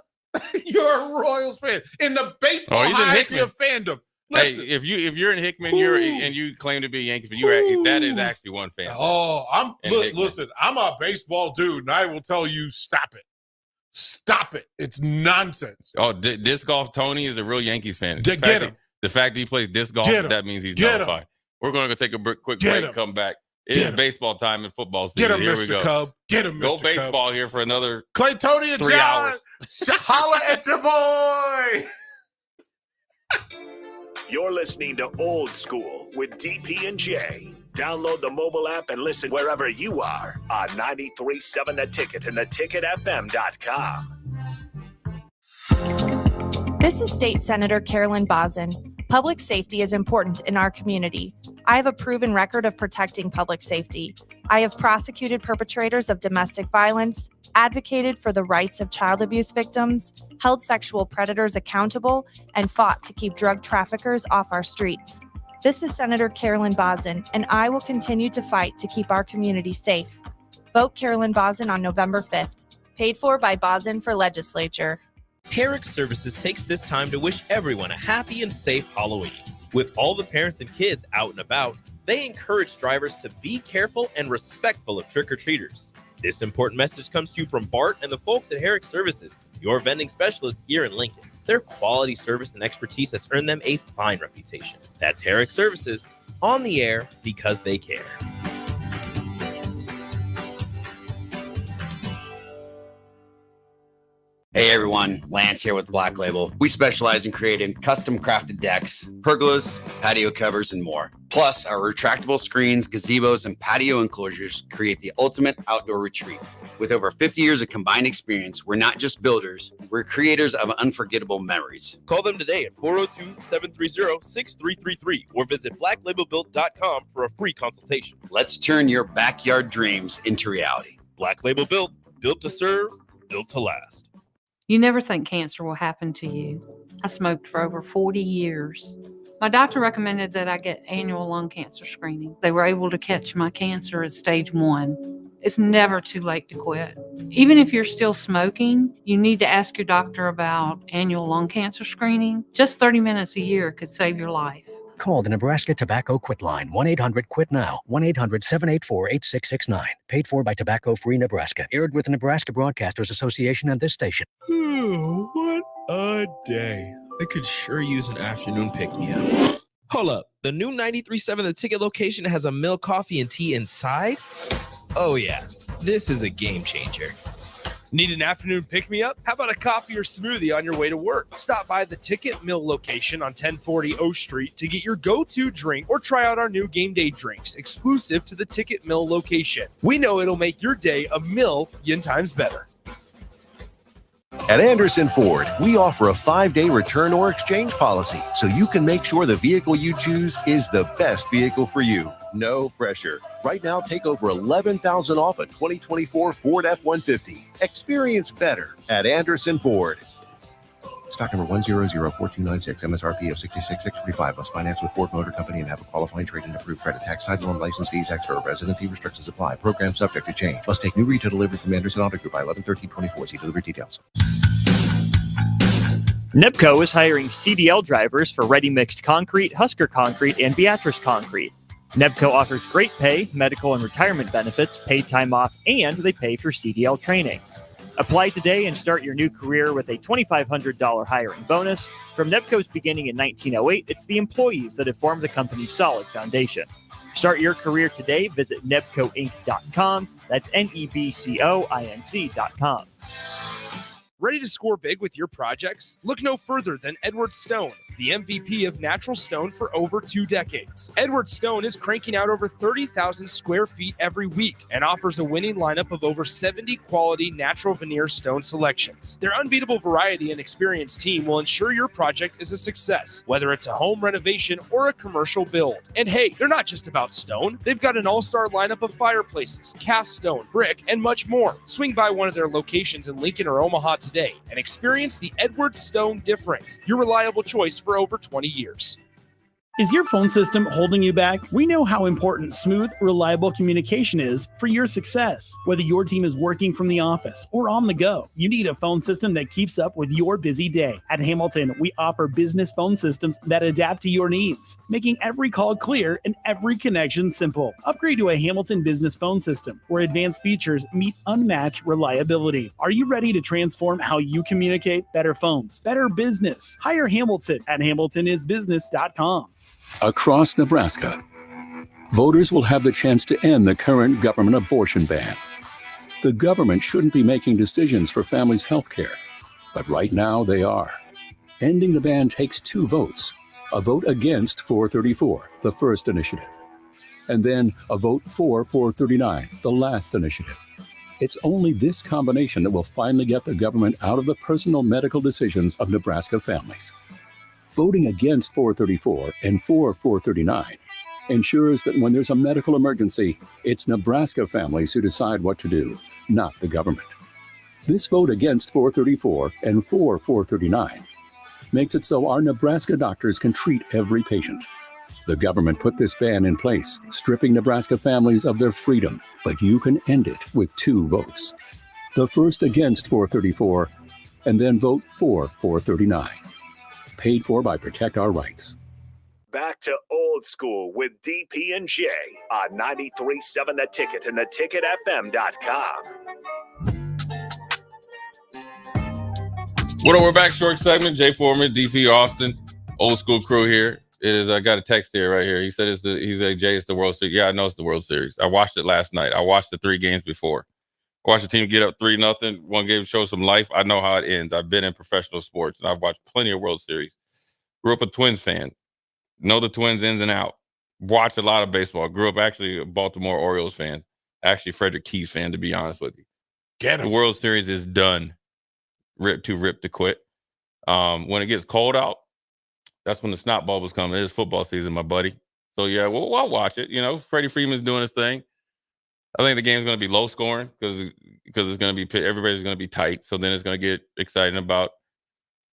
Speaker 13: You're a Royals fan in the baseball hierarchy of fandom. Listen.
Speaker 11: Hey, if you're in Hickman, and you claim to be a Yankee fan, that is actually one fan.
Speaker 13: Oh, listen. I'm a baseball dude, and I will tell you, stop it. Stop it. It's nonsense.
Speaker 11: Oh, disc golf Tony is a real Yankees fan.
Speaker 13: Get him.
Speaker 11: The fact that he plays disc golf, that means he's nullified. We're going to go take a quick break and come back. It is baseball time and football season.
Speaker 13: Get him,
Speaker 11: here
Speaker 13: Mr.
Speaker 11: we go.
Speaker 13: Cub. Get him, Mr.
Speaker 11: Go
Speaker 13: Cub.
Speaker 11: baseball here for another
Speaker 13: Clay, Tony, and
Speaker 11: 3
Speaker 13: John.
Speaker 11: hours.
Speaker 13: Holla at your boy.
Speaker 8: You're listening to Old School with DP and J. Download the mobile app and listen wherever you are on 93.7 The Ticket and theticketfm.com.
Speaker 15: This is State Senator Carolyn Bozin. Public safety is important in our community. I have a proven record of protecting public safety. I have prosecuted perpetrators of domestic violence, advocated for the rights of child abuse victims, held sexual predators accountable, and fought to keep drug traffickers off our streets. This is Senator Carolyn Bozin, and I will continue to fight to keep our community safe. Vote Carolyn Bozin on November 5th. Paid for by Bozin for Legislature.
Speaker 1: Herrick Services takes this time to wish everyone a happy and safe Halloween. With all the parents and kids out and about, they encourage drivers to be careful and respectful of trick-or-treaters. This important message comes to you from Bart and the folks at Herrick Services, your vending specialists here in Lincoln. Their quality service and expertise has earned them a fine reputation. That's Herrick Services, on the air because they care.
Speaker 2: Hey everyone, Lance here with Black Label. We specialize in creating custom crafted decks, pergolas, patio covers, and more. Plus, our retractable screens, gazebos, and patio enclosures create the ultimate outdoor retreat. With over 50 years of combined experience, we're not just builders, we're creators of unforgettable memories.
Speaker 1: Call them today at 402-730-6333 or visit blacklabelbuilt.com for a free consultation.
Speaker 2: Let's turn your backyard dreams into reality.
Speaker 1: Black Label Built, built to serve, built to last.
Speaker 23: You never think cancer will happen to you. I smoked for over 40 years. My doctor recommended that I get annual lung cancer screening. They were able to catch my cancer at stage 1. It's never too late to quit. Even if you're still smoking, you need to ask your doctor about annual lung cancer screening. Just 30 minutes a year could save your life.
Speaker 24: Call the Nebraska Tobacco Quit Line, 1-800-QUIT-NOW, 1-800-784-8669. Paid for by Tobacco Free Nebraska. Aired with the Nebraska Broadcasters Association and this station.
Speaker 1: What a day. I could sure use an afternoon pick-me-up. Hold up. The new 93.7 The Ticket location has a milk, coffee, and tea inside? Oh, yeah. This is a game changer. Need an afternoon pick-me-up? How about a coffee or smoothie on your way to work? Stop by the Ticket Mill location on 1040 O Street to get your go-to drink or try out our new game day drinks exclusive to the Ticket Mill location. We know it'll make your day a million times better.
Speaker 9: At Anderson Ford, we offer a 5-day return or exchange policy so you can make sure the vehicle you choose is the best vehicle for you. No pressure. Right now, take over $11,000 off a 2024 Ford F-150. Experience better at Anderson Ford. Stock number 1004296, MSRP of $66,645. Must finance with Ford Motor Company and have a qualifying trade and approved credit. Tax, title, and license fees extra. Residency restrictions apply. Program subject to change. Must take new retail delivery from Anderson Auto Group by 11/13/24. See delivery details.
Speaker 12: NEPCO is hiring CDL drivers for ready mixed concrete, Husker concrete, and Beatrice concrete. NEPCO offers great pay, medical and retirement benefits, paid time off, and they pay for CDL training. Apply today and start your new career with a $2,500 hiring bonus. From NEPCO's beginning in 1908, it's the employees that have formed the company's solid foundation. Start your career today. Visit nebcoinc.com. That's NEBCOINC.com.
Speaker 1: Ready to score big with your projects? Look no further than Edward Stone, the MVP of natural stone for over 2 decades. Edward Stone is cranking out over 30,000 square feet every week and offers a winning lineup of over 70 quality natural veneer stone selections. Their unbeatable variety and experienced team will ensure your project is a success, whether it's a home renovation or a commercial build. And hey, they're not just about stone. They've got an all-star lineup of fireplaces, cast stone, brick, and much more. Swing by one of their locations in Lincoln or Omaha today and experience the Edward Stone difference, your reliable choice for over 20 years.
Speaker 10: Is your phone system holding you back? We know how important smooth, reliable communication is for your success. Whether your team is working from the office or on the go, you need a phone system that keeps up with your busy day. At Hamilton, we offer business phone systems that adapt to your needs, making every call clear and every connection simple. Upgrade to a Hamilton business phone system where advanced features meet unmatched reliability. Are you ready to transform how you communicate? Better phones, better business. Hire Hamilton at hamiltonisbusiness.com.
Speaker 19: Across Nebraska, voters will have the chance to end the current government abortion ban. The government shouldn't be making decisions for families' health care, but right now they are. Ending the ban takes 2 votes. A vote against 434, the first initiative, and then a vote for 439, the last initiative. It's only this combination that will finally get the government out of the personal medical decisions of Nebraska families. Voting against 434 and for 439 ensures that when there's a medical emergency, it's Nebraska families who decide what to do, not the government. This vote against 434 and for 439 makes it so our Nebraska doctors can treat every patient. The government put this ban in place, stripping Nebraska families of their freedom, but you can end it with 2 votes. The first against 434 and then vote for 439. Paid for by Protect Our Rights.
Speaker 8: Back to old school with DP and J on 93.7 The Ticket and theticketfm.com.
Speaker 11: What up? We're back. Short segment. Jay Foreman, DP Austin, old school crew here. It is. I got a text here right here. He said he's like, Jay, it's the World Series. Yeah, I know it's the World Series. I watched it last night. I watched the 3 games before. Watch the team get up 3-0. One game show some life. I know how it ends. I've been in professional sports, and I've watched plenty of World Series. Grew up a Twins fan. Know the Twins ins and out. Watched a lot of baseball. Grew up actually a Baltimore Orioles fan. Actually, Frederick Keys fan, to be honest with you.
Speaker 13: Get him.
Speaker 11: The World Series is done. Rip to quit. When it gets cold out, that's when the snot bubbles come. It is football season, my buddy. So, yeah, well, I'll watch it. You know, Freddie Freeman's doing his thing. I think the game's going to be low scoring because it's going to be everybody's going to be tight. So then it's going to get exciting about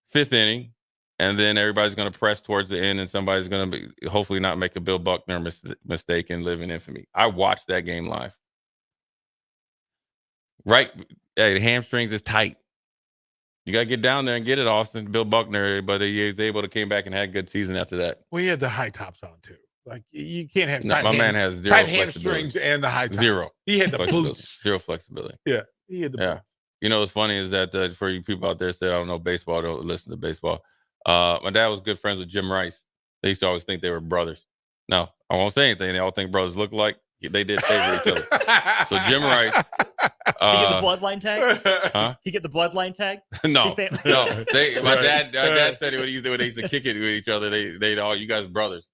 Speaker 11: fifth inning, and then everybody's going to press towards the end, and somebody's going to be hopefully not make a Bill Buckner mistake and live in infamy. I watched that game live. Right, hey, the hamstrings is tight. You got to get down there and get it, Austin. Bill Buckner, but he was able to came back and had a good season after that.
Speaker 13: Well, he had the high tops on too. Like you can't have
Speaker 11: No, my man has zero
Speaker 13: tight
Speaker 11: flexibility.
Speaker 13: hamstrings and the high tops.
Speaker 11: Zero.
Speaker 13: He had the boots.
Speaker 11: Zero flexibility.
Speaker 13: Yeah, he had the boots.
Speaker 11: You know what's funny is that for you people out there that say I don't know baseball, don't listen to baseball. My dad was good friends with Jim Rice. They used to always think they were brothers. No, I won't say anything. They all think brothers look alike. They did favor each other. So Jim Rice.
Speaker 12: Did he get the bloodline tag?
Speaker 11: Huh?
Speaker 12: Did he get the bloodline tag?
Speaker 11: No. My dad said it when they used to kick it with each other. They'd all, you guys brothers.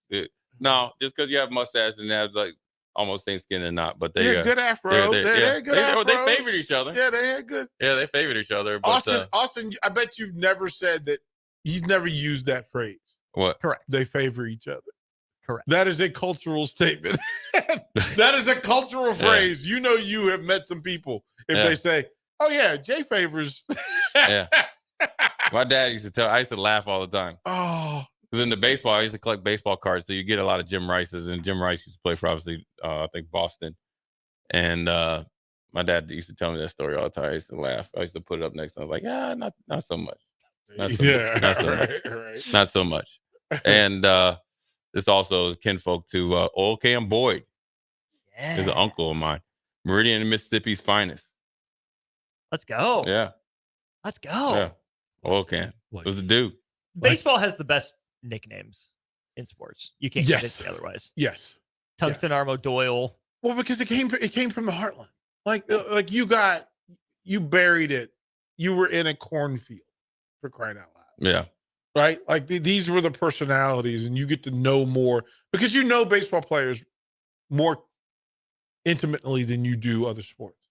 Speaker 11: No, just because you have mustache and have like almost same skin or not, but they
Speaker 13: good afro.
Speaker 11: They favored each other.
Speaker 13: Yeah, they had good.
Speaker 11: Yeah, they favored each other. But,
Speaker 13: Austin, I bet you've never said that. He's never used that phrase.
Speaker 11: What?
Speaker 12: Correct.
Speaker 13: They favor each other.
Speaker 12: Correct.
Speaker 13: That is a cultural statement. That is a cultural phrase. You know, you have met some people if they say, "Oh yeah, Jay favors."
Speaker 11: Yeah. My dad used to tell. I used to laugh all the time.
Speaker 13: Oh.
Speaker 11: Because in the baseball, I used to collect baseball cards, so you get a lot of Jim Rices, and Jim Rice used to play for obviously, I think Boston, and my dad used to tell me that story all the time. I used to laugh. I used to put it up next to him. I was like, not so much. Not so much. And this also is kinfolk to Old Cam Boyd.
Speaker 12: Yeah.
Speaker 11: He's an uncle of mine. Meridian, Mississippi's finest.
Speaker 12: Let's go.
Speaker 11: Yeah.
Speaker 12: Let's go.
Speaker 11: Yeah. Old Cam was the dude.
Speaker 12: Baseball has the best nicknames in sports. You can't convince me otherwise.
Speaker 13: Yes.
Speaker 12: Tungsten Armo Doyle.
Speaker 13: Well, because it came from the heartland. Like you buried it. You were in a cornfield, for crying out loud.
Speaker 11: Yeah.
Speaker 13: Right? Like these were the personalities, and you get to know more because you know baseball players more intimately than you do other sports.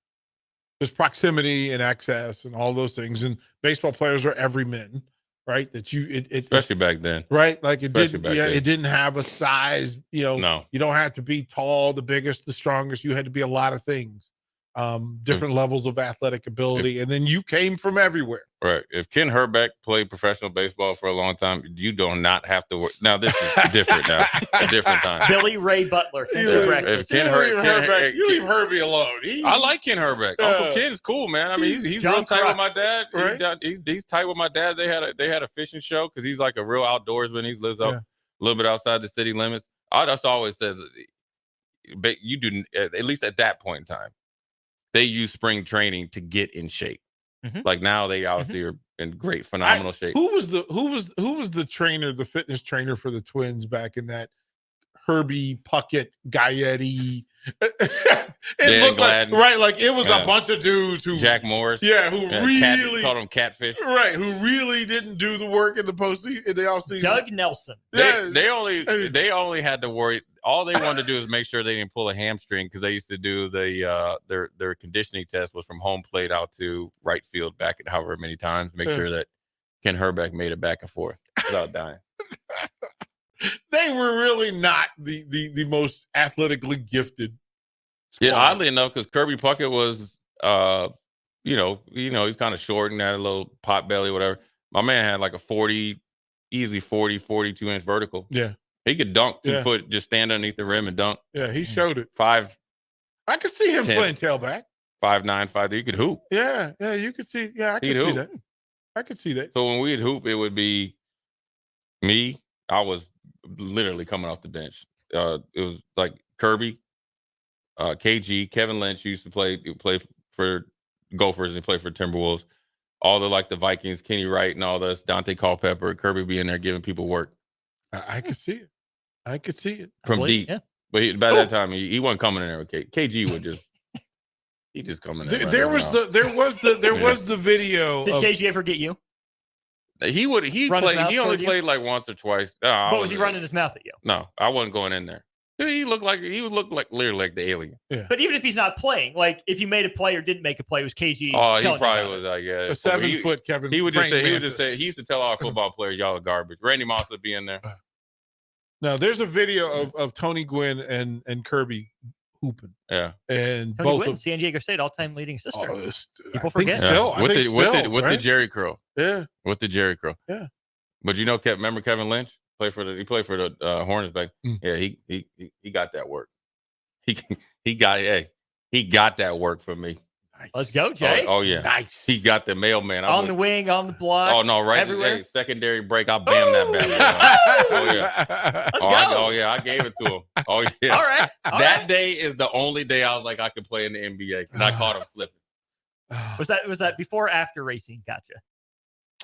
Speaker 13: There's proximity and access and all those things. And baseball players are everymen, right? That
Speaker 11: especially back then.
Speaker 13: Right? Like it
Speaker 11: Especially
Speaker 13: didn't it didn't have a size,
Speaker 11: No.
Speaker 13: You don't have to be tall, the biggest, the strongest. You had to be a lot of things. Different levels of athletic ability, and then you came from everywhere.
Speaker 11: Right. If Ken Herbeck played professional baseball for a long time, you do not have to work. Now this is different now. A different time.
Speaker 12: Billy Ray Butler.
Speaker 11: If Ken Herbeck,
Speaker 13: you leave Herbie alone.
Speaker 11: I like Ken Herbeck. Uncle Ken's cool, man. I mean, he's real tight with my dad.
Speaker 13: Right?
Speaker 11: He's tight with my dad. They had a fishing show because he's like a real outdoorsman. He lives up a little bit outside the city limits. I just always said, you do at least at that point in time. They use spring training to get in shape.
Speaker 12: Mm-hmm.
Speaker 11: Like now they obviously are in great, phenomenal shape.
Speaker 13: Who was the trainer, the fitness trainer for the Twins back in that Herbie Puckett Gaetti? It looked
Speaker 11: Gladden.
Speaker 13: like it was a bunch of dudes who
Speaker 11: Jack Morris.
Speaker 13: who really
Speaker 11: called them catfish.
Speaker 13: Right, who really didn't do the work in the postseason in the offseason.
Speaker 12: Doug Nelson.
Speaker 11: They only had to worry. All they wanted to do is make sure they didn't pull a hamstring because they used to do their conditioning test was from home plate out to right field back at however many times. Make sure that Ken Herbeck made it back and forth without dying.
Speaker 13: They were really not the most athletically gifted squad.
Speaker 11: Yeah, oddly enough, because Kirby Puckett was he's kind of short and had a little pot belly, whatever. My man had like a easy 42-inch vertical.
Speaker 13: Yeah.
Speaker 11: He could dunk 2 foot, just stand underneath the rim and dunk.
Speaker 13: Yeah, he showed it.
Speaker 11: 5.
Speaker 13: I could see him playing tailback.
Speaker 11: 5'9", 5'3". You could hoop.
Speaker 13: Yeah, you could see. Yeah, I could see that. I could see that.
Speaker 11: So when we'd hoop, it would be me. I was literally coming off the bench. It was like Kirby, KG, Kevin Lynch used to play for Gophers and play for Timberwolves. All the Vikings, Kenny Wright and all this, Dante Culpepper, Kirby being there giving people work.
Speaker 13: I could see it. I could see it
Speaker 11: From deep. Yeah. But by that time, he wasn't coming in there with KG would just He just coming.
Speaker 13: There was the video.
Speaker 12: Did KG ever get you?
Speaker 11: He only played like once or twice.
Speaker 12: But was he running his mouth at you?
Speaker 11: No, I wasn't going in there. He looked like literally like the alien.
Speaker 13: Yeah.
Speaker 12: But even if he's not playing, like if you made a play or didn't make a play, it was KG.
Speaker 11: Oh, he probably was like, yeah.
Speaker 13: A 7-foot Kevin.
Speaker 11: He would just say, he used to tell our football players, y'all are garbage. Randy Moss would be in there.
Speaker 13: No, there's a video of Tony Gwynn and Kirby hooping.
Speaker 11: Yeah.
Speaker 13: And
Speaker 12: Tony
Speaker 13: both
Speaker 12: Gwynn, San Diego State all-time leading assistant. People
Speaker 13: I think
Speaker 12: forget.
Speaker 13: still. I think still,
Speaker 11: with the
Speaker 13: right?
Speaker 11: Jerry curl.
Speaker 13: Yeah.
Speaker 11: With the Jerry curl.
Speaker 13: Yeah.
Speaker 11: But remember Kevin Lynch? He played for the Hornets back. Yeah, he got that work. He got that work for me.
Speaker 12: Nice. Let's go, Jay.
Speaker 11: Oh yeah.
Speaker 13: Nice.
Speaker 11: He got the mailman.
Speaker 12: On the wing, on the block.
Speaker 11: Oh no, right
Speaker 12: everywhere.
Speaker 11: Hey, secondary break. I bam that bad boy. Oh yeah.
Speaker 12: Let's go.
Speaker 11: I gave it to him. Oh yeah.
Speaker 12: All right.
Speaker 11: That day is the only day I was like I could play in the NBA, and I caught him slipping.
Speaker 12: Was that before or after Racine? Gotcha.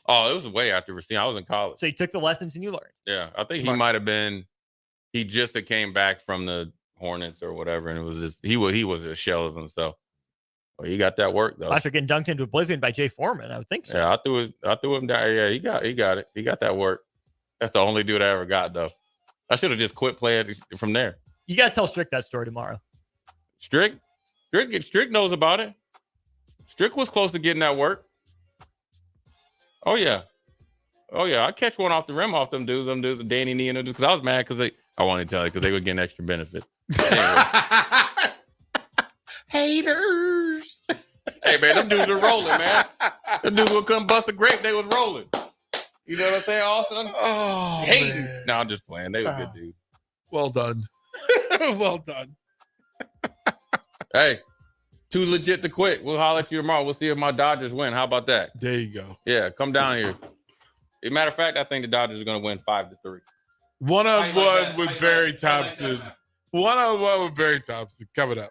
Speaker 11: Oh, it was way after Racine. I was in college.
Speaker 12: So you took the lessons and you learned.
Speaker 11: Yeah, I think he might have been. He just had came back from the Hornets or whatever, and it was just he was a shell of himself. Well, he got that work though.
Speaker 12: After getting dunked into oblivion by Jay Foreman, I would think so.
Speaker 11: Yeah, I threw him down. Yeah, he got it. He got that work. That's the only dude I ever got though. I should have just quit playing from there.
Speaker 12: You got to tell Strick that story tomorrow.
Speaker 11: Strick knows about it. Strick was close to getting that work. Oh yeah. I catch one off the rim off them dudes, the Danny Nee and them dudes, because I was mad because I wanted to tell you because they were getting extra benefit.
Speaker 13: Haters.
Speaker 11: Hey man, them dudes are rolling, man. Them dudes would come bust a grape, they was rolling. You know what I'm saying, Austin?
Speaker 13: Oh,
Speaker 11: hating.
Speaker 13: man.
Speaker 11: No, I'm just playing. They were good dudes.
Speaker 13: Well done. Well done.
Speaker 11: Hey, too legit to quit. We'll holler at you tomorrow. We'll see if my Dodgers win. How about that?
Speaker 13: There you go.
Speaker 11: Yeah, come down here. As a matter of fact, I think the Dodgers are going to win 5-3.
Speaker 13: One-on-one with Barry Thompson. One-on-one with Barry Thompson coming up.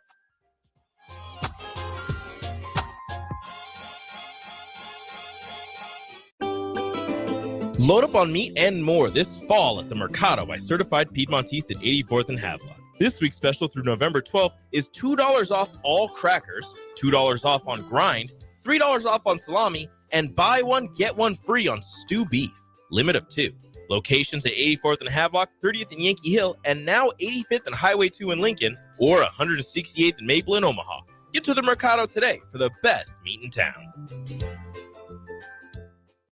Speaker 1: Load up on meat and more this fall at the Mercado by Certified Piedmontese at 84th and Havelock. This week's special through November 12th is $2 off all crackers, $2 off on grind, $3 off on salami, and buy one, get one free on stew beef. Limit of 2. Locations at 84th and Havelock, 30th and Yankee Hill, and now 85th and Highway 2 in Lincoln, or 168th and Maple in Omaha. Get to the Mercado today for the best meat in town.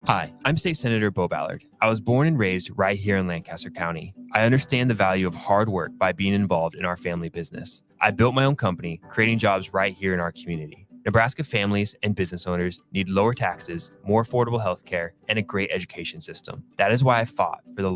Speaker 20: Hi, I'm State Senator Bo Ballard. I was born and raised right here in Lancaster County. I understand the value of hard work by being involved in our family business. I built my own company, creating jobs right here in our community. Nebraska families and business owners need lower taxes, more affordable health care, and a great education system. That is why I fought for the